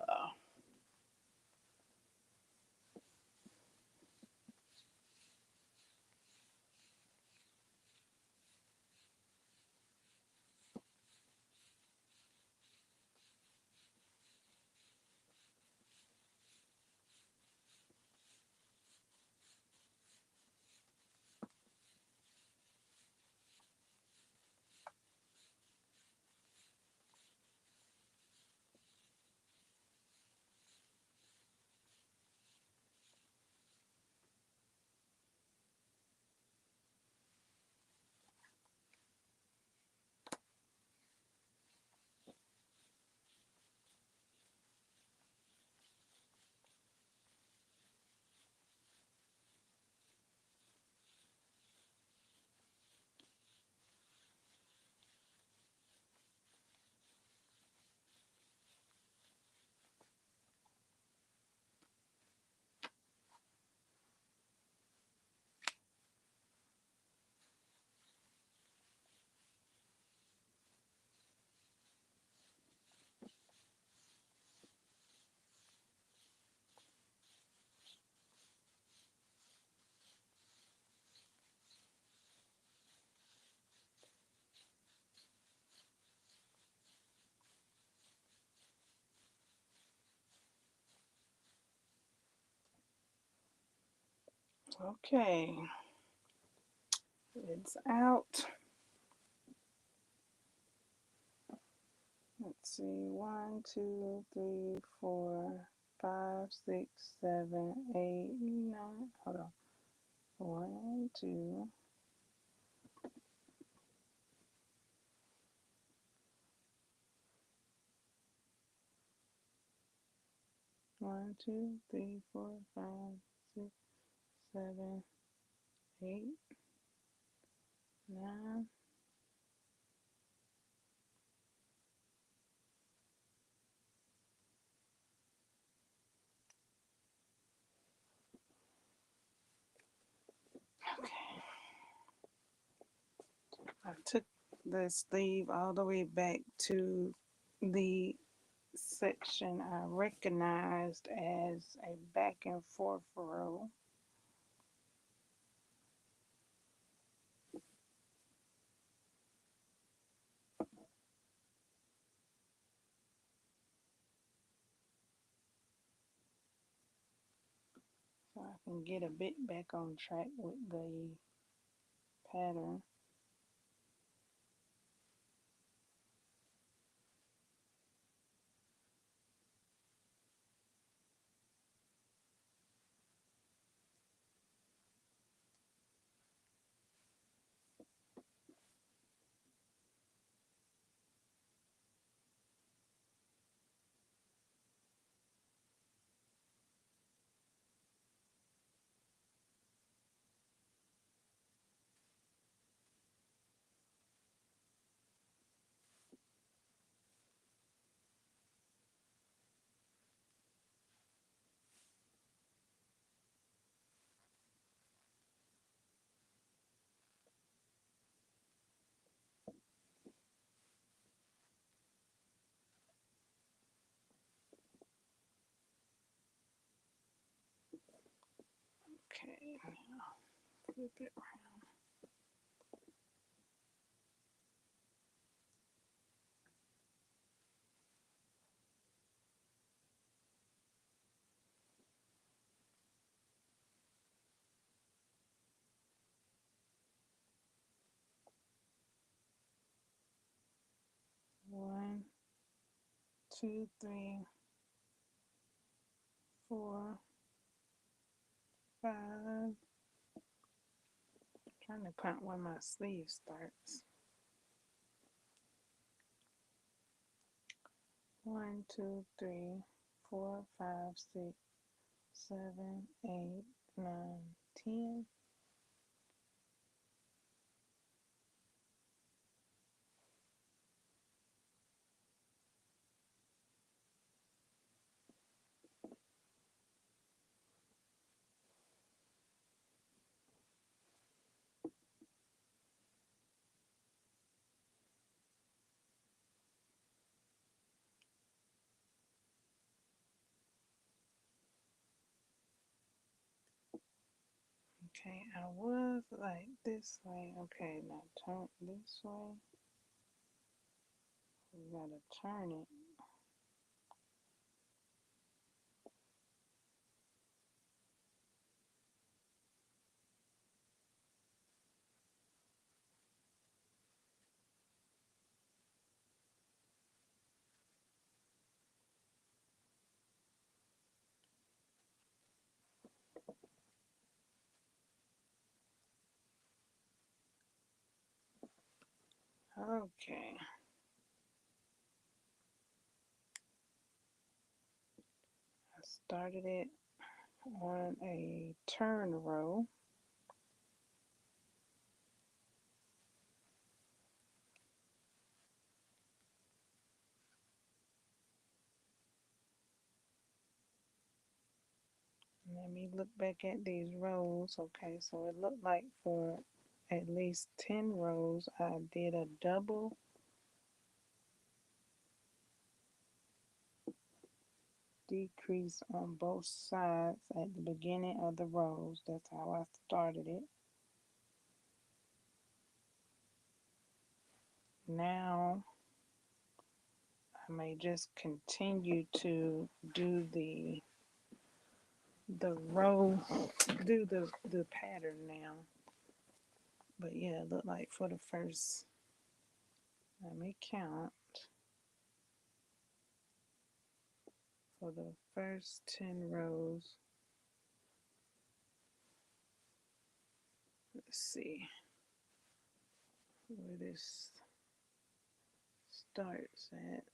Okay. It's out. Let's see, 1, 2, 3, 4, 5, 6, 7, 8, 9. Hold on. 1, 2, 1, 2, 3, 4, 5, 6, 7, 8, 9. Okay. I took the sleeve all the way back to the section I recognized as a back and forth row. So I can get a bit back on track with the pattern. Okay, now flip it around. One, two, three, 4, 5. Trying to count when my sleeve starts. 1, 2, 3, 4, 5, 6, 7, 8, 9, 10. Okay, I was like this way. Okay, now turn this way. We gotta turn it. Okay. I started it on a turn row. Let me look back at these rows. Okay, so it looked like for at least 10 rows I did a double decrease on both sides at the beginning of the rows. That's how I started it. Now I may just continue to do the row, do the pattern now. But yeah, it looked like for the first, let me count, for the first 10 rows, let's see where this starts at.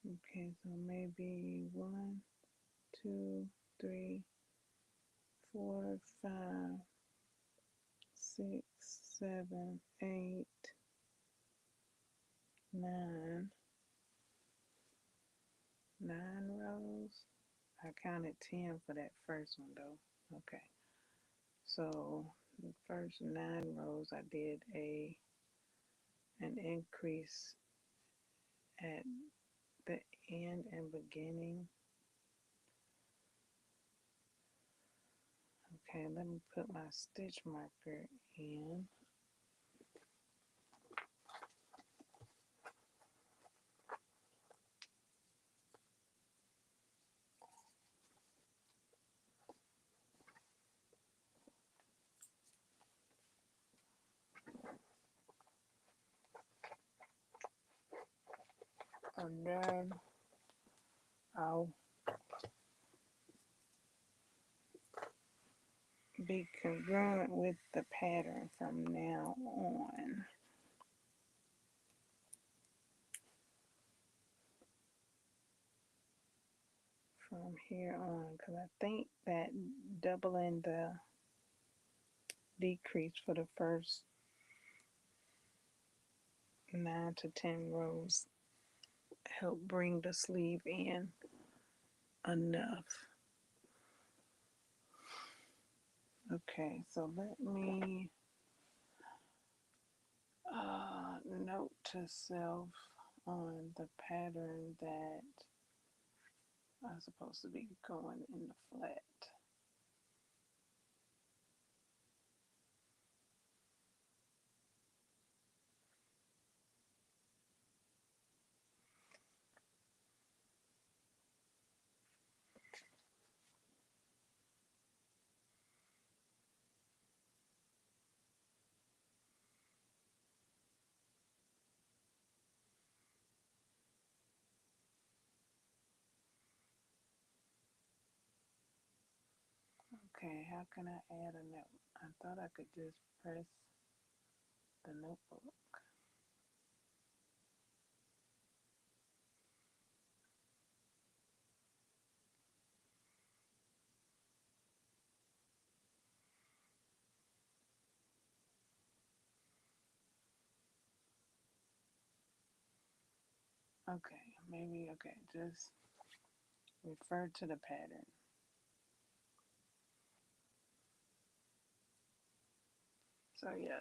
Okay, so maybe 1, 2, 3, 4, 5, 6, 7, 8, 9, 9 rows. I counted 10 for that first one though. Okay, so the first 9 rows I did an increase at the end and beginning. Okay, let me put my stitch marker in. And then I'll be congruent with the pattern from now on. From here on, because I think that doubling the decrease for the first 9 to 10 rows help bring the sleeve in enough. Okay, so let me note to self on the pattern that I'm supposed to be going in the flat. Okay, how can I add a note? I thought I could just press the notebook. Okay, maybe, okay, just refer to the pattern. So yeah,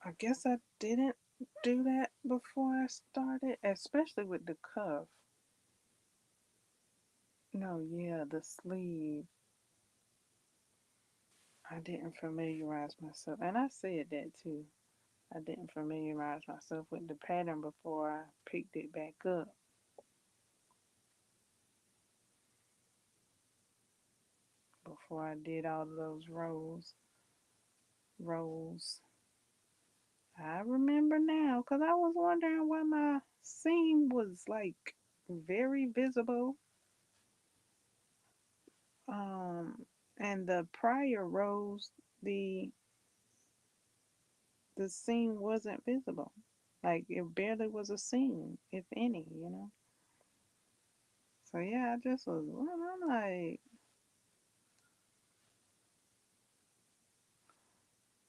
I guess I didn't do that before I started, especially with the cuff. No, yeah, the sleeve. I didn't familiarize myself, and I said that too. I didn't familiarize myself with the pattern before I picked it back up. Before I did all of those rows. I remember now, because I was wondering why my seam was like very visible. Um, and the prior rows, the the seam wasn't visible. Like it barely was a seam, if any. So yeah, I just was, I'm like,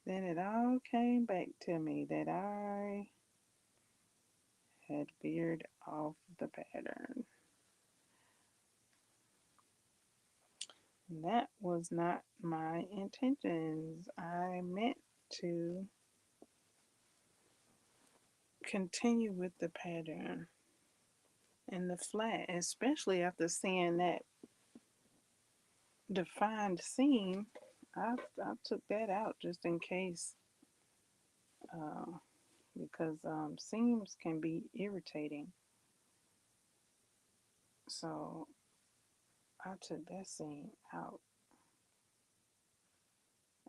then it all came back to me that I had veered off the pattern. And that was not my intentions. I meant to continue with the pattern in the flat, especially after seeing that defined seam. I took that out just in case because seams can be irritating. So I took that seam out,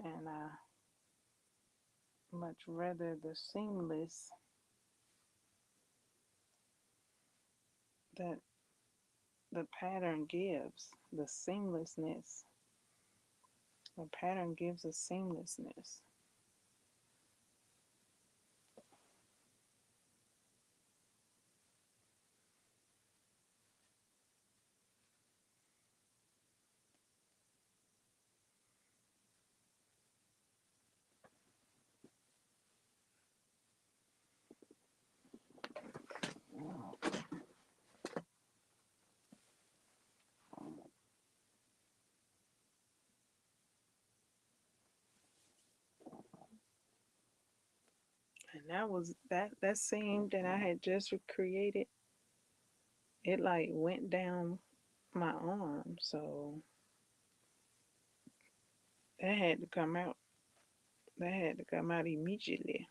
and I much rather the seamless that the pattern gives, the seamlessness. The pattern gives a seamlessness. And that was that seam that I had just created. It like went down my arm, so that had to come out. That had to come out immediately.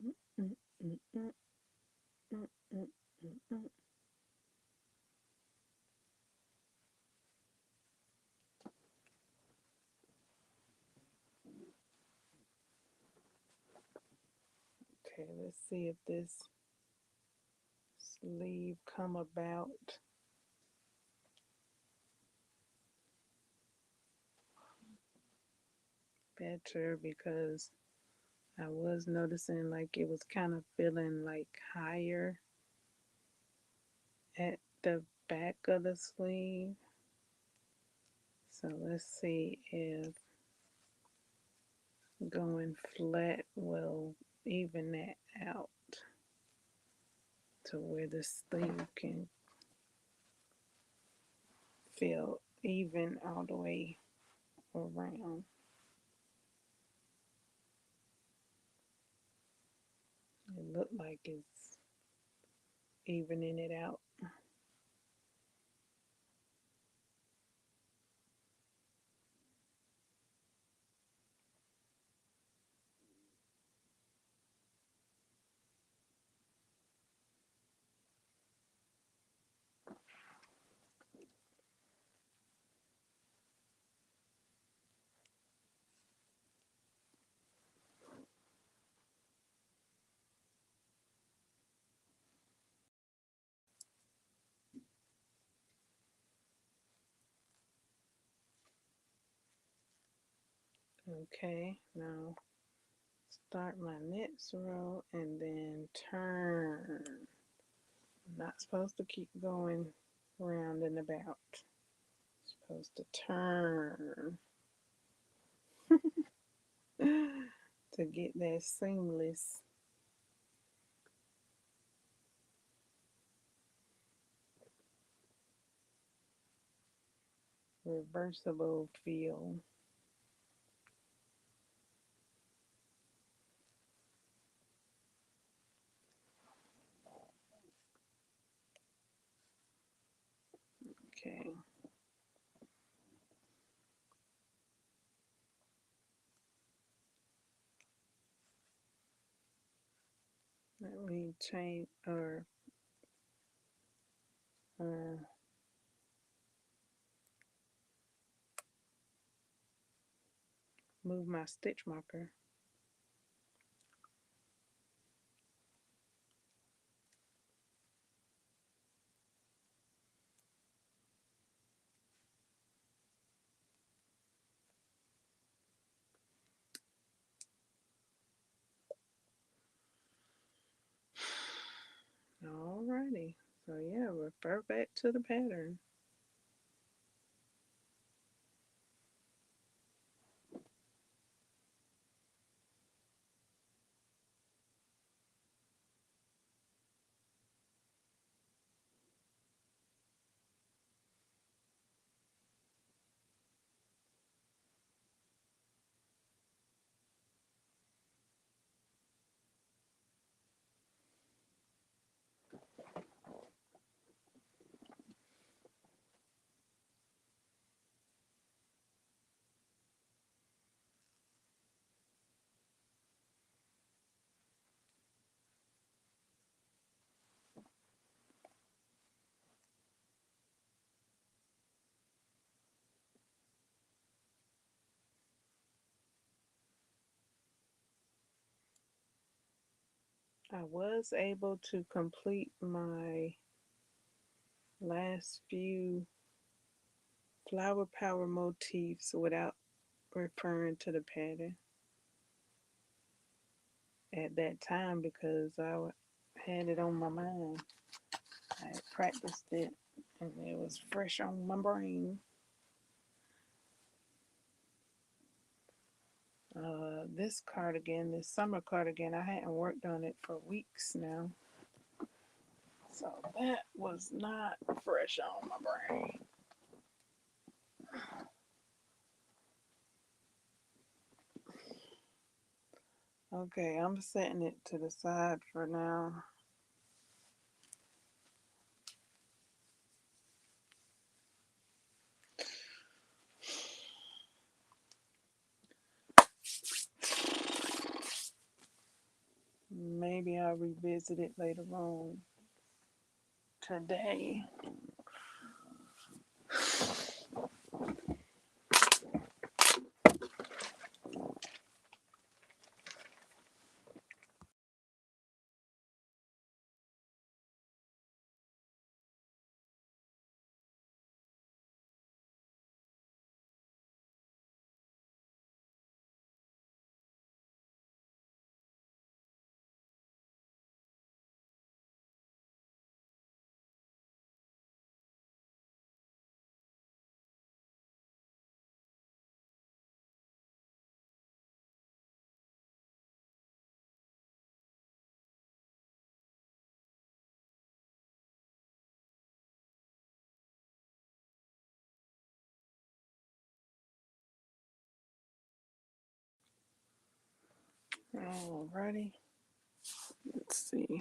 Mm, mm, mm, mm, mm, mm, mm. Okay, let's see if this sleeve come about. Better, because I was noticing like it was kind of feeling like higher at the back of the sleeve. So let's see if going flat will even that out to where the sleeve can feel even all the way around. It looked like it's evening it out. Okay, now start my next row and then turn. I'm not supposed to keep going round and about. Supposed to turn to get that seamless reversible feel. Okay. Let me change or uh, move my stitch marker. Alrighty. So yeah, refer back to the pattern. I was able to complete my last few flower power motifs without referring to the pattern at that time because I had it on my mind. I had practiced it and it was fresh on my brain. This cardigan, this summer cardigan, I hadn't worked on it for weeks now. So that was not fresh on my brain. Okay, I'm setting it to the side for now. Maybe I'll revisit it later on today. Alrighty, let's see.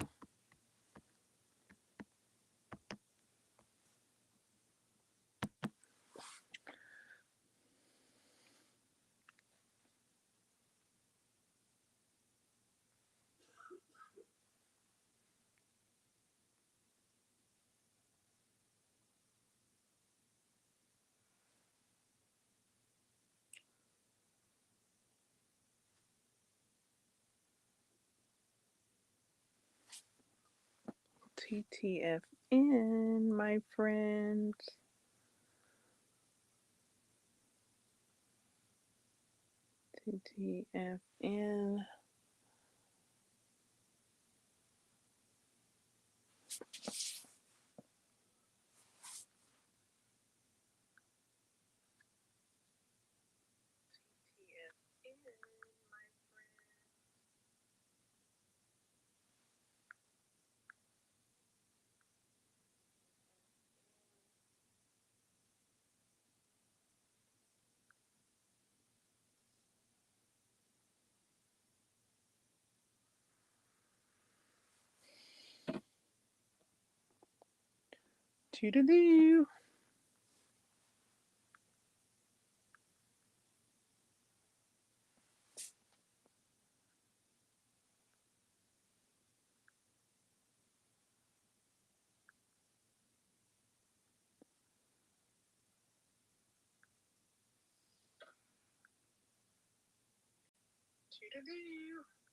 TTFN, my friends. TTFN. Toodaloo. Toodaloo.